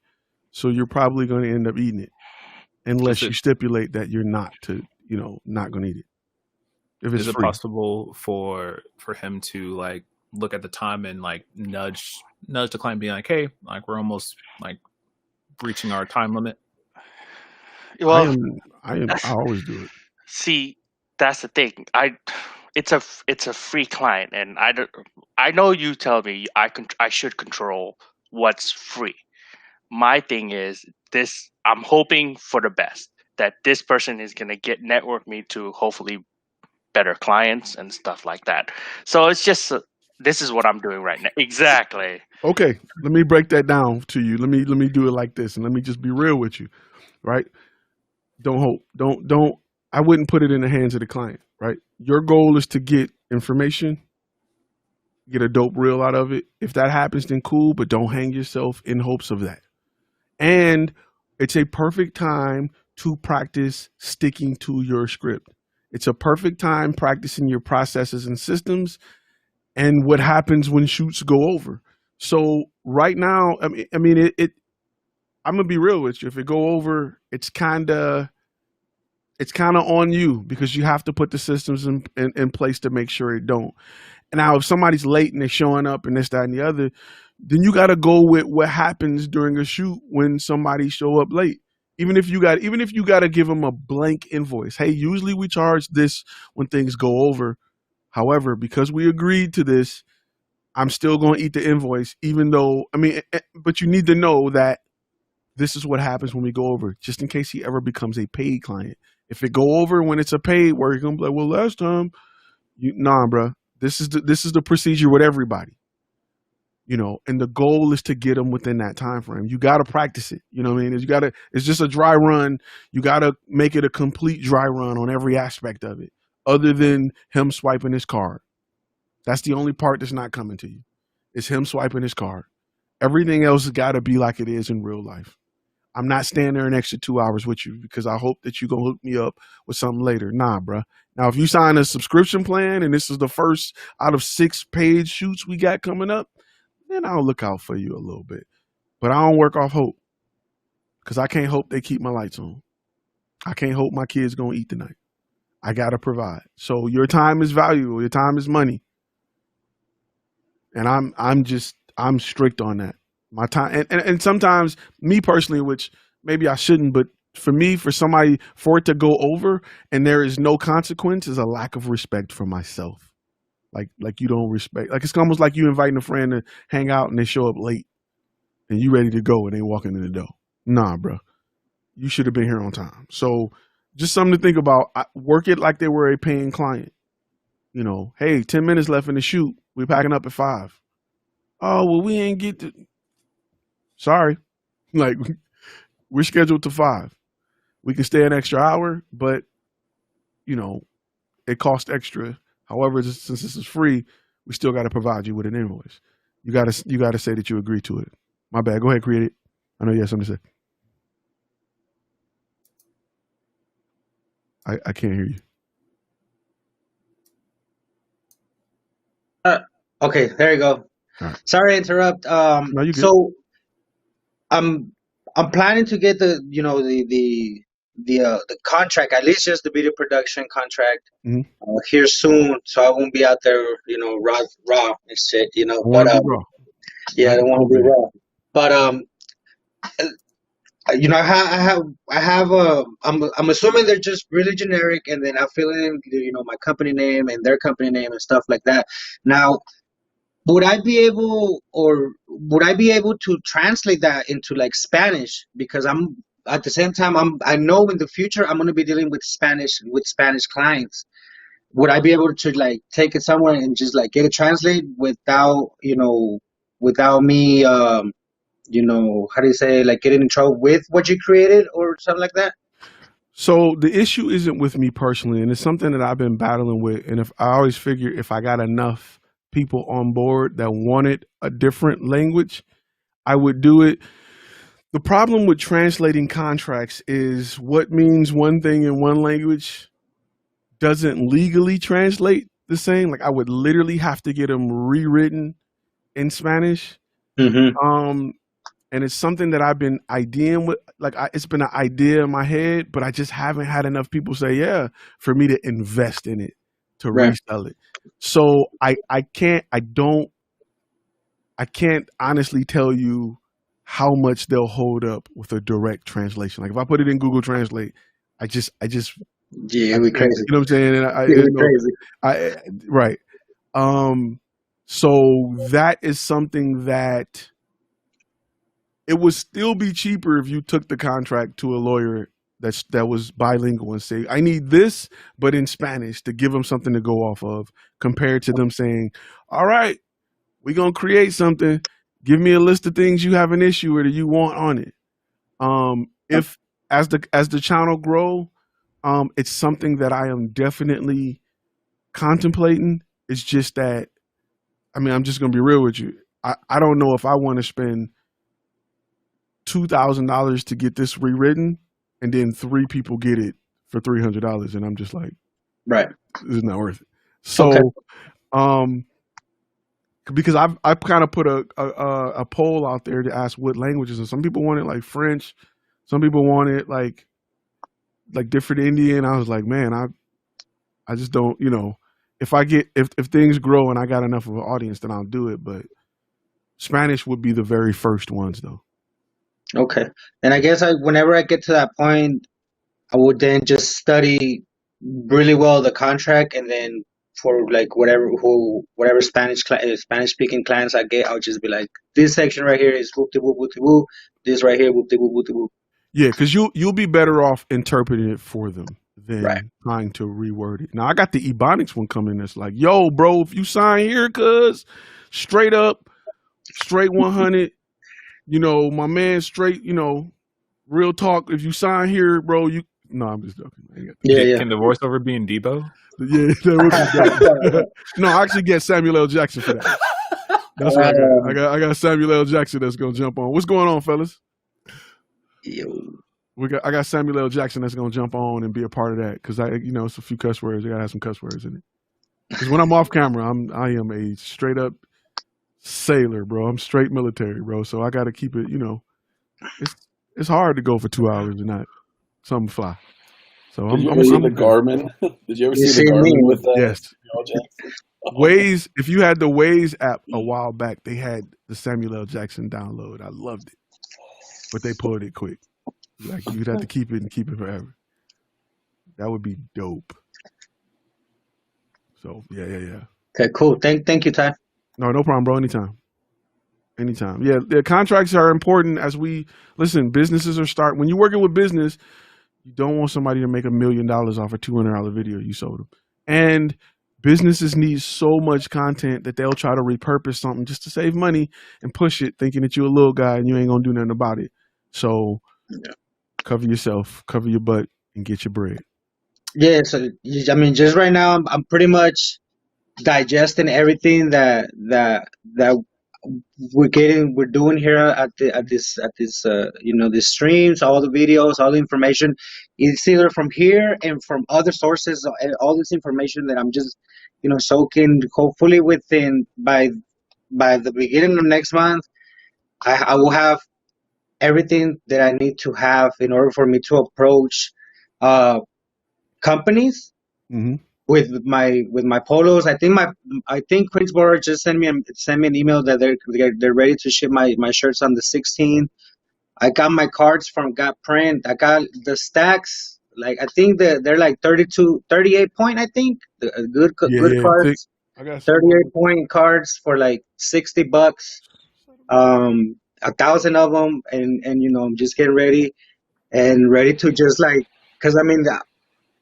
so you're probably going to end up eating it, unless you stipulate that you're not going to eat it. If it's Is it free. possible for him to like look at the time and like nudge the client, being like, hey, like we're almost like reaching our time limit? Well, I always do it. see, that's the thing. It's a free client, and I know you tell me I should control what's free. My thing is this: I'm hoping for the best, that this person is gonna network me to hopefully better clients and stuff like that. So it's just This is what I'm doing right now. Exactly. Okay, let me break that down to you. Let me do it like this, and let me just be real with you, right? Don't hope. Don't. I wouldn't put it in the hands of the client, right? Your goal is to get information, get a dope reel out of it. If that happens, then cool, but don't hang yourself in hopes of that. And it's a perfect time to practice sticking to your script. It's a perfect time practicing your processes and systems and what happens when shoots go over. So right now, I'm gonna be real with you. If it go over, it's kind of on you because you have to put the systems in place to make sure it don't. And now if somebody's late and they're showing up and this, that, and the other, then you got to go with what happens during a shoot when somebody show up late. Even if you got to give them a blank invoice. Hey, usually we charge this when things go over. However, because we agreed to this, I'm still going to eat the invoice, even though, but you need to know that this is what happens when we go over, just in case he ever becomes a paid client. If it go over when it's a paid work, you're going to be like, well, last time, bro. This is the procedure with everybody, and the goal is to get them within that time frame. You got to practice it. You know what I mean? It's just a dry run. You got to make it a complete dry run on every aspect of it, other than him swiping his card. That's the only part that's not coming to you. It's him swiping his card. Everything else has got to be like it is in real life. I'm not staying there an extra 2 hours with you because I hope that you're going to hook me up with something later. Nah, bro. Now, if you sign a subscription plan and this is the first out of 6 paid shoots we got coming up, then I'll look out for you a little bit. But I don't work off hope because I can't hope they keep my lights on. I can't hope my kids going to eat tonight. I got to provide. So your time is valuable. Your time is money. And I'm strict on that. My time and sometimes me personally, which maybe I shouldn't, but for me, for it to go over and there is no consequence is a lack of respect for myself. Like you don't respect, like it's almost like you inviting a friend to hang out and they show up late and you ready to go and they walking in the door. Nah, bro, you should have been here on time. So just something to think about. Work it like they were a paying client. Hey, 10 minutes left in the shoot. We're packing up at 5. Oh, well, we ain't get to. Sorry. Like, we're scheduled to 5. We can stay an extra hour, but, it costs extra. However, since this is free, we still got to provide you with an invoice. You got to say that you agree to it. My bad. Go ahead, create it. I know you have something to say. I can't hear you. Okay, there you go. Right. Sorry to interrupt. No, you good. So I'm planning to get the contract, at least just the video production contract, here soon. So I won't be out there, raw and shit, But be raw. yeah, I don't want to be raw. But I have I'm assuming they're just really generic, and then I fill in my company name and their company name and stuff like that. Now, would I be able to translate that into like Spanish? Because I'm at the same time I know in the future I'm going to be dealing with Spanish clients. Would I be able to like take it somewhere and just like get it translated without me how do you say, like, getting in trouble with what you created or something like that? So the issue isn't with me personally, and it's something that I've been battling with. And if I always figure if I got enough people on board that wanted a different language, I would do it. The problem with translating contracts is what means one thing in one language doesn't legally translate the same. Like I would literally have to get them rewritten in Spanish. Mm-hmm. And it's something that I've been ideating with. It's been an idea in my head, but I just haven't had enough people say, yeah, for me to invest in it, to resell it. So I can't honestly tell you how much they'll hold up with a direct translation. Like if I put it in Google Translate, I just yeah, we crazy. You know what I'm saying? Crazy. Right. So that is something that it would still be cheaper if you took the contract to a lawyer that was bilingual and say, I need this, but in Spanish, to give them something to go off of, compared to them saying, all right, we're gonna create something. Give me a list of things you have an issue with or you want on it. If as the channel grow, it's something that I am definitely contemplating. It's just that, I mean, I'm just gonna be real with you. I don't know if I want to spend $2,000 to get this rewritten, and then 3 people get it for $300, and I'm just like, Right. this is not worth it. So, Okay. Because I've kind of put a poll out there to ask what languages, and some people want it like French, some people want it like different Indian. I was like, man, I just don't, if things grow and I got enough of an audience, then I'll do it. But Spanish would be the very first ones, though. Okay. And I guess whenever I get to that point, I would then just study really well the contract, and then for like whatever Spanish speaking clients I get, I'll just be like, this section right here is whoop de whoop whoop de whoop. This right here whoop de whoop whoop de whoop. Yeah, because you'll be better off interpreting it for them than Right. trying to reword it. Now I got the Ebonics one coming that's like, yo, bro, if you sign here, cuz straight up, straight 100, my man, straight, real talk. If you sign here, bro, no, I'm just joking. I ain't got that. Yeah. Can the voiceover be in Debo? Yeah, that would be dope. No, I actually get Samuel L. Jackson for that. That's what I got. I got Samuel L. Jackson that's gonna jump on. What's going on, fellas? Yo. I got Samuel L. Jackson that's gonna jump on and be a part of that because it's a few cuss words. I gotta have some cuss words in it. Because when I'm off camera, I am a straight up sailor, bro. I'm straight military, bro. So I gotta keep it. It's hard to go for 2 hours and not something fly. So Did you ever see the Garmin? Did you ever see the Garmin with yes. Samuel Jackson? Waze, if you had the Waze app a while back, they had the Samuel L. Jackson download. I loved it. But they pulled it quick. Like you'd have to keep it forever. That would be dope. So yeah. Okay, cool. Thank you, Ty. No problem, bro. Anytime. Yeah, the contracts are important as we listen. Businesses are when you're working with business, you don't want somebody to make $1 million off a $200 video you sold them. And businesses need so much content that they'll try to repurpose something just to save money and push it, thinking that you're a little guy and you ain't gonna do nothing about it. So cover yourself, cover your butt, and get your bread. Yeah. So I mean, just right now, I'm pretty much digesting everything that we're doing here at this these streams, all the videos, all the information. It's either from here and from other sources. All this information that I'm just soaking. Hopefully, by the beginning of next month, I will have everything that I need to have in order for me to approach companies. Mm-hmm. With my polos. I think Prince Border just sent me an email that they're ready to ship my shirts on the 16th. I got my cards from Got Print. I got the stacks. Like I think they're like 38 point. I think good cards. I got 38 point cards for like $60. 1,000 of them, and I'm just getting ready to just because I mean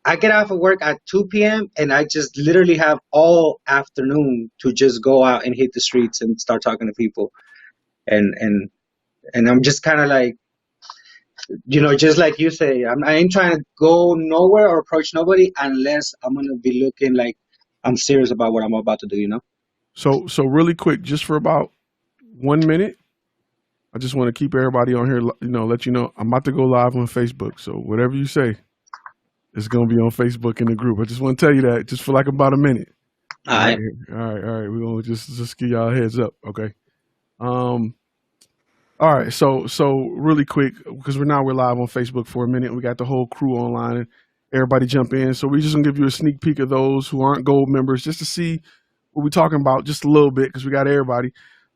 I get off of work at 2 p.m. and I just literally have all afternoon to just go out and hit the streets and start talking to people, and I'm just kind of like, just like you say, I ain't trying to go nowhere or approach nobody unless I'm gonna be looking like I'm serious about what I'm about to do. So really quick, just for about 1 minute, I just want to keep everybody on here. Let you know I'm about to go live on Facebook. So whatever you say, it's going to be on Facebook in the group. I just want to tell you that just for like about a minute. All right. We're going to just give y'all a heads up. Okay. All right. So really quick, because we're live on Facebook for a minute. We got the whole crew online and everybody jump in. So we're just going to give you a sneak peek of those who aren't gold members just to see what we're talking about just a little bit because we got everybody.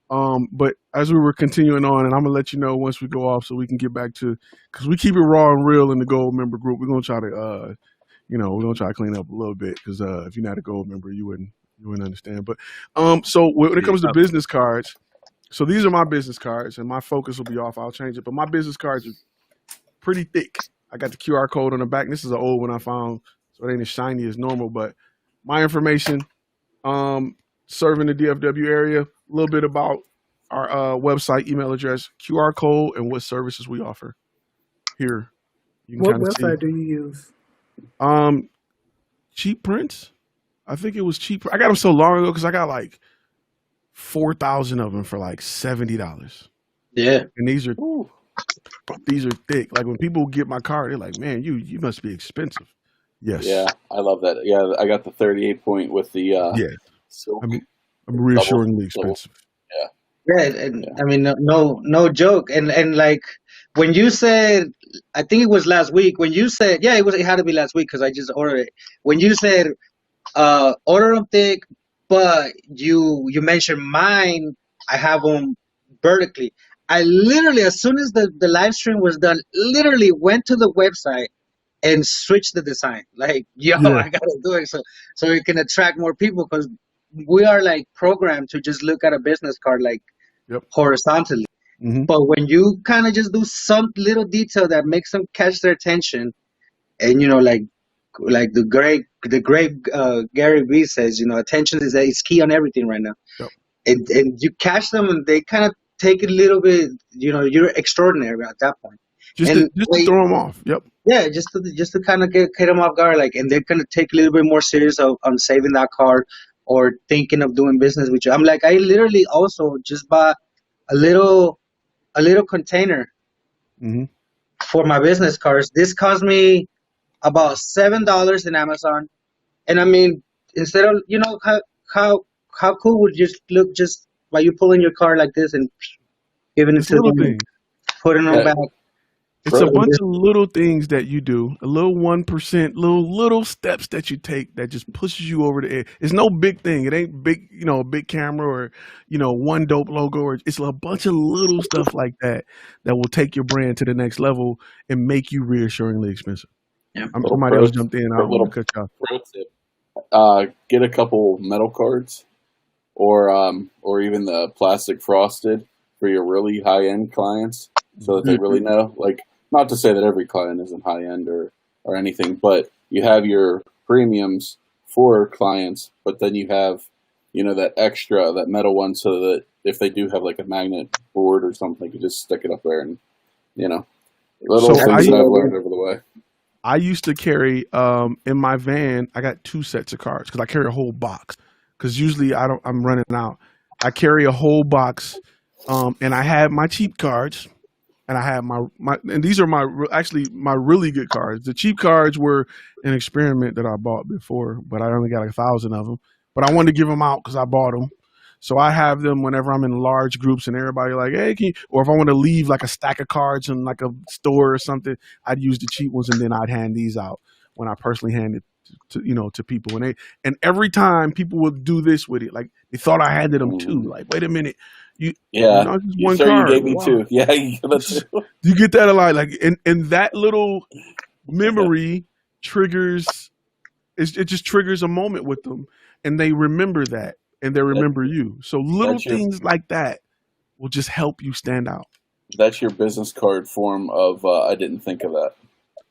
But as we were continuing on, and I'm gonna let you know once we go off, so we can get back to, because we keep it raw and real in the gold member group. We're gonna try to, we're gonna try to clean up a little bit because if you're not a gold member, you wouldn't understand. But so when it comes to business cards, so these are my business cards, and my focus will be off. I'll change it, but my business cards are pretty thick. I got the QR code on the back. This is an old one I found, so it ain't as shiny as normal, but my information. serving the DFW area, a little bit about our website, email address, QR code, and what services we offer. Here, you can What kind of see. website do you use? Cheap prints. I think it was cheap. I got them so long ago because I got like 4,000 of them for like $70. Yeah. And these are thick. Like when people get my card, they're like, "Man, you must be expensive." Yes. Yeah, I love that. Yeah, I got the 38 point with the Yeah. silk. I'm reassuringly expensive. Yeah, and I mean, no joke. And like when you said, I think it was last week. When you said, yeah, it had to be last week because I just ordered it. When you said, order them thick, but you mentioned mine, I have them vertically. I literally, as soon as the live stream was done, literally went to the website and switched the design. Like, yo, I gotta do it so it can attract more people because we are like programmed to just look at a business card like horizontally. Mm-hmm. But when you kind of just do some little detail that makes them catch their attention, and like the great Gary Vee says, attention is key on everything right now. Yep. And you catch them and they kind of take it a little bit, you're extraordinary at that point. Just to throw them off. Yep. Yeah, just to kind of get them off guard, like, and they're gonna take a little bit more serious on saving that card or thinking of doing business with you. I'm like, I literally also just bought a little container for my business cards. This cost me about $7 in Amazon, and I mean, instead of how cool would you look just by you pulling your card like this and giving it to them, putting it back. It's a bunch of little things that you do, a little 1%, little steps that you take that just pushes you over the edge. It's no big thing. It ain't big, a big camera or, one dope logo. Or it's a bunch of little stuff like that will take your brand to the next level and make you reassuringly expensive. Yeah. Somebody else jumped in. I don't want to cut you off. Get a couple metal cards or even the plastic frosted for your really high-end clients so that they really know. Like, not to say that every client isn't high-end or anything, but you have your premiums for clients, but then you have, that extra, that metal one, so that if they do have like a magnet board or something, you can just stick it up there and, little things that I've learned over the way. I used to carry, in my van, I got 2 sets of cards because I carry a whole box. Because usually I'm running out. I carry a whole box, and I have my cheap cards. And I have and these are my really good cards. The cheap cards were an experiment that I bought before, but I only got 1,000 of them. But I wanted to give them out because I bought them. So I have them whenever I'm in large groups and everybody like, hey, or if I want to leave like a stack of cards in like a store or something, I'd use the cheap ones and then I'd hand these out when I personally hand it to people. And every time people would do this with it, like they thought I handed them 2. Like, wait a minute. One card. You gave me 2. Yeah, you get that a lot. Like, and that little memory triggers. It just triggers a moment with them, and they remember that, and they remember you. So little things like that will just help you stand out. That's your business card form of I didn't think of that.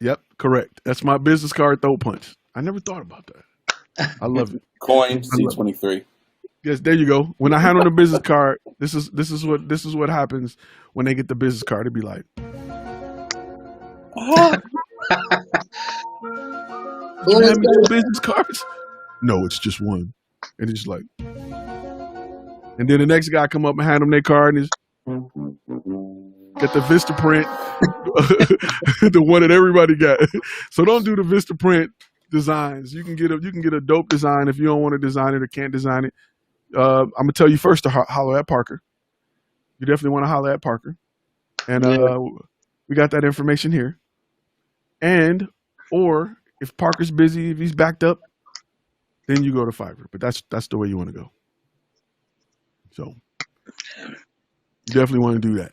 Yep, correct. That's my business card throw punch. I never thought about that. I love it. Coin C23. Yes, there you go. When I hand on the business card, this is what happens when they get the business card. It'd be like, you hand me 2 business cards? No, it's just one. And it's like, and then the next guy come up and hand them their card and get the Vista print, the one that everybody got. So don't do the Vista print designs. You can get a dope design if you don't want to design it or can't design it. I'm gonna tell you first to holler at Parker. You definitely want to holler at Parker, and we got that information here. And or if Parker's busy, if he's backed up, then you go to Fiverr. But that's the way you want to go. So you definitely want to do that.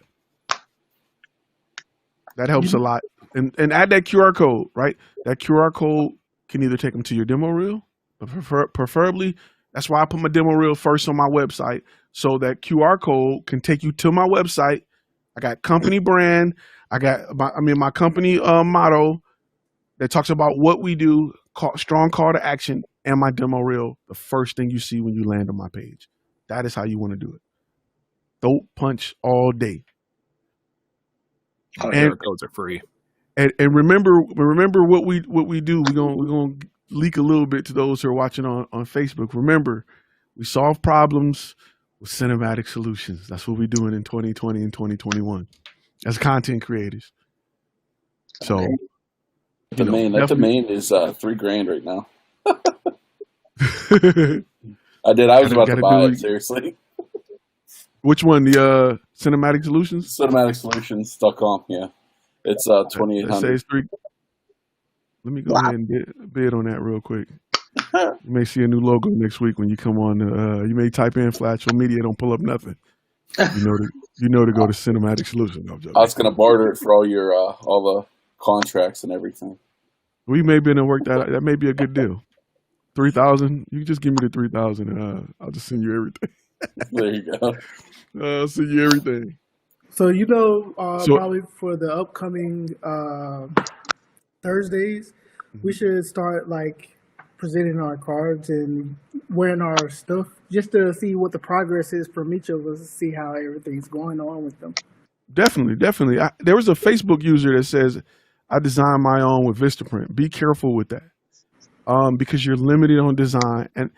That helps a lot. And add that QR code, right? That QR code can either take them to your demo reel, but preferably. That's why I put my demo reel first on my website, so that QR code can take you to my website. I got company brand. I got my company motto that talks about what we do, strong call to action, and my demo reel the first thing you see when you land on my page. That is how you want to do it. Don't punch all day. All And QR codes are free. and remember what we do. We're gonna leak a little bit to those who are watching on Facebook. Remember, we solve problems with cinematic solutions. That's what we're doing in 2020 and 2021 as content creators. So Okay. That domain is $3,000 right now. I was about to buy it, seriously. Which one? The Cinematic Solutions? CinematicSolutions.com, yeah. It's It 2,800. says three. Let me go ahead and bid on that real quick. You may see a new logo next week when you come on. You may type in Flash Media, don't pull up nothing. You know to go to Cinematic Solutions. No, I'm joking. I was going to barter it for all your all the contracts and everything. We may be able to work that out. That may be a good deal. 3,000. You can just give me the 3,000, and I'll just send you everything. There you go. I'll send you everything. So probably for the upcoming Thursdays, we should start like presenting our cards and wearing our stuff just to see what the progress is from each of us, see how everything's going on with them. Definitely. There was a Facebook user that says, I designed my own with Vistaprint. Be careful with that. Because you're limited on design. And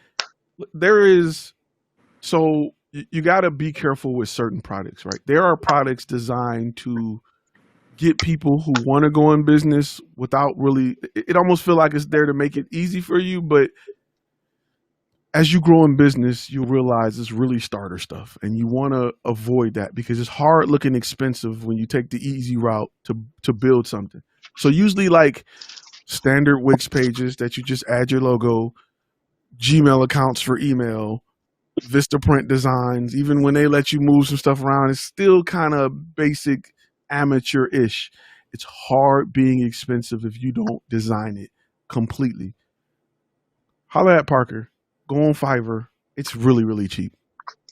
you got to be careful with certain products, right? There are products designed to get people who want to go in business without really, it almost feel like it's there to make it easy for you. But as you grow in business, you realize it's really starter stuff, and you want to avoid that because it's hard looking expensive when you take the easy route to build something. So usually like standard Wix pages that you just add your logo, Gmail accounts for email, Vistaprint designs, even when they let you move some stuff around, it's still kind of basic amateur-ish. It's hard being expensive if you don't design it completely. Holla at Parker. Go on Fiverr. It's really, really cheap.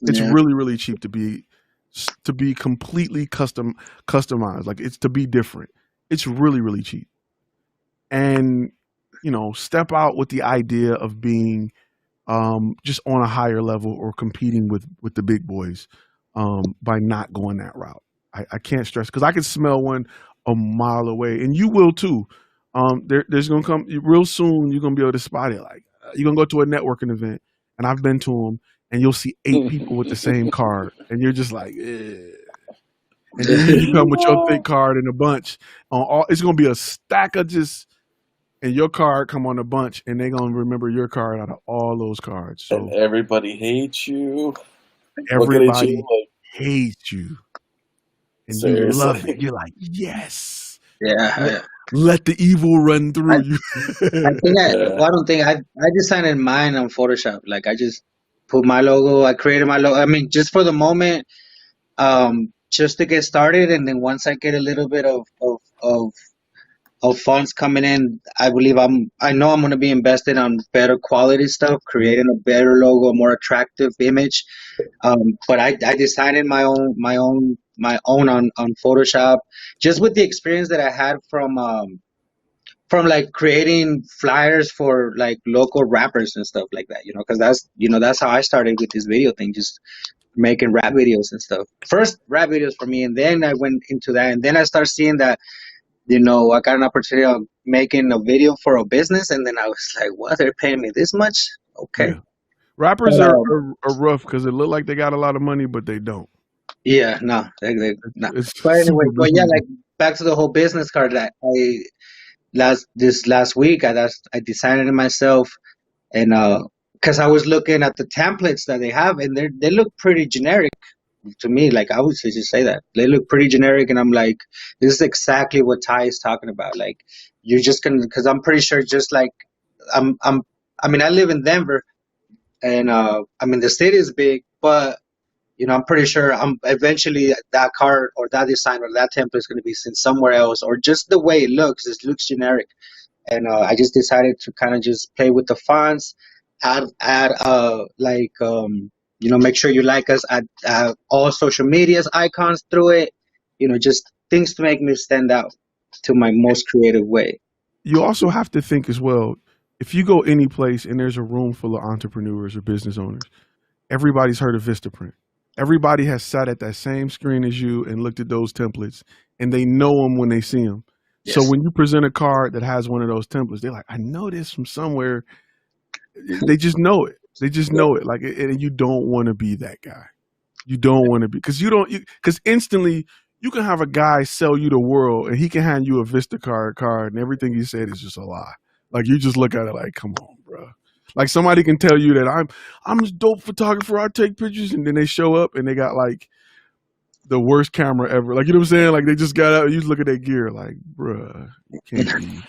It's really, really cheap to be completely customized. Like it's to be different. It's really, really cheap. And step out with the idea of being just on a higher level or competing with the big boys by not going that route. I can't stress because I can smell one a mile away, and you will too. There's gonna come real soon. You're gonna be able to spot it. Like you're gonna go to a networking event, and I've been to them, and you'll see 8 people with the same card, and you're just like, eh. And then you come with your thick card in a bunch. It's gonna be a stack of just. And your card come on a bunch, and they're gonna remember your card out of all those cards. So and everybody hates you. Everybody hates you, and seriously. You love it. You're like, yes, Yeah. Let the evil run through you. I don't think I designed mine on Photoshop. Like I just put my logo. I created my logo. I mean, just for the moment, just to get started, and then once I get a little bit of funds coming in, I know I'm going to be invested on better quality stuff, creating a better logo, a more attractive image. But I designed my own on Photoshop, just with the experience that I had from like creating flyers for like local rappers and stuff like that, because that's how I started with this video thing, just making rap videos and stuff. First rap videos for me, and then I went into that, and then I started seeing that I got an opportunity of making a video for a business, and then I was like, what, they're paying me this much? Okay. Yeah. Rappers are rough because it look like they got a lot of money, but they don't. Yeah, no. But anyway, like back to the whole business card that last week, I designed it myself, and because I was looking at the templates that they have, and they look pretty generic to me. Like I would just say that they look pretty generic, and I'm like, this is exactly what Ty is talking about. Like you're just gonna, because I'm pretty sure, just like I live in Denver, and the city is big, but I'm pretty sure eventually that card or that design or that template is going to be seen somewhere else, or just the way it looks generic. And I just decided to kind of just play with the fonts, add make sure you like us, add all social medias icons through it, just things to make me stand out to my most creative way. You also have to think as well, if you go any place and there's a room full of entrepreneurs or business owners, everybody's heard of Vistaprint. Everybody has sat at that same screen as you and looked at those templates, and they know them when they see them. So Yes. when you present a card that has one of those templates, they're like, I know this from somewhere. They just know it. They just know it. Like, and you don't want to be that guy. You don't want to be, because instantly you can have a guy sell you the world and he can hand you a Vistacard card and everything he said is just a lie. Like, you just look at it like, come on, bro. Like, somebody can tell you that I'm a dope photographer, I take pictures, and then they show up and they got like the worst camera ever. Like, you know what I'm saying? Like, they just got out and you just look at their gear like, bruh, you can't be.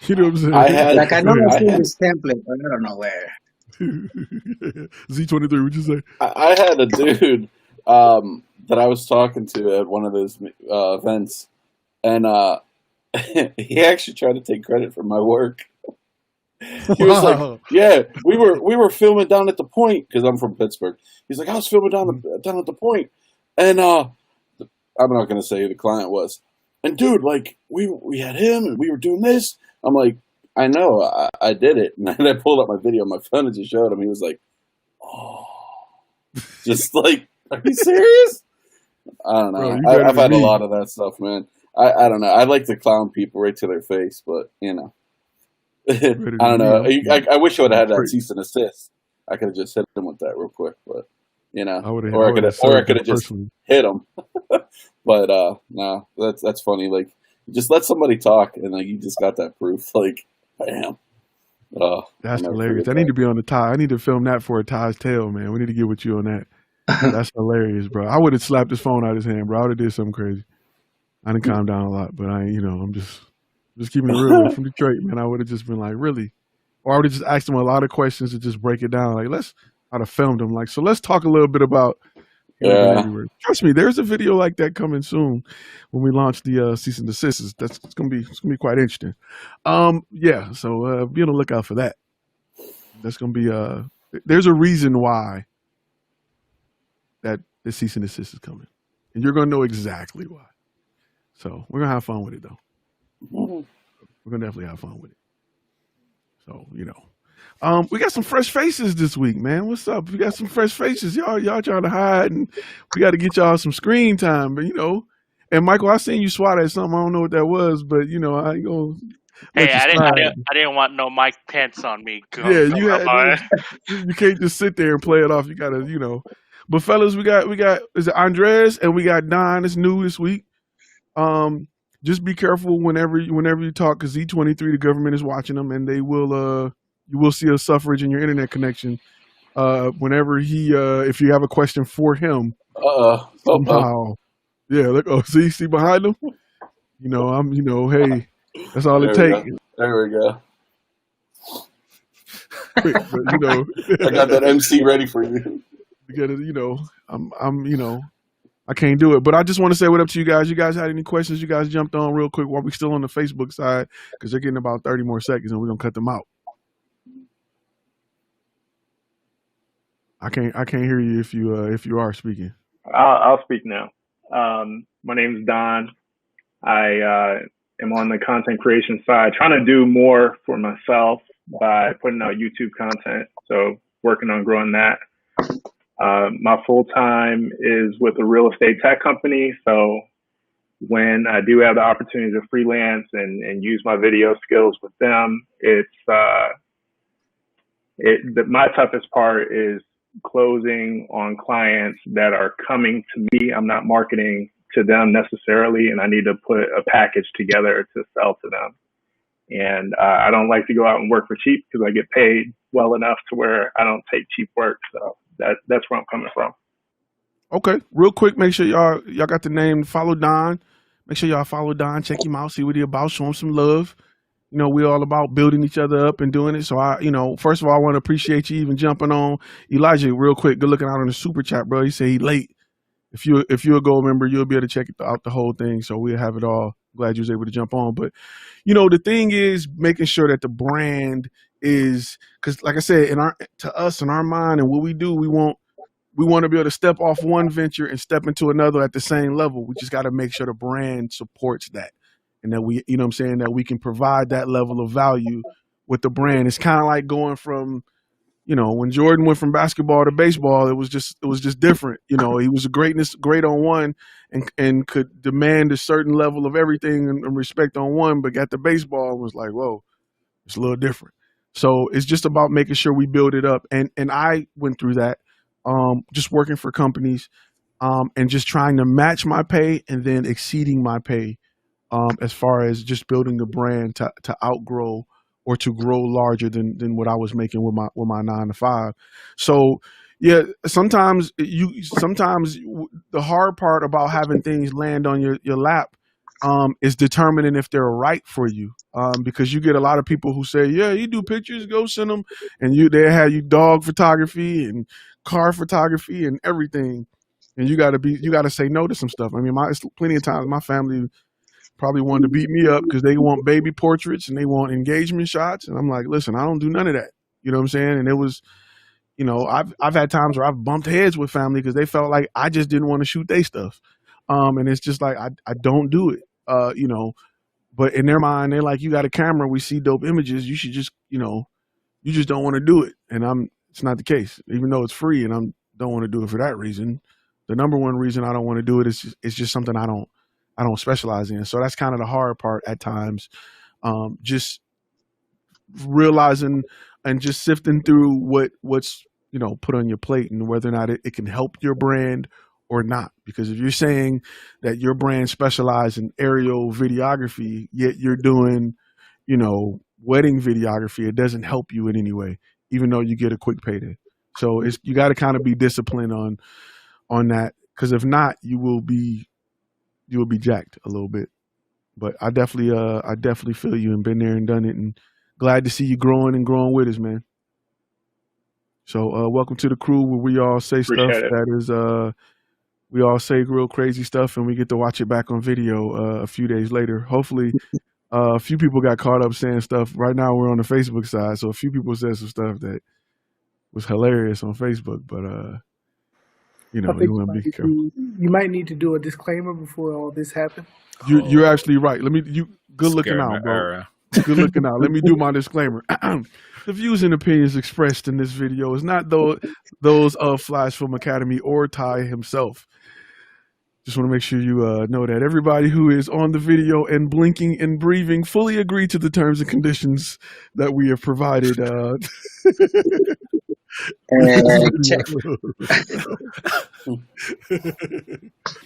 You know what I'm saying? I know I've seen this template, but I don't know where. Z23, what'd you say? I had a dude that I was talking to at one of those events, and he actually tried to take credit for my work. He was like, "Yeah, we were filming down at the Point, because I'm from Pittsburgh." He's like, "I was filming down at the Point, and I'm not gonna say who the client was. And dude, like we had him, and we were doing this." I'm like, "I know, I did it." And then I pulled up my video on my phone and just showed him. He was like, "Oh," just like, "Are you serious?" I don't know. Bro, I've had a lot of that stuff, man. I don't know. I like to clown people right to their face, but you know. I don't know. I wish I would have had that cease and assist. I could have just hit him with that real quick, but you know, or I could have just hit him. But no, that's funny. Like, just let somebody talk, and like you just got that proof. Like, bam. That's hilarious. I need to be on the tie. I need to film that for a Ty's tale, man. We need to get with you on that. That's hilarious, bro. I would have slapped his phone out of his hand, bro. I would have did something crazy. I didn't calm down a lot, but I'm just keeping it real. From Detroit, man. I would have just been like, really? Or I would have just asked him a lot of questions to just break it down. Like, I'd have filmed him. Like, so let's talk a little bit about. Trust me, there's a video like that coming soon when we launch the cease and desist. It's gonna be quite interesting. Yeah. So be on the lookout for that. That's gonna be there's a reason why that the cease and desist is coming, and you're gonna know exactly why. So we're gonna have fun with it, though. We're gonna definitely have fun with it. So we got some fresh faces this week, man. What's up? We got some fresh faces. Y'all trying to hide, and we got to get y'all some screen time. But and Michael, I seen you swat at something. I don't know what that was, but I ain't gonna. Hey, I didn't want no Mike Pence on me. You can't just sit there and play it off. You gotta, But fellas, we got is it Andres and we got Don. It's new this week. Just be careful whenever you talk, because Z23, the government is watching them, and they will you will see a suffrage in your internet connection. Whenever if you have a question for him, somehow, yeah. Look, see behind him. Hey, that's all it takes. There we go. But, I got that MC ready for you. Because I can't do it. But I just want to say what up to you guys. You guys had any questions? You guys jumped on real quick while we're still on the Facebook side, because they're getting about 30 more seconds and we're gonna cut them out. I can't hear you if you are speaking. I'll speak now. My name is Don. I am on the content creation side, trying to do more for myself by putting out YouTube content. So working on growing that. My full time is with a real estate tech company. So when I do have the opportunity to freelance and use my video skills with them, my toughest part is closing on clients that are coming to me. I'm not marketing to them necessarily, and I need to put a package together to sell to them. And I don't like to go out and work for cheap, because I get paid well enough to where I don't take cheap work. So that's where I'm coming from. Okay, real quick, make sure y'all got the name. Follow Don. Make sure y'all follow Don. Check him out. See what he about. Show him some love. We all about building each other up and doing it. So first of all, I want to appreciate you even jumping on. Elijah, real quick, good looking out on the super chat, bro. He said he late. If you're a gold member, you'll be able to check out the whole thing. So we'll have it all. Glad you was able to jump on. But the thing is making sure that the brand is, because like I said, in our mind and what we do, we want to be able to step off one venture and step into another at the same level. We just got to make sure the brand supports that, and that we, that we can provide that level of value with the brand. It's kind of like going from, when Jordan went from basketball to baseball, it was just different. He was great on one, and could demand a certain level of everything and respect on one, but got the baseball and was like, whoa, it's a little different. So it's just about making sure we build it up. And I went through that, just working for companies, and just trying to match my pay and then exceeding my pay, as far as just building the brand to outgrow or to grow larger than what I was making with my 9 to 5. So yeah, sometimes the hard part about having things land on your lap, is determining if they're right for you. Because you get a lot of people who say, yeah, you do pictures, go send them. And they have you dog photography and car photography and everything. And you gotta say no to some stuff. I mean, plenty of times my family probably wanted to beat me up because they want baby portraits and they want engagement shots. And I'm like, listen, I don't do none of that. You know what I'm saying? And it was, I've had times where I've bumped heads with family because they felt like I just didn't want to shoot their stuff. And it's just like, I don't do it, but in their mind, they're like, you got a camera, we see dope images. You should just, you just don't want to do it. And it's not the case, even though it's free, and I don't want to do it for that reason. The number one reason I don't want to do it is it's just something I don't specialize in. So that's kind of the hard part at times. Just realizing and just sifting through what's, put on your plate and whether or not it can help your brand or not. Because if you're saying that your brand specializes in aerial videography, yet you're doing, wedding videography, it doesn't help you in any way, even though you get a quick payday. So you got to kind of be disciplined on that. Because if not, you will be jacked a little bit. But I definitely feel you and been there and done it, and glad to see you growing with us, man. So welcome to the crew where we all say Appreciate stuff it. that is we all say real crazy stuff, and we get to watch it back on video a few days later. Hopefully a few people got caught up saying stuff. Right now we're on the Facebook side, so a few people said some stuff that was hilarious on Facebook, but I you think want to be careful. you might need to do a disclaimer before all this happened. You're actually right. Good looking Scare out, my bro. era. Good looking out. Let me do my disclaimer. The views and opinions expressed in this video is not those of Flash Film Academy or Ty himself. Just want to make sure you know that everybody who is on the video and blinking and breathing fully agree to the terms and conditions that we have provided.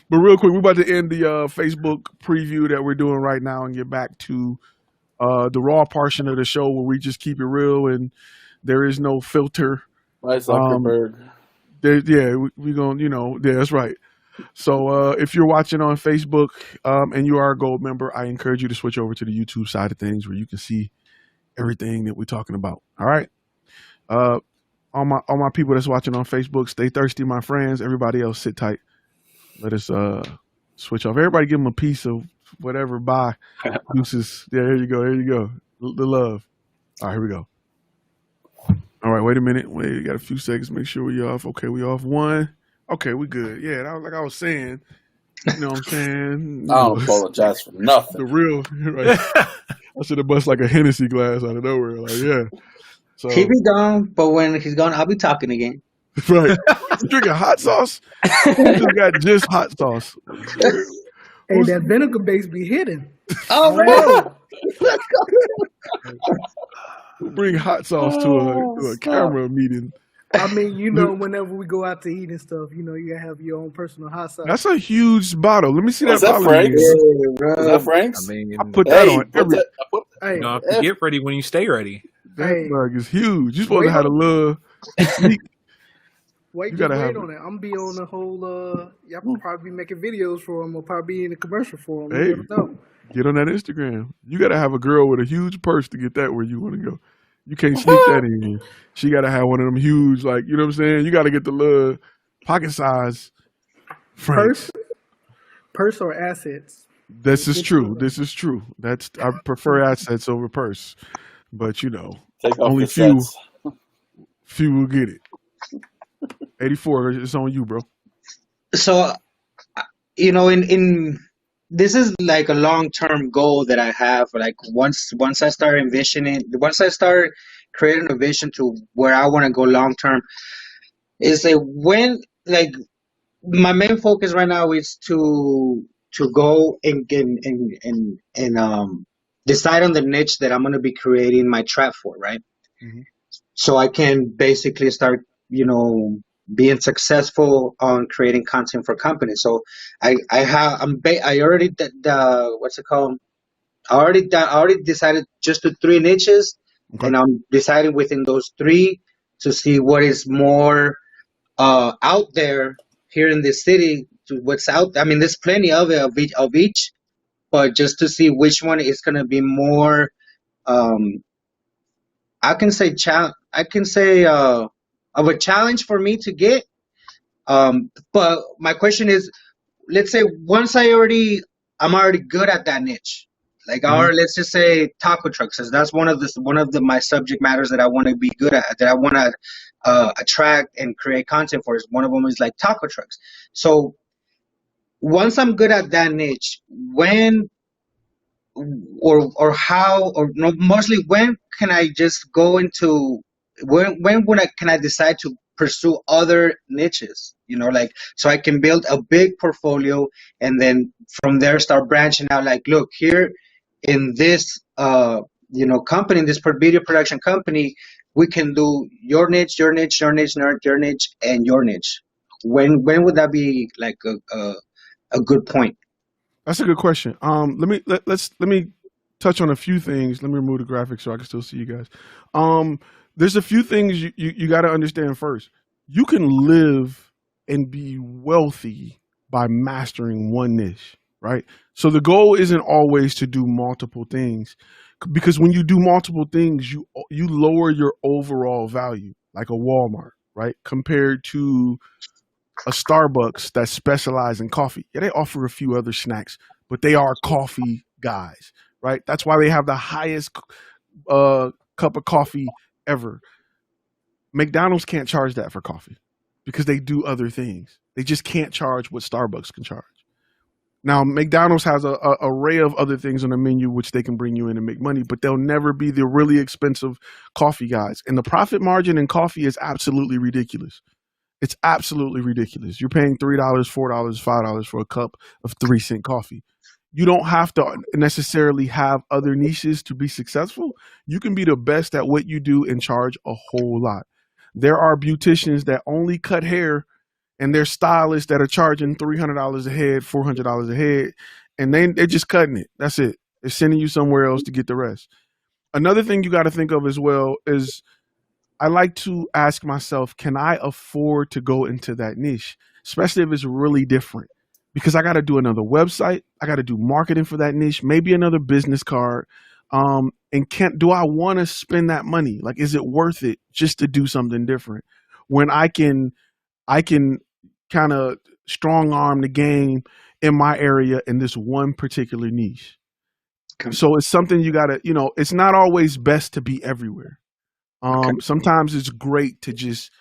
But real quick, we're about to end the Facebook preview that we're doing right now and get back to the raw portion of the show where we just keep it real and there is no filter. Bye, Zuckerberg. We gonna, that's right. So if you're watching on Facebook and you are a gold member, I encourage you to switch over to the YouTube side of things where you can see everything that we're talking about. All right. All my people that's watching on Facebook, stay thirsty, my friends. Everybody else, sit tight. Let us switch off. Everybody give them a piece of whatever. Bye. Deuces. Yeah, here you go. Here you go. The love. All right, here we go. All right, wait a minute. Wait, we got a few seconds. Make sure we off. Okay, we off one. Okay, we good. Yeah, that was like I was saying. You know what I'm saying? I don't apologize for nothing. The real. Right. I should have bust like a Hennessy glass out of nowhere. Like, yeah. So, He be gone, but when he's gone, I'll be talking again. Right. You drinking hot sauce? You just got just hot sauce. Hey, that vinegar base be hidden. Oh, man. Let's go. Bring hot sauce to a camera meeting. I mean, whenever we go out to eat and stuff, you gotta have your own personal hot sauce. That's a huge bottle. Let me see that Is that bottle. Frank's? Yeah, Is that Frank's? I mean, I put that on every. Hey, you have to get ready when you stay ready. That mug is huge. You supposed to have a little sneak. wait gotta on have it. I'm be on the whole. Y'all will probably be making videos for him, or probably be in a commercial for him. Hey. You never know. Get on that Instagram. You got to have a girl with a huge purse to get that where you want to go. You can't sneak that in. She got to have one of them huge, like, you know what I'm saying? You got to get the little pocket size Frank's. Purse or assets. This is true. This is true. I prefer assets over purse. But, Take off only the sets. few will get it. 84, it's on you, bro. So, in this is like a long-term goal that I have. Like once I start envisioning, once I start creating a vision to where I want to go long term, is that when like my main focus right now is to go and decide on the niche that I'm gonna be creating my trap for, right? Mm-hmm. So I can basically start, being successful on creating content for companies. So I already did the what's it called? I already decided just to three niches, Okay. and I'm deciding within those three to see what is more out there here in this city. To what's out. I mean, there's plenty of it of each, but just to see which one is gonna be more. Um, I can say of a challenge for me to get. But my question is, let's say once I'm already good at that niche, like Mm-hmm. let's just say taco trucks, because that's one of my subject matters that I want to be good at, that I want to attract and create content for. Is one of them is like taco trucks. So once I'm good at that niche, when or how or no, mostly when can I just go into when would I can I decide to pursue other niches, like so I can build a big portfolio and then from there start branching out, like, look, here in this company, in this video production company, we can do your niche, your niche, your niche, your niche, and your niche. When would that be like a good point? That's a good question. Let me touch on a few things. Let me remove the graphics so I can still see you guys. There's a few things you got to understand first. You can live and be wealthy by mastering one niche, right? So the goal isn't always to do multiple things, because when you do multiple things, you lower your overall value, like a Walmart, right? Compared to a Starbucks that specialize in coffee. Yeah, they offer a few other snacks, but they are coffee guys, right? That's why they have the highest cup of coffee ever. McDonald's can't charge that for coffee because they do other things. They just can't charge what Starbucks can charge. Now, McDonald's has a array of other things on the menu which they can bring you in and make money, but they'll never be the really expensive coffee guys. And the profit margin in coffee is absolutely ridiculous. It's absolutely ridiculous. You're paying $3, $4, $5 for a cup of 3-cent coffee. You don't have to necessarily have other niches to be successful. You can be the best at what you do and charge a whole lot. There are beauticians that only cut hair, and they're stylists that are charging $300 a head, $400 a head, and they're just cutting it. That's it. They're sending you somewhere else to get the rest. Another thing you got to think of as well is, I like to ask myself, can I afford to go into that niche, especially if it's really different? Because I got to do another website, I got to do marketing for that niche, maybe another business card. And do I want to spend that money? Like, is it worth it just to do something different when I can kind of strong arm the game in my area in this one particular niche? Okay. So it's something you got to, it's not always best to be everywhere. Sometimes it's great to just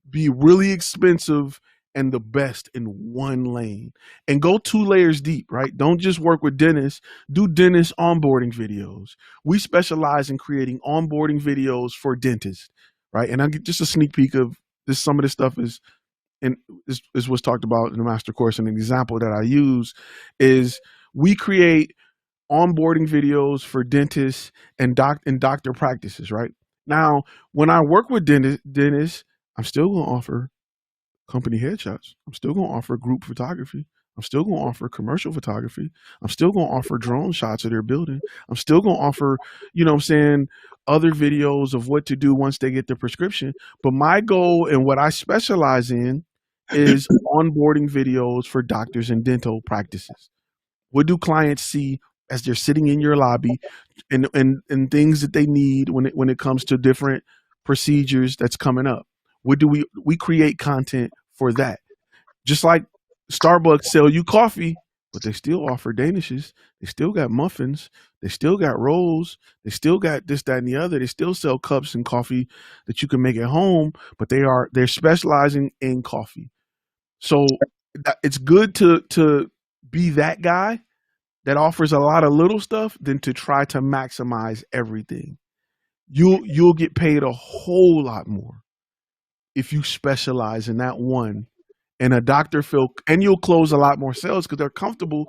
be really expensive and the best in one lane and go 2 layers deep, right? Don't just work with dentists, do dentist onboarding videos. We specialize in creating onboarding videos for dentists, right? And I'll get just a sneak peek of this. Some of this stuff is what's talked about in the master course. And an example that I use is we create onboarding videos for dentists and doctor practices, right? Now, when I work with dentists, I'm still going to offer company headshots. I'm still going to offer group photography. I'm still going to offer commercial photography. I'm still going to offer drone shots of their building. I'm still going to offer, other videos of what to do once they get the prescription. But my goal and what I specialize in is onboarding videos for doctors and dental practices. What do clients see as they're sitting in your lobby, and things that they need when it comes to different procedures that's coming up? What do we create content for that? Just like Starbucks sell you coffee, but they still offer danishes. They still got muffins. They still got rolls. They still got this, that, and the other. They still sell cups and coffee that you can make at home, but they're specializing in coffee. So it's good to be that guy, that offers a lot of little stuff than to try to maximize everything. You'll get paid a whole lot more if you specialize in that one. And a doctor and you'll close a lot more sales because they're comfortable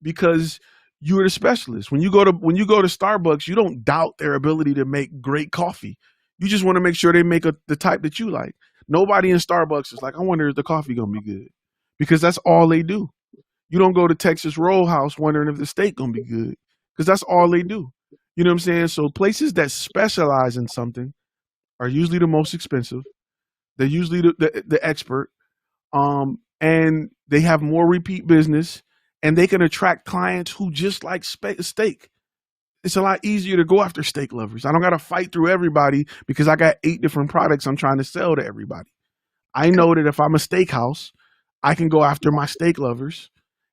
because you're the specialist. When you go to Starbucks, you don't doubt their ability to make great coffee. You just want to make sure they make the type that you like. Nobody in Starbucks is like, I wonder if the coffee gonna be good, because that's all they do. You don't go to Texas Roll House wondering if the steak gonna be good, because that's all they do. You know what I'm saying? So places that specialize in something are usually the most expensive. They're usually the expert, and they have more repeat business, and they can attract clients who just like steak. It's a lot easier to go after steak lovers. I don't got to fight through everybody because I got 8 different products I'm trying to sell to everybody. I know that if I'm a steakhouse, I can go after my steak lovers.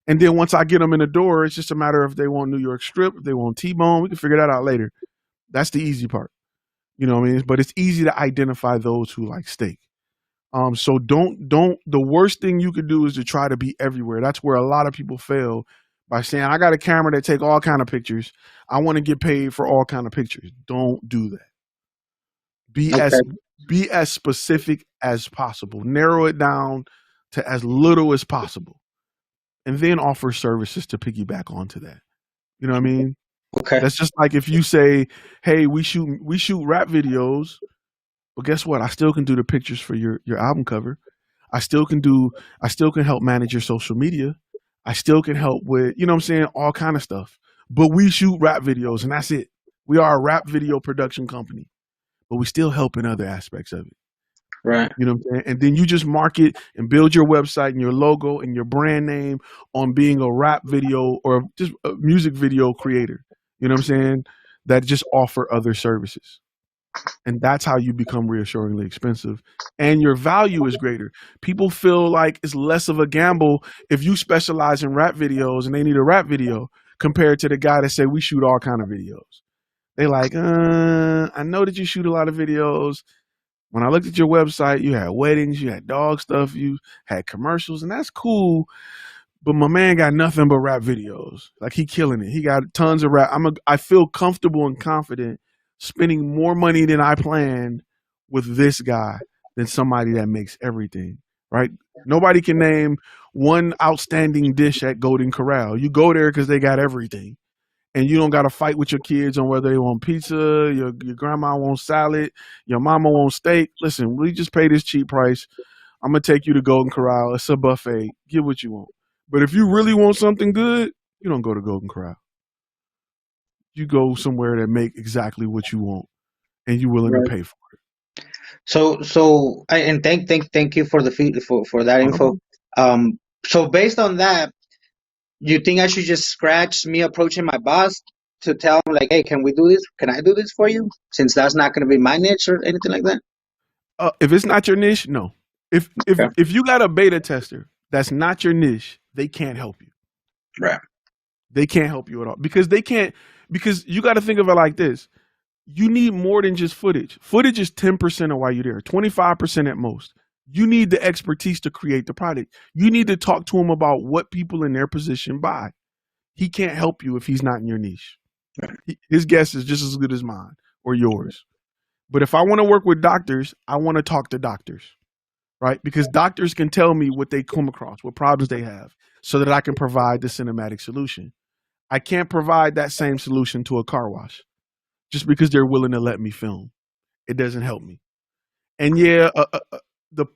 And then once I get them in the door, it's just a matter of if they want New York strip, if they want T-bone, we can figure that out later. That's the easy part. You know what I mean? But it's easy to identify those who like steak. So the worst thing you could do is to try to be everywhere. That's where a lot of people fail, by saying, I got a camera that take all kind of pictures. I want to get paid for all kind of pictures. Don't do that. Be as specific as possible. Narrow it down to as little as possible. And then offer services to piggyback onto that. You know what I mean? Okay. That's just like if you say, hey, we shoot rap videos, but guess what? I still can do the pictures for your album cover. I still can help manage your social media. I still can help with, you know what I'm saying, all kind of stuff. But we shoot rap videos and that's it. We are a rap video production company, but we still help in other aspects of it. Right. You know what I'm saying? And then you just market and build your website and your logo and your brand name on being a rap video or just a music video creator. You know what I'm saying? That just offer other services. And that's how you become reassuringly expensive. And your value is greater. People feel like it's less of a gamble if you specialize in rap videos and they need a rap video compared to the guy that said we shoot all kind of videos. They like, I know that you shoot a lot of videos. When I looked at your website, you had weddings, you had dog stuff, you had commercials, and that's cool. But my man got nothing but rap videos. Like, he killing it. He got tons of rap. I feel comfortable and confident spending more money than I planned with this guy than somebody that makes everything, right? Nobody can name one outstanding dish at Golden Corral. You go there because they got everything. And you don't got to fight with your kids on whether they want pizza, your grandma wants salad, your mama wants steak. Listen, we just pay this cheap price. I'm going to take you to Golden Corral. It's a buffet. Get what you want. But if you really want something good, you don't go to Golden Corral. You go somewhere that make exactly what you want and you're willing to pay for it. So thank you for the for that info. So based on that, you think I should just scratch me approaching my boss to tell him, like, hey, can we do this? Can I do this for you? Since that's not going to be my niche or anything like that. If it's not your niche, no. If you got a beta tester that's not your niche, they can't help you. Right. They can't help you at all because you got to think of it like this. You need more than just footage. Footage is 10% of why you're there, 25% at most. You need the expertise to create the product. You need to talk to him about what people in their position buy. He can't help you if he's not in your niche. His guess is just as good as mine or yours. But if I want to work with doctors, I want to talk to doctors, right? Because doctors can tell me what they come across, what problems they have, so that I can provide the cinematic solution. I can't provide that same solution to a car wash just because they're willing to let me film. It doesn't help me. And yeah,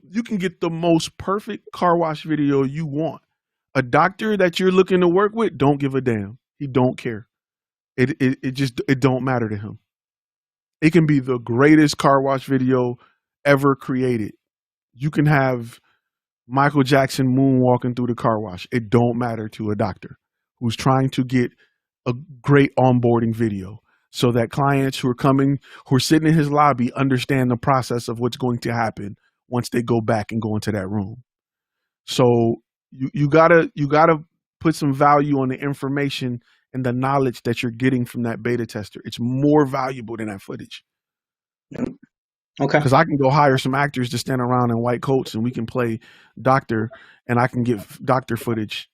you can get the most perfect car wash video you want. A doctor that you're looking to work with don't give a damn. He don't care. It don't matter to him. It can be the greatest car wash video ever created. You can have Michael Jackson moonwalking through the car wash. It don't matter to a doctor who's trying to get a great onboarding video so that clients who are sitting in his lobby understand the process of what's going to happen once they go back and go into that room. So you gotta put some value on the information and the knowledge that you're getting from that beta tester. It's more valuable than that footage. Okay. Because I can go hire some actors to stand around in white coats and we can play doctor and I can get doctor footage.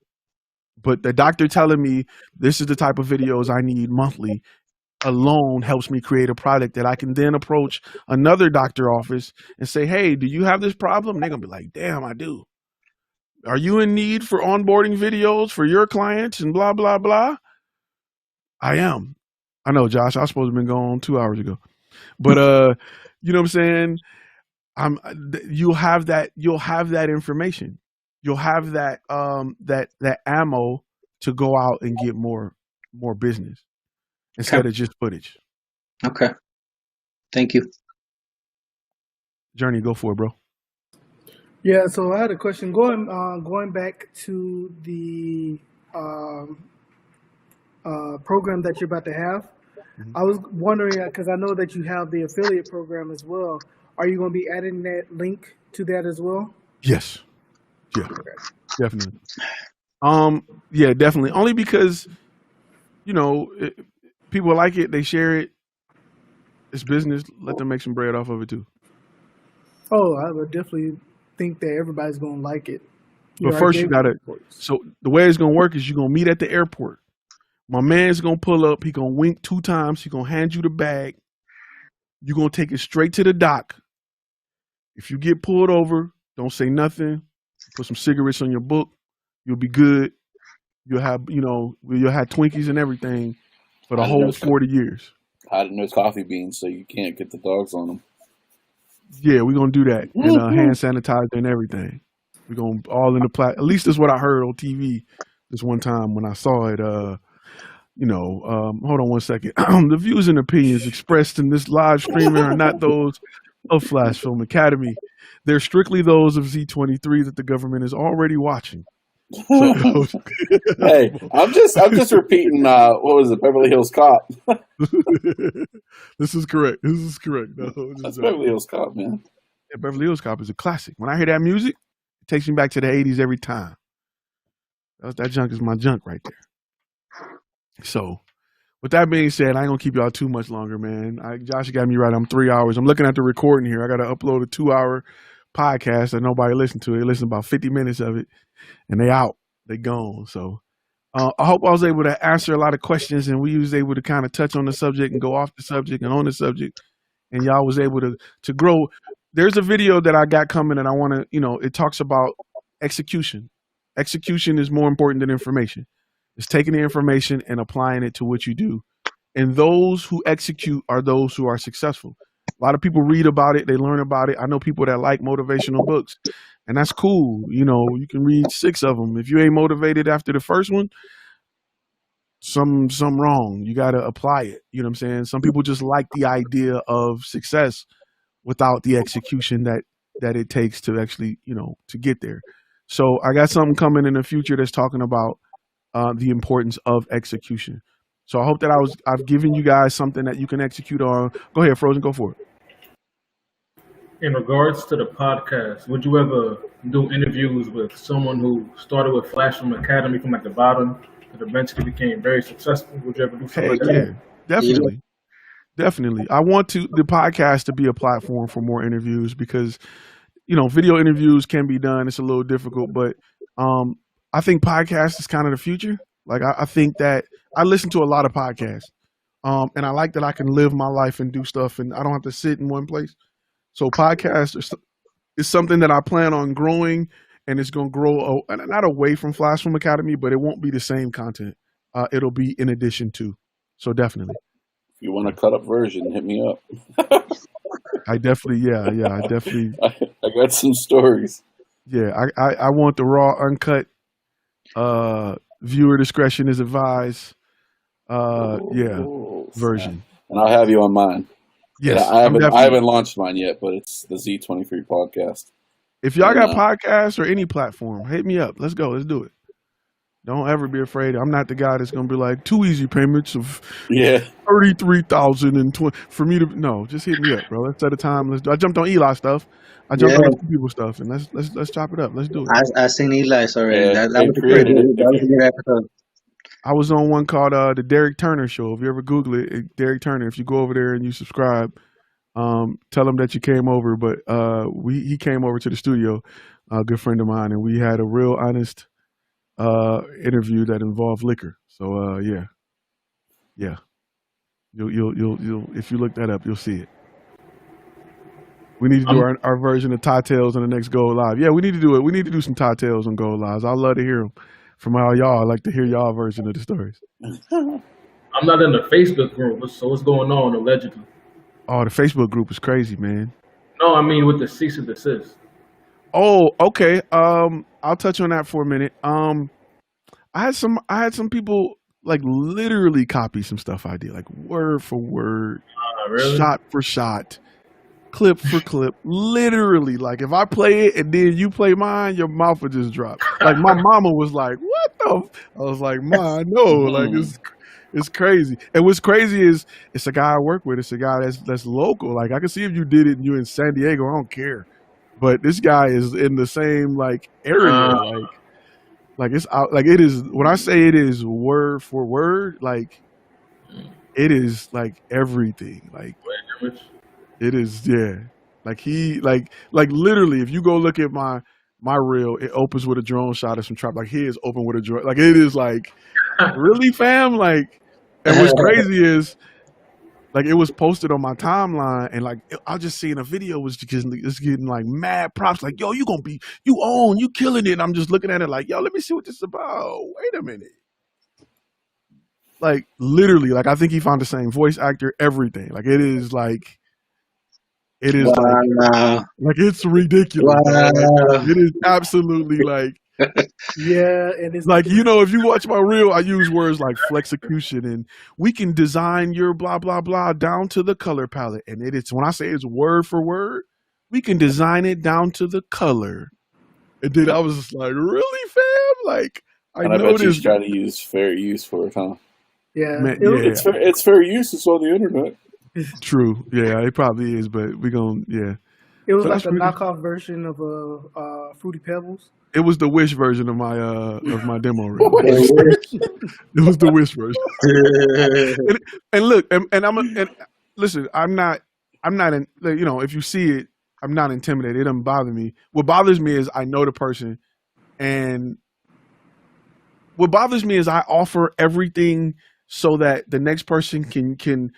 But the doctor telling me this is the type of videos I need monthly alone helps me create a product that I can then approach another doctor office and say, hey, do you have this problem? They're going to be like, damn, I do. Are you in need for onboarding videos for your clients and blah, blah, blah? I am. I know, Josh, I was supposed to have been gone 2 hours ago. But you know what I'm saying? You'll have that information. You'll have that that ammo to go out and get more business instead of just footage. Okay. Thank you. Journey, go for it, bro. Yeah, so I had a question. Going back to the program that you're about to have. I was wondering, because I know that you have the affiliate program as well. Are you going to be adding that link to that as well? Yes. Yeah. Definitely. Yeah, definitely. Only because, people like it, they share it. It's business. Let them make some bread off of it too. Oh, I would definitely think that everybody's going to like it. But first you gotta, so the way it's going to work is you're going to meet at the airport. My man's going to pull up. He going to wink 2 times. He going to hand you the bag. You're going to take it straight to the dock. If you get pulled over, don't say nothing. Put some cigarettes on your book. You'll be good. You'll have, you'll have Twinkies and everything for the whole 40 years. Hide in those coffee beans so you can't get the dogs on them. Yeah, we're going to do that. And hand sanitizer and everything. We're going to all in the at least that's what I heard on TV this one time when I saw it. Hold on one second. The views and opinions expressed in this live streaming are not those of Flash Film Academy. They're strictly those of Z23 that the government is already watching. So, hey, I'm just repeating. What was it, Beverly Hills Cop? This is correct. No, that's Beverly Hills Cop, man. Yeah, Beverly Hills Cop is a classic. When I hear that music, it takes me back to the 80s every time. That junk is my junk right there. So, with that being said, I ain't gonna keep y'all too much longer, man. Josh got me right. I'm 3 hours. I'm looking at the recording here. I got to upload a 2-hour podcast that nobody listened to. They listened about 50 minutes of it, and they out. They gone. So, I hope I was able to answer a lot of questions, and we was able to kind of touch on the subject and go off the subject and on the subject, and y'all was able to grow. There's a video that I got coming, and I want to, it talks about execution. Execution is more important than information. It's taking the information and applying it to what you do. And those who execute are those who are successful. A lot of people read about it. They learn about it. I know people that like motivational books, and that's cool. You can read 6 of them. If you ain't motivated after the first one, something wrong. You got to apply it. You know what I'm saying? Some people just like the idea of success without the execution that it takes to actually, to get there. So I got something coming in the future that's talking about the importance of execution. So I hope that I've given you guys something that you can execute on. Go ahead, Frozen, go for it. In regards to the podcast, would you ever do interviews with someone who started with Flash Film Academy from the bottom and eventually became very successful? Would you ever do something like that? Yeah, definitely. I want the podcast to be a platform for more interviews because, video interviews can be done. It's a little difficult, but I think podcast is kind of the future. Like I think that I listen to a lot of podcasts, and I like that I can live my life and do stuff, and I don't have to sit in one place. So podcast is something that I plan on growing, and it's going to grow not away from Flash Film Academy, but it won't be the same content. It'll be in addition to. So definitely. If you want a cut up version, hit me up. I definitely, I definitely. I got some stories. Yeah, I want the raw, uncut. Viewer discretion is advised. Version. And I'll have you on mine. Yes, yeah, I haven't launched mine yet, but it's the Z23 podcast. If y'all got podcasts or any platform, hit me up. Let's go. Let's do it. Don't ever be afraid. I'm not the guy that's gonna be like 2 easy payments of $33,020 for me to. No, just hit me up, bro. Let's set a time. I jumped on Eli stuff. I jumped on other people's stuff, and let's chop it up. Let's do it. I seen Eli's already. That was a great. That was a good episode. I was on one called the Derek Turner Show. If you ever Google it, Derek Turner. If you go over there and you subscribe, tell him that you came over. But he came over to the studio, a good friend of mine, and we had a real honest interview that involved liquor. So yeah. You'll if you look that up, you'll see it. We need to do our version of Tie Tales on the next Go Live. Yeah, we need to do it. We need to do some Tie Tales on Go Lives. I'd love to hear them from all y'all. I'd like to hear y'all version of the stories. I'm not in the Facebook group, so what's going on allegedly? Oh, the Facebook group is crazy, man. No, I mean with the cease and desist. Oh, okay. I'll touch on that for a minute. I had some people like literally copy some stuff I did, like word for word, really? shot for shot, clip for clip. Literally, like if I play it and then you play mine, your mouth would just drop. Like my mama was like, "What the?" I was like, "Ma, no!" Like it's crazy. And what's crazy is it's a guy I work with. It's a guy that's local. Like I can see if you did it and you're in San Diego, I don't care. But this guy is in the same like area, like it's out. Like it is. When I say it is word for word, like it is like everything. Like it is, yeah. Like he like literally, if you go look at my reel, it opens with a drone shot of some trap. Like his open with a drone. Like it is like really, fam. Like, and what's crazy is. Like it was posted on my timeline, and like I just seen a video was just getting like mad props. Like, yo, you killing it. And I'm just looking at it like, yo, let me see what this is about. Wait a minute. Like literally, like I think he found the same voice actor, everything. Like it is like like it's ridiculous. Wow. Like, it is absolutely like. Yeah, and it's like, you know, if you watch my reel, I use words like flexecution and we can design your blah blah blah down to the color palette. And it's when I say it's word for word, we can design it down to the color. And then I was just like, really, fam? Like I bet he's trying to use fair use for it, huh? Yeah, Man, it's fair use. It's on the internet. True. Yeah, it probably is, but we're gonna It was So like that's a really- knockoff version of Fruity Pebbles. It was the Wish version of my demo reel. It was the Wish version. and look, and listen, I'm not in, you know, if you see it, I'm not intimidated. It doesn't bother me. What bothers me is I know the person, and what bothers me is I offer everything so that the next person can.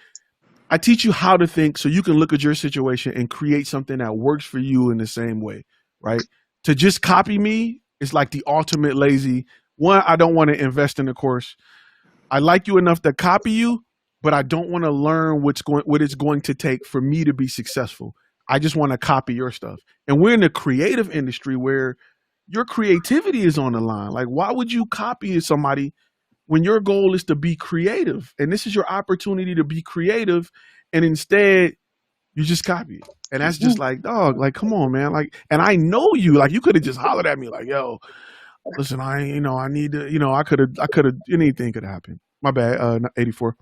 I teach you how to think so you can look at your situation and create something that works for you in the same way, right? To just copy me is like the ultimate lazy. One, I don't want to invest in the course. I like you enough to copy you, but I don't want to learn what it's going to take for me to be successful. I just want to copy your stuff. And we're in the creative industry where your creativity is on the line. Like, why would you copy somebody when your goal is to be creative? And this is your opportunity to be creative, and instead you just copy it. And that's just like, dog, like, come on, man. Like, and I know you, like, you could have just hollered at me like, yo, listen, I need to, I could have, anything could happen. My bad. 84.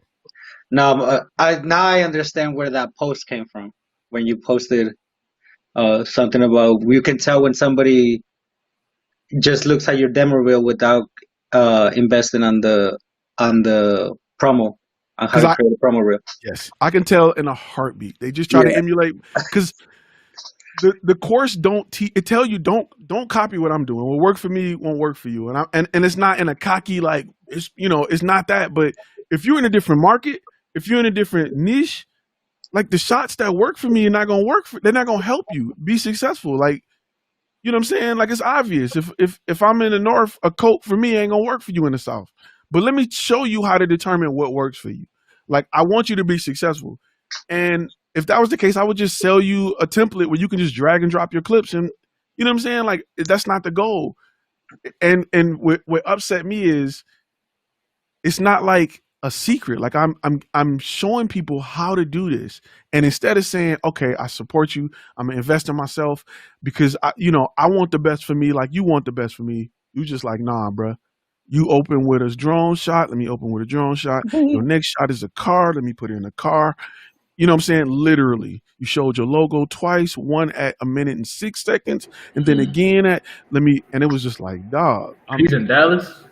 No, now I understand where that post came from. When you posted something about, you can tell when somebody just looks at your demo reel without investing on the promo, on how to create a promo reel. Yes, I can tell in a heartbeat. They just try to emulate, because the course it tell you don't copy what I'm doing. What work for me won't work for you, and it's not in a cocky like it's not that. But if you're in a different market, if you're in a different niche, like the shots that work for me are not gonna work they're not gonna help you be successful. Like, you know what I'm saying? Like, it's obvious. If I'm in the North, a coat for me ain't gonna work for you in the South. But let me show you how to determine what works for you. Like, I want you to be successful. And if that was the case, I would just sell you a template where you can just drag and drop your clips. And you know what I'm saying? Like, that's not the goal. And what upset me is it's not like a secret. Like, I'm showing people how to do this. And instead of saying, okay, I support you, I'm gonna invest in myself because I want the best for me, like you want the best for me. You just like, nah, bruh. You open with a drone shot, let me open with a drone shot. Your next shot is a car, let me put it in a car. You know what I'm saying? Literally. You showed your logo twice, one at 1 minute and 6 seconds, and then again and it was just like, dog. He's in Dallas?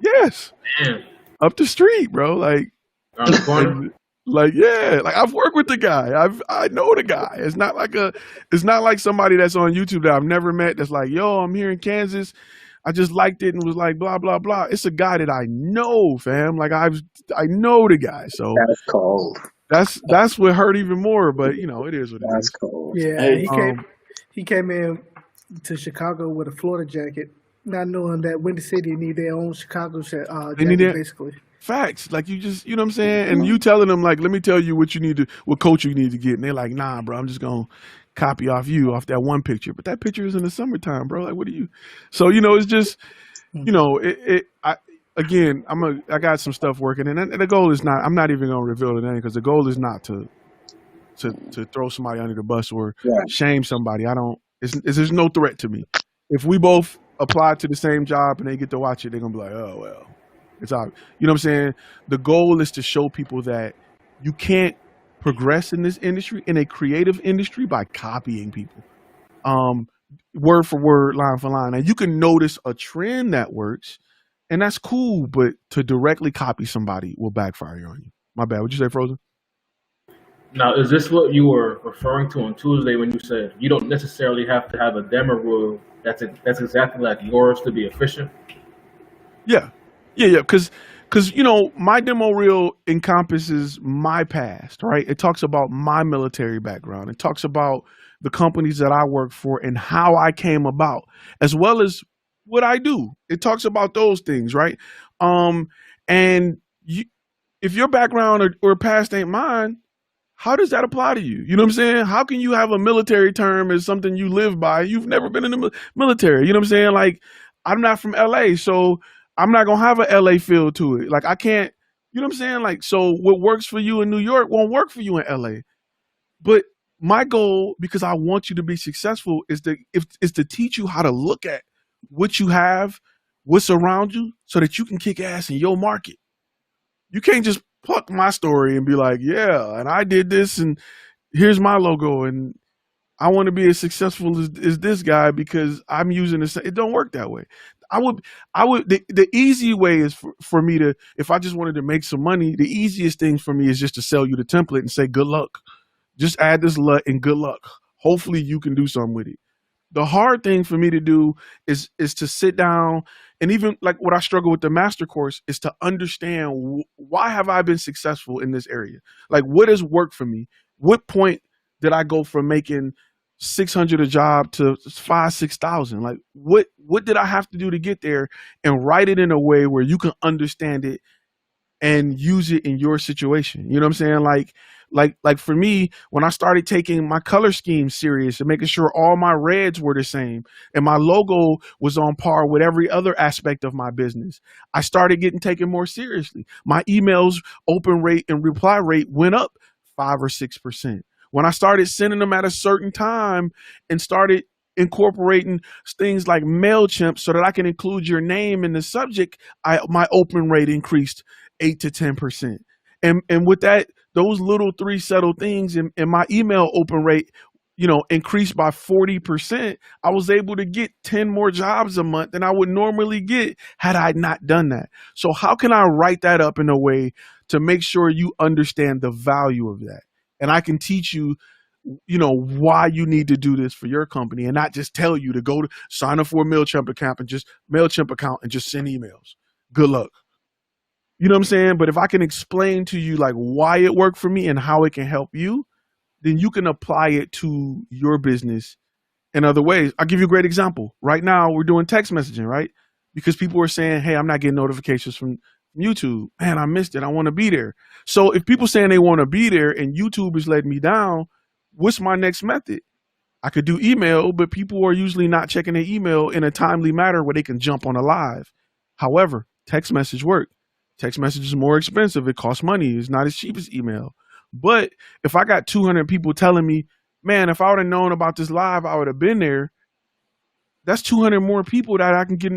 Yes. Damn. Up the street, bro. Like, around the corner. Like, yeah, like I've worked with the guy. I know the guy. It's not like somebody that's on YouTube that I've never met that's like, yo, I'm here in Kansas. I just liked it and was like, blah, blah, blah. It's a guy that I know, fam. Like I know the guy. So That's cold. that's what hurt even more, but you know, it is what it That's is. cold. Yeah, Hey, he came in to Chicago with a Florida jacket, not knowing that Windy City need their own Chicago They need jacket, it. basically. Facts. Like you just, you know what I'm saying? And you telling them like, let me tell you what coach you need to get. And they're like, nah, bro, I'm just going to copy off that one picture. But that picture is in the summertime, bro. Like, what are you? So, you know, it's just, you know, I got some stuff working, and the goal is not, I'm not even going to reveal it because the goal is not to throw somebody under the bus or shame somebody. There's no threat to me. If we both apply to the same job and they get to watch it, they're going to be like, oh, well, it's obvious. You know what I'm saying? The goal is to show people that you can't progress in this industry, in a creative industry, by copying people. Word for word, line for line. And you can notice a trend that works, and that's cool, but to directly copy somebody will backfire on you. My bad. What'd you say, Frozen? Now, is this what you were referring to on Tuesday when you said you don't necessarily have to have a demo reel that's exactly like yours to be efficient? Yeah. Because you know, my demo reel encompasses my past, right? It talks about my military background. It talks about the companies that I work for and how I came about, as well as what I do. It talks about those things, right? And if your background or past ain't mine, how does that apply to you? You know what I'm saying? How can you have a military term as something you live by? You've never been in the military. You know what I'm saying? Like, I'm not from LA, so I'm not going to have a LA feel to it. Like, I can't, you know what I'm saying? Like, so what works for you in New York won't work for you in LA. But my goal, because I want you to be successful, is to teach you how to look at what you have, what's around you, so that you can kick ass in your market. You can't just pluck my story and be like, yeah, and I did this, and here's my logo, and I want to be as successful as this guy because I'm using this. It don't work that way. The easy way is for me to, if I just wanted to make some money, the easiest thing for me is just to sell you the template and say, good luck. Just add this LUT and good luck. Hopefully you can do something with it. The hard thing for me to do is to sit down, and even like what I struggle with the master course is to understand why have I been successful in this area? Like, what has worked for me? What point did I go from making 600 a job to 6,000? Like, what did I have to do to get there, and write it in a way where you can understand it and use it in your situation? You know what I'm saying? Like for me, when I started taking my color scheme serious and making sure all my reds were the same and my logo was on par with every other aspect of my business, I started getting taken more seriously. My emails open rate and reply rate went up 5 or 6%. When I started sending them at a certain time and started incorporating things like MailChimp so that I can include your name in the subject, my open rate increased 8 to 10%. And with that, those little 3 subtle things in my email open rate, you know, increased by 40%. I was able to get 10 more jobs a month than I would normally get had I not done that. So how can I write that up in a way to make sure you understand the value of that? And I can teach you, you know, why you need to do this for your company, and not just tell you to go to sign up for a MailChimp account and just send emails. Good luck. You know what I'm saying? But if I can explain to you like why it worked for me and how it can help you, then you can apply it to your business in other ways. I'll give you a great example. Right now, we're doing text messaging, right? Because people are saying, hey, I'm not getting notifications from YouTube. Man, I missed it. I want to be there. So if people saying they want to be there and YouTube is letting me down, what's my next method? I could do email, but people are usually not checking their email in a timely manner where they can jump on a live. However, text message work. Text message is more expensive. It costs money. It's not as cheap as email. But if I got 200 people telling me, man, if I would have known about this live, I would have been there. That's 200 more people that I can get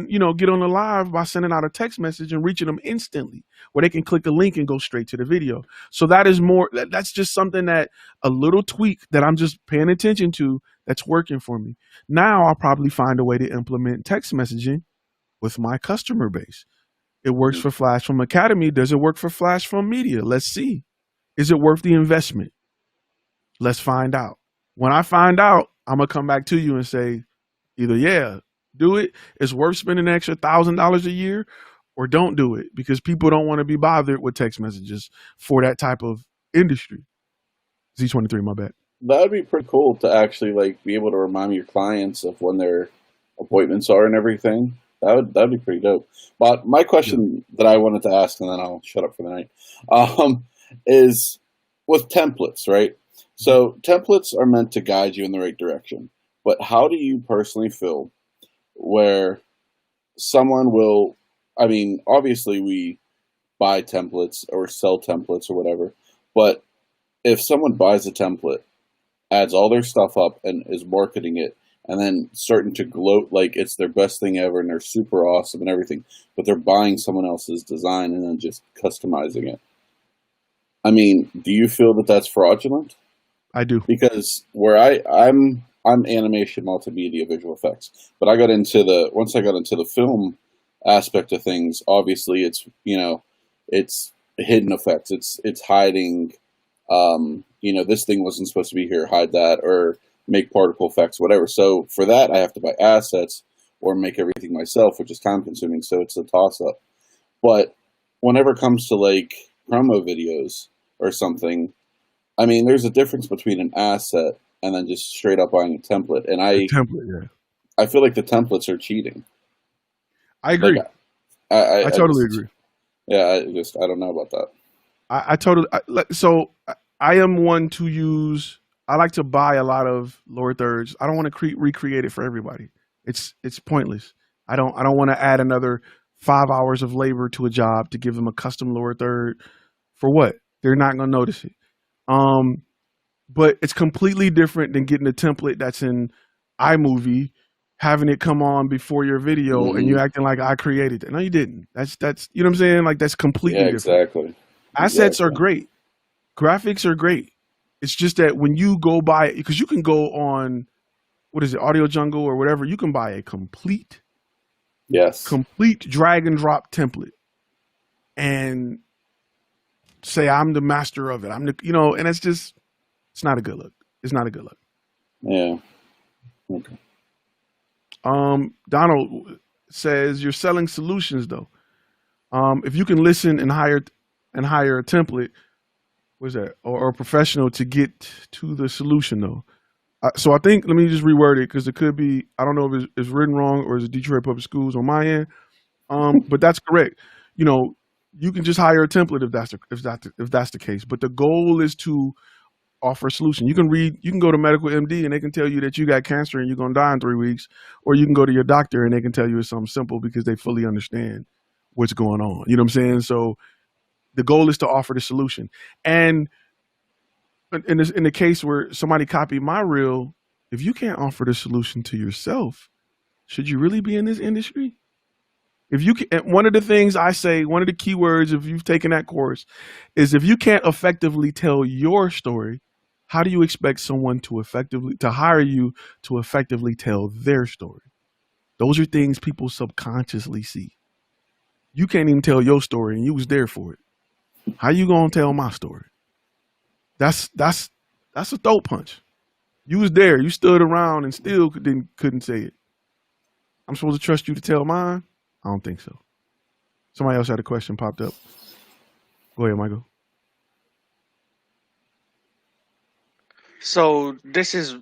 on the live by sending out a text message and reaching them instantly, where they can click a link and go straight to the video. So that's just something that a little tweak that I'm just paying attention to that's working for me. Now I'll probably find a way to implement text messaging with my customer base. It works for Flash from Academy. Does it work for Flash from Media? Let's see. Is it worth the investment? Let's find out. When I find out, I'm going to come back to you and say either, yeah, do it. It's worth spending an extra $1,000 a year, or don't do it because people don't want to be bothered with text messages for that type of industry. Z23, my bad. That would be pretty cool to actually like be able to remind your clients of when their appointments are and everything. That'd be pretty dope. But my question that I wanted to ask, and then I'll shut up for the night, is with templates, right? So templates are meant to guide you in the right direction. But how do you personally feel where someone will, I mean, obviously we buy templates or sell templates or whatever, but if someone buys a template, adds all their stuff up and is marketing it, and then starting to gloat like it's their best thing ever and they're super awesome and everything, but they're buying someone else's design and then just customizing it. I mean, do you feel that that's fraudulent? I do. Because where I'm animation, multimedia, visual effects, but once I got into the film aspect of things, obviously it's, you know, it's hidden effects. It's hiding, you know, this thing wasn't supposed to be here, hide that, or make particle effects, whatever. So for that, I have to buy assets or make everything myself, which is time consuming. So it's a toss up. But whenever it comes to like promo videos or something, I mean, there's a difference between an asset and then just straight up buying a template. And I feel like the templates are cheating. I agree. Like, I totally agree. Yeah, I don't know about that. I am one to use. I like to buy a lot of lower thirds. I don't want to recreate it for everybody. It's pointless. I don't want to add another 5 hours of labor to a job to give them a custom lower third. For what? They're not going to notice it. But it's completely different than getting a template that's in iMovie, having it come on before your video, and you acting like I created it. No, you didn't. That's you know what I'm saying? Like that's completely different. Exactly. Assets are great. Graphics are great. It's just that when you go buy it, because you can go on, what is it, Audio Jungle or whatever, you can buy a complete drag and drop template and say I'm the master of it. I'm the, you know, and it's not a good look. It's not a good look. Yeah. Okay. Donald says you're selling solutions though. If you can listen and hire a template, what's that, or a professional to get to the solution though. So I think, let me just reword it because it could be, I don't know if it's written wrong or is it Detroit Public Schools on my end. But that's correct. You know, you can just hire a template if that's the case. But the goal is to offer a solution. You can go to Medical MD and they can tell you that you got cancer and you're gonna die in 3 weeks, or you can go to your doctor and they can tell you it's something simple because they fully understand what's going on. You know what I'm saying? So the goal is to offer the solution. And in the case where somebody copied my reel, if you can't offer the solution to yourself, should you really be in this industry? If you can, one of the things I say, one of the keywords, if you've taken that course, is if you can't effectively tell your story, how do you expect someone to hire you to effectively tell their story? Those are things people subconsciously see. You can't even tell your story and you was there for it. How you gonna tell my story? That's a throat punch. You was there, you stood around and still couldn't say it. I'm supposed to trust you to tell mine? I don't think so. Somebody else had a question popped up. Go ahead, Michael. So this is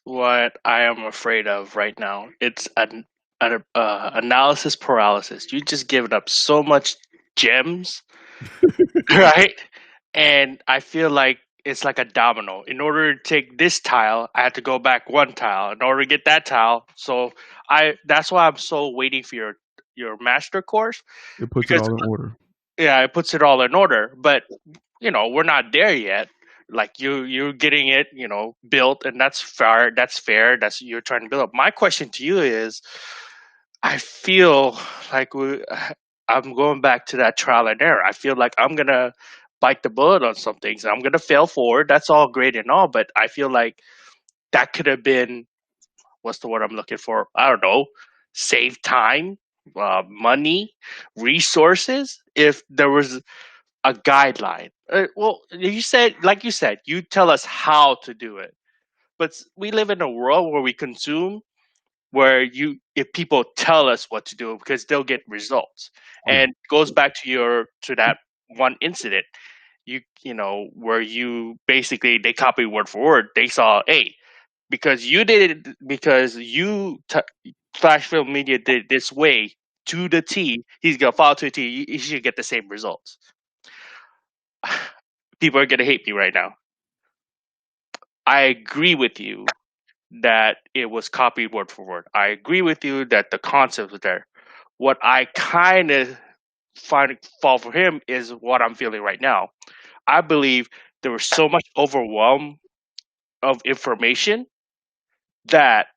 what I am afraid of right now. It's an analysis paralysis. You just given up so much gems, right? And I feel like it's like a domino. In order to take this tile, I had to go back one tile. In order to get that tile, so that's why I'm so waiting for your master course. It puts it all in order. Yeah, it puts it all in order. But you know, we're not there yet. Like you're getting it, you know, built, and that's fair. That's you're trying to build up. My question to you is, I feel like I'm going back to that trial and error. I feel like I'm gonna bite the bullet on some things. I'm gonna fail forward. That's all great and all, but I feel like that could have been, what's the word I'm looking for? I don't know. Save time, money, resources. If there was a guideline. Well, you said, you tell us how to do it. But we live in a world where we consume where if people tell us what to do because they'll get results. And goes back to that one incident, you know, where you basically they copy word for word. They saw, hey, because Flash Film Media did it this way to the T, he's gonna follow to the T. You should get the same results. People are gonna hate me right now. I agree with you that it was copied word for word. I agree with you that the concept was there. What I kind of find fault for him is what I'm feeling right now. I believe there was so much overwhelm of information that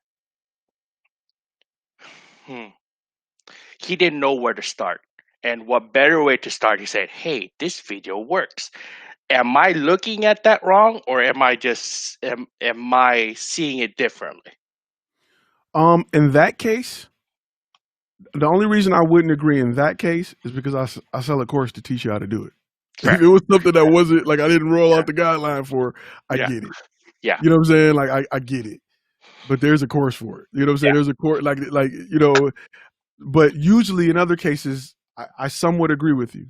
he didn't know where to start. And what better way to start? He said, hey, this video works. Am I looking at that wrong, or am I seeing it differently? In that case, the only reason I wouldn't agree in that case is because I sell a course to teach you how to do it. Right. If it was something that wasn't like I didn't roll out the guideline for, I get it. Yeah. You know what I'm saying? Like I get it. But there's a course for it. You know what I'm saying? There's a course like you know, but usually in other cases I somewhat agree with you.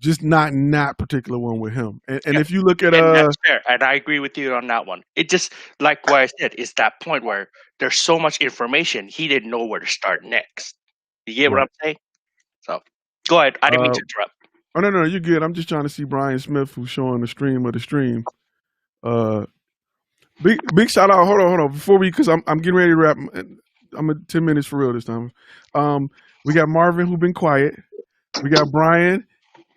Just not in that particular one with him. And if you look at that's fair, and I agree with you on that one. It just like what I said, is that point where there's so much information he didn't know where to start next. You get what I'm saying? So go ahead. I didn't mean to interrupt. Oh no, you're good. I'm just trying to see Brian Smith who's showing the stream of the stream. Big shout out. Hold on. Before because I'm getting ready to wrap. I'm at 10 minutes for real this time. We got Marvin who's been quiet. We got Brian.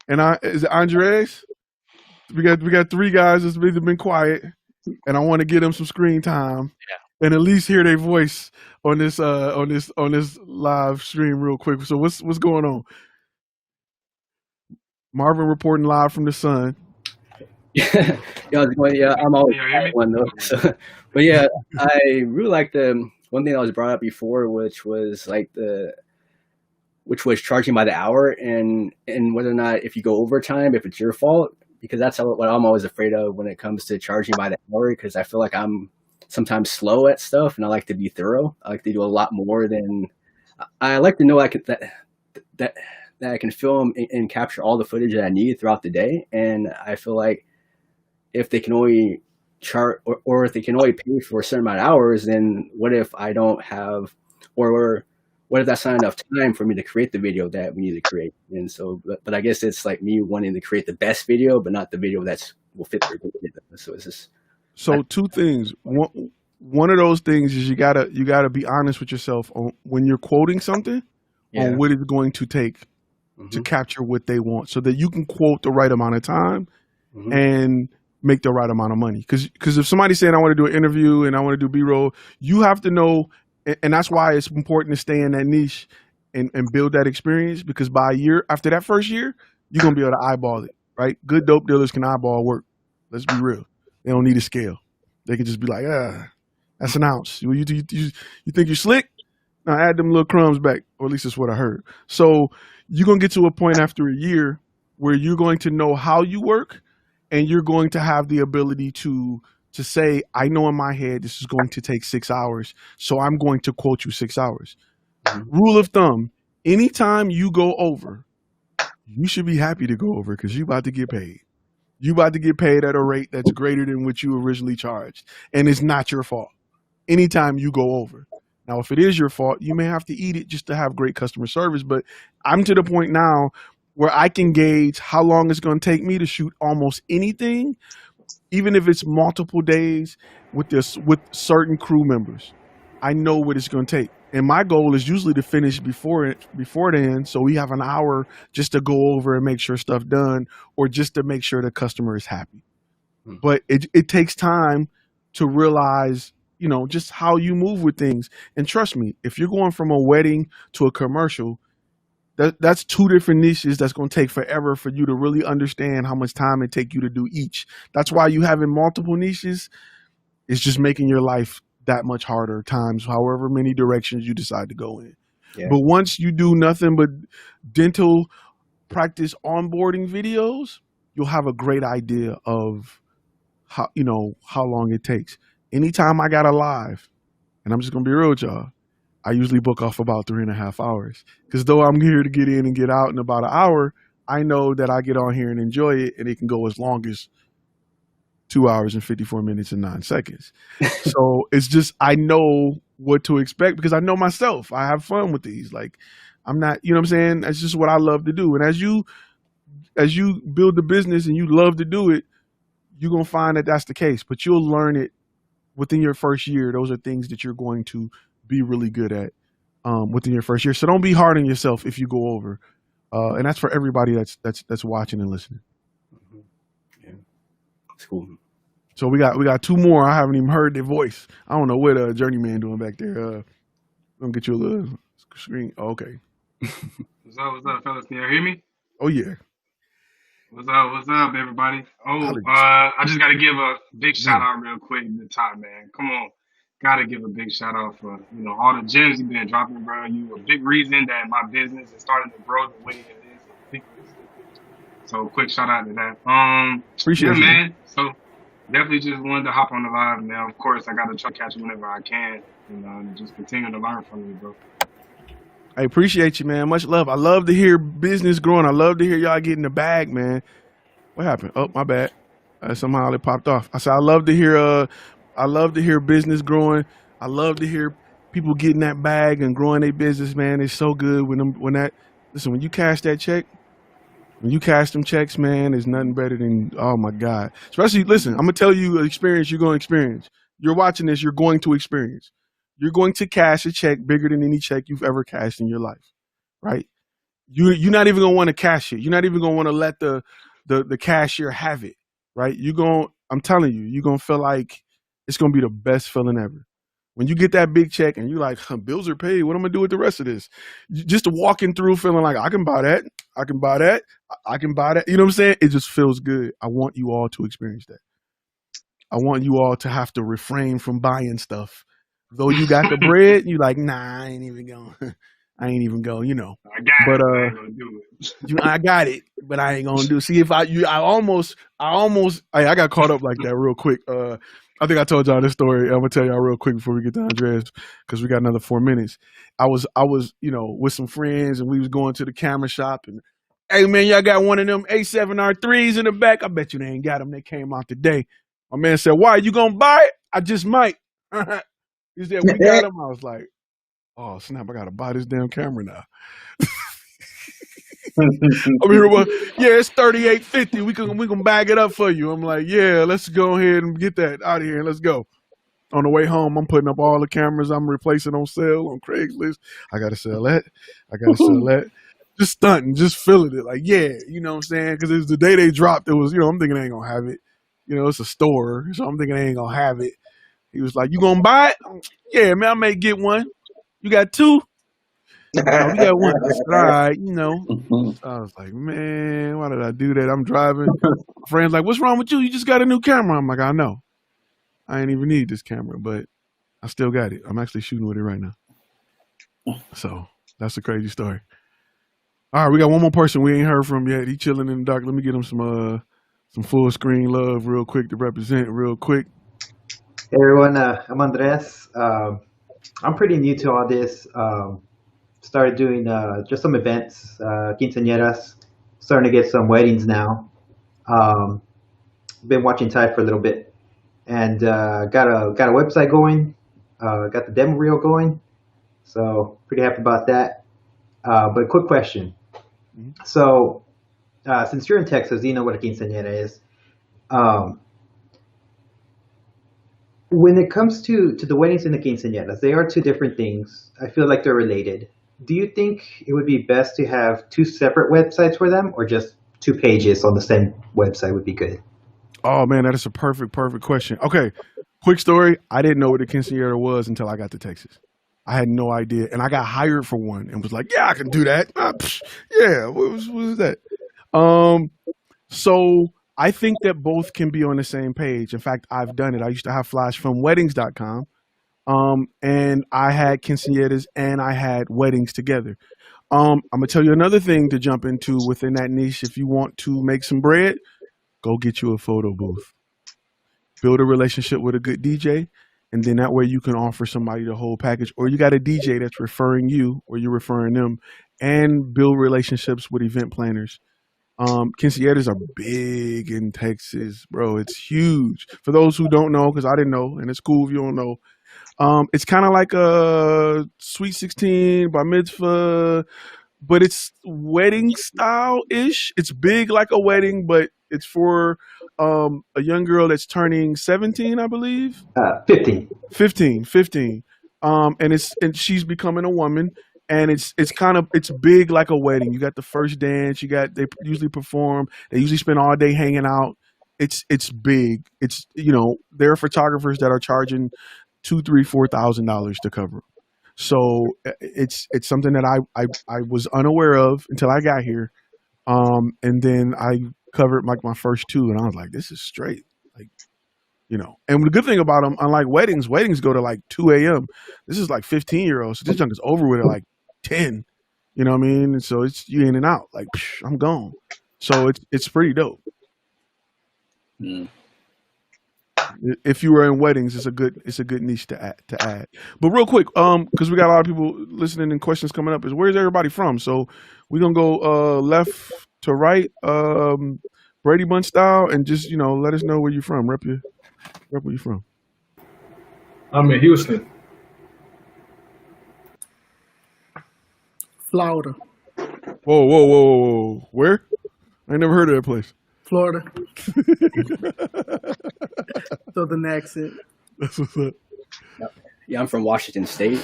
And is it Andres? We got three guys that's been quiet, and I want to get them some screen time, and at least hear their voice on this live stream real quick. So what's going on? Marvin reporting live from the sun. Yeah, I'm always one though. So, but yeah, I really like the one thing that was brought up before, which was charging by the hour, and whether or not if you go overtime, if it's your fault, because that's what I'm always afraid of when it comes to charging by the hour, because I feel like I'm sometimes slow at stuff, and I like to be thorough. I like to do a lot more than I like to know that I can film and capture all the footage that I need throughout the day. And I feel like if they can only chart or if they can only pay for a certain amount of hours, then what if I don't have, or what if that's not enough time for me to create the video that we need to create? And so, but I guess it's like me wanting to create the best video, but not the video will fit their video. So it's just. So two things. One of those things is you gotta be honest with yourself on when you're quoting something on what it's going to take to capture what they want, so that you can quote the right amount of time and make the right amount of money. Because if somebody's saying I want to do an interview and I want to do B-roll, you have to know. And that's why it's important to stay in that niche and build that experience, because by after that first year, you're going to be able to eyeball it, right? Good dope dealers can eyeball work. Let's be real. They don't need a scale. They can just be like, that's an ounce. You think you're slick? Now add them little crumbs back, or at least that's what I heard. So you're going to get to a point after a year where you're going to know how you work, and you're going to have the ability to say, I know in my head this is going to take 6 hours, so I'm going to quote you 6 hours. Rule of thumb, anytime you go over, you should be happy to go over, because you're about to get paid. You're about to get paid at a rate that's greater than what you originally charged, and it's not your fault. Anytime you go over. Now, if it is your fault, you may have to eat it just to have great customer service, but I'm to the point now where I can gauge how long it's going to take me to shoot almost anything, even if it's multiple days with certain crew members. I know what it's going to take. And my goal is usually to finish before then, so we have an hour just to go over and make sure stuff done, or just to make sure the customer is happy. But it takes time to realize, just how you move with things. And trust me, if you're going from a wedding to a commercial, that's two different niches that's going to take forever for you to really understand how much time it take you to do each. That's why you having multiple niches is just making your life that much harder times however many directions you decide to go in. Yeah. But once you do nothing but dental practice onboarding videos, you'll have a great idea of how long it takes. Anytime I got a live And I'm just gonna be real with y'all. I usually book off about 3.5 hours because though I'm here to get in and get out in about an hour, I know that I get on here and enjoy it, and it can go as long as 2 hours and 54 minutes and 9 seconds. So it's just, I know what to expect because I know myself. I have fun with these. Like, I'm not, you know what I'm saying? That's just what I love to do. And as you build the business and you love to do it, you're going to find that that's the case, but you'll learn it within your first year. Those are things that you're going to be really good at within your first year. So don't be hard on yourself if you go over. And that's for everybody that's watching and listening. Yeah, it's cool. So we got 2 more. I haven't even heard their voice. I don't know what Journeyman doing back there. Let me get you a little screen. Oh, okay. What's up, fellas? Can you hear me? Oh yeah. What's up, everybody? I just got to give a big shout out real quick at the top, man. Come on. Got to give a big shout out for, all the gems you've been dropping, bro. You a big reason that my business is starting to grow the way it is. So quick shout out to that. Appreciate it, man. So definitely just wanted to hop on the live now. Of course, I got to try to catch it whenever I can, and just continue to learn from you, bro. I appreciate you, man. Much love. I love to hear business growing. I love to hear y'all getting the bag, man. What happened? Oh, my bad. Somehow it popped off. I said I love to hear business growing. I love to hear people getting that bag and growing their business, man. It's so good when you cash that check, when you cash them checks, man, there's nothing better than, oh my God. Especially, listen, I'm gonna tell you an experience you're gonna experience. You're watching this, you're going to experience. You're going to cash a check bigger than any check you've ever cashed in your life, right? You're not even gonna want to cash it. You're not even gonna want to let the cashier have it, right? I'm telling you, you're gonna feel like it's gonna be the best feeling ever. When you get that big check and you're like, bills are paid, what am I gonna do with the rest of this? Just walking through feeling like I can buy that, I can buy that, I can buy that. You know what I'm saying? It just feels good. I want you all to experience that. I want you all to have to refrain from buying stuff. Though you got the bread, you like, nah, I ain't even going. I ain't even going, I got it, but I ain't gonna do it. I got it, but I ain't gonna do it. See, if I got caught up like that real quick. I think I told y'all this story. I'm gonna tell y'all real quick before we get to Andres, because we got another 4 minutes. I was, with some friends, and we was going to the camera shop, and hey man, y'all got one of them A7R3s in the back? I bet you they ain't got them. They came out today. My man said, "Why, you gonna buy it?" I just might. He said, "We got them." I was like, "Oh snap! I gotta buy this damn camera now." I'm here, it's $38.50. We can bag it up for you. I'm like, yeah, let's go ahead and get that out of here and let's go. On the way home, I'm putting up all the cameras I'm replacing on sale on Craigslist. I gotta sell that. Just stunting, just feeling it. Like, yeah, you know what I'm saying? Because it was the day they dropped. It was, I'm thinking they ain't gonna have it. It's a store, so I'm thinking they ain't gonna have it. He was like, "You gonna buy it?" "Yeah, man, I may get one." "You got 2?" "No, we got 1." I said, "All right, I was like, man, why did I do that? I'm driving. My friend's like, "What's wrong with you? You just got a new camera." I'm like, "I know. I ain't even need this camera, but I still got it. I'm actually shooting with it right now." So that's a crazy story. All right, we got one more person we ain't heard from yet. He chilling in the dark. Let me get him some full screen love real quick to represent real quick. Hey everyone, I'm Andres. I'm pretty new to all this. Started doing just some events, quinceañeras. Starting to get some weddings now. Been watching Ty for a little bit, and got a website going. Got the demo reel going, so pretty happy about that. But quick question. So since you're in Texas, you know what a quinceañera is. When it comes to the weddings and the quinceañeras, they are 2 different things. I feel like they're related. Do you think it would be best to have 2 separate websites for them, or just 2 pages on the same website would be good? Oh man, that is a perfect question. Okay, quick story. I didn't know what a quinceañera was until I got to Texas. I had no idea, and I got hired for one and was like, "Yeah, I can do that." Yeah, what was that? So I think that both can be on the same page. In fact, I've done it. I used to have flashfilmweddings.com, and I had quinceañeras and I had weddings together. I'm gonna tell you another thing to jump into within that niche. If you want to make some bread, go get you a photo booth. Build a relationship with a good DJ And then that way you can offer somebody the whole package, or you got a DJ that's referring you or you're referring them, and build relationships with event planners. Quinceañeras are big in Texas, bro. It's huge. For those who don't know, because I didn't know, and it's cool if you don't know, it's kind of like a Sweet 16, Bar Mitzvah, but it's wedding style ish. It's big like a wedding, but it's for a young girl that's turning 17, I believe. 15. 15. And she's becoming a woman, and it's big like a wedding. You got the first dance, they usually perform, they usually spend all day hanging out. It's big. It's, there are photographers that are charging $2,000, $3,000, $4,000 to cover. So it's something that I was unaware of until I got here. And then I covered like my first two, and I was like, this is straight. Like, and the good thing about them, unlike weddings go to like 2 a.m. This is like 15-year-olds. So this junk is over with at like 10. You know what I mean? And so it's you in and out. Like, I'm gone. So it's pretty dope. Mm. If you were in weddings, it's a good niche to add. But real quick, because we got a lot of people listening and questions coming up, is where's everybody from? So we're gonna go left to right, Brady Bunch style, and just let us know where you're from. Rep where you from. I'm in Houston. Florida. Whoa. Where? I ain't never heard of that place. Florida. Southern accent. That's what's up. Yeah, I'm from Washington State.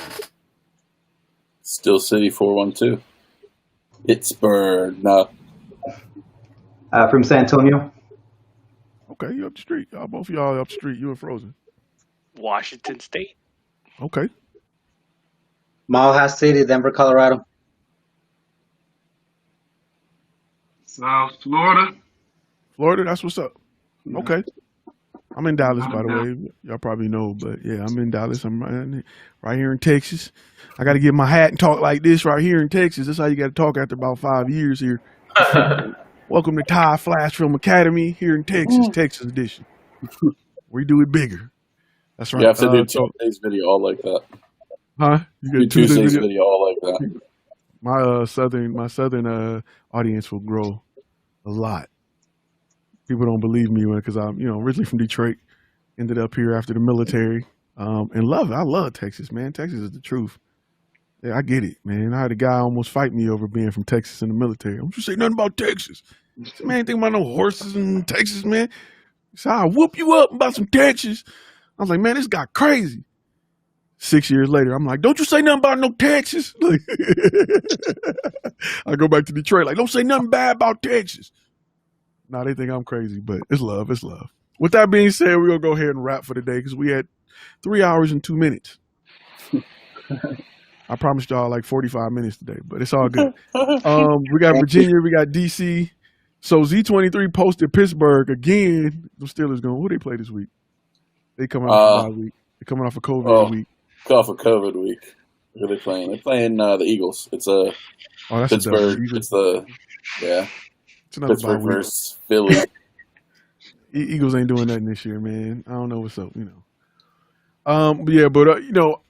Still City 412. Pittsburgh. No. From San Antonio. Okay, you up the street. Both of y'all up the street. You in Frozen. Washington State. Okay. Mile High City, Denver, Colorado. South Florida. Florida, that's what's up. Okay. I'm in Dallas, by the way. Y'all probably know, but yeah, I'm in Dallas. I'm right here in Texas. I got to get my hat and talk like this right here in Texas. That's how you got to talk after about 5 years here. Welcome to Ty Flash Film Academy here in Texas, Texas edition. We do it bigger. That's right. You have to do Tuesday's video all like that. Huh? You Do Tuesday's video all like that. My southern audience will grow a lot. People don't believe me because I'm originally from Detroit, ended up here after the military, and love it. I love Texas, man. Texas is the truth. Yeah, I get it, man. I had a guy almost fight me over being from Texas in the military. Don't you say nothing about Texas? I said, man, ain't think about no horses in Texas, man. So I'll whoop you up about some Texas. I was like, man, this guy crazy. 6 years later, I'm like, don't you say nothing about no Texas. Like, I go back to Detroit, like, don't say nothing bad about Texas. No, they think I'm crazy, but it's love. It's love. With that being said, we're going to go ahead and wrap for the day because we had 3 hours and 2 minutes. I promised y'all like 45 minutes today, but it's all good. We got Virginia. We got D.C. So Z23 posted Pittsburgh again. The Steelers going, who they play this week? They coming off a bye week. They're coming off a COVID week. Off a COVID week. Who are they playing? They're playing the Eagles. It's that's Pittsburgh. It's Pittsburgh versus Philly. Eagles ain't doing nothing this year, man. I don't know what's up, But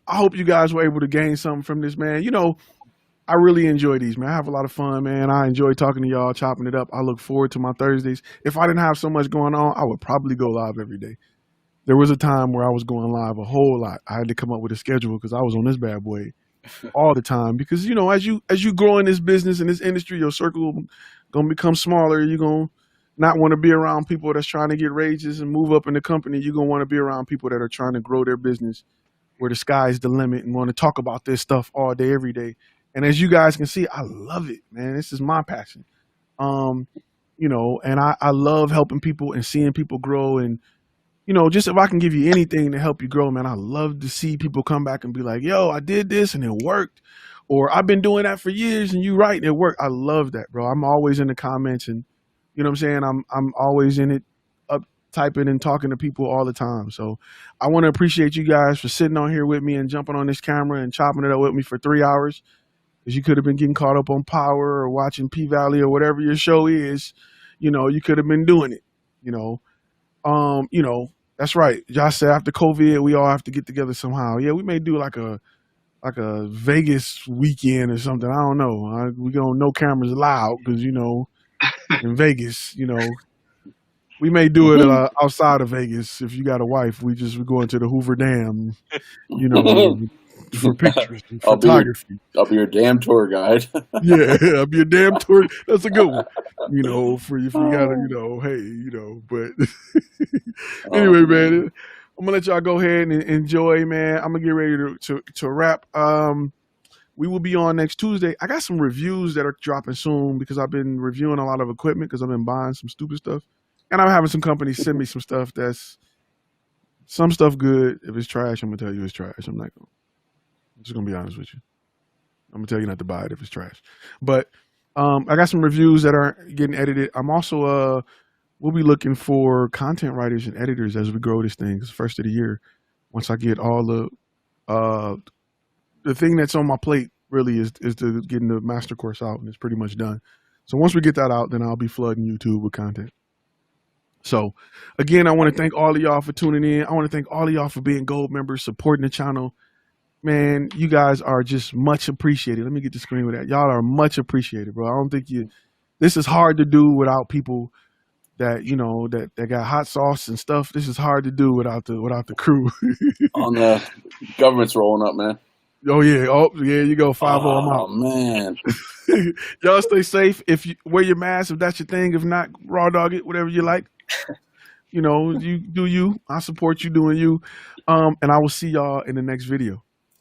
I hope you guys were able to gain something from this, man. I really enjoy these, man. I have a lot of fun, man. I enjoy talking to y'all, chopping it up. I look forward to my Thursdays. If I didn't have so much going on, I would probably go live every day. There was a time where I was going live a whole lot. I had to come up with a schedule because I was on this bad boy all the time. Because, as you grow in this business, in this industry, your circle going to become smaller. You're going to not want to be around people that's trying to get raises and move up in the company. You're going to want to be around people that are trying to grow their business where the sky's the limit and want to talk about this stuff all day, every day. And as you guys can see, I love it, man. This is my passion. And I love helping people and seeing people grow. And, just if I can give you anything to help you grow, man, I love to see people come back and be like, yo, I did this and it worked. Or I've been doing that for years and you right and it worked. I love that, bro. I'm always in the comments and, you know what I'm saying? I'm always in it, up typing and talking to people all the time. So I want to appreciate you guys for sitting on here with me and jumping on this camera and chopping it up with me for 3 hours. Because you could have been getting caught up on Power or watching P-Valley or whatever your show is. You could have been doing it, That's right. Josh said after COVID, we all have to get together somehow. Yeah, we may do like a Vegas weekend or something. I don't know. We gonna no cameras allowed because in Vegas, we may do it outside of Vegas. If you got a wife, we're going to the Hoover Dam, for pictures and photography. I'll be your damn tour guide. Yeah, I'll be your damn tour. That's a good one. For if you gotta, but anyway, man, I'm gonna let y'all go ahead and enjoy, man. I'm gonna get ready to wrap. We will be on next Tuesday. I got some reviews that are dropping soon because I've been reviewing a lot of equipment because I've been buying some stupid stuff. And I'm having some companies send me some stuff some stuff good. If it's trash, I'm gonna tell you it's trash. I'm just gonna be honest with you. I'm gonna tell you not to buy it if it's trash. But I got some reviews that are getting edited. I'm also we'll be looking for content writers and editors as we grow this thing. It's the first of the year. Once I get all the thing that's on my plate really is to getting the master course out, and it's pretty much done. So once we get that out, then I'll be flooding YouTube with content. So again, I want to thank all of y'all for tuning in. I want to thank all of y'all for being gold members, supporting the channel. Man, you guys are just much appreciated. Let me get the screen with that. Y'all are much appreciated, bro. I don't think this is hard to do without people that, that got hot sauce and stuff. This is hard to do without the crew. On the government's rolling up, man. Oh yeah, you go 5-0. I'm out. Oh man. Y'all stay safe. If you wear your mask, if that's your thing. If not, raw dog it, whatever you like. You do you. I support you doing you. And I will see y'all in the next video.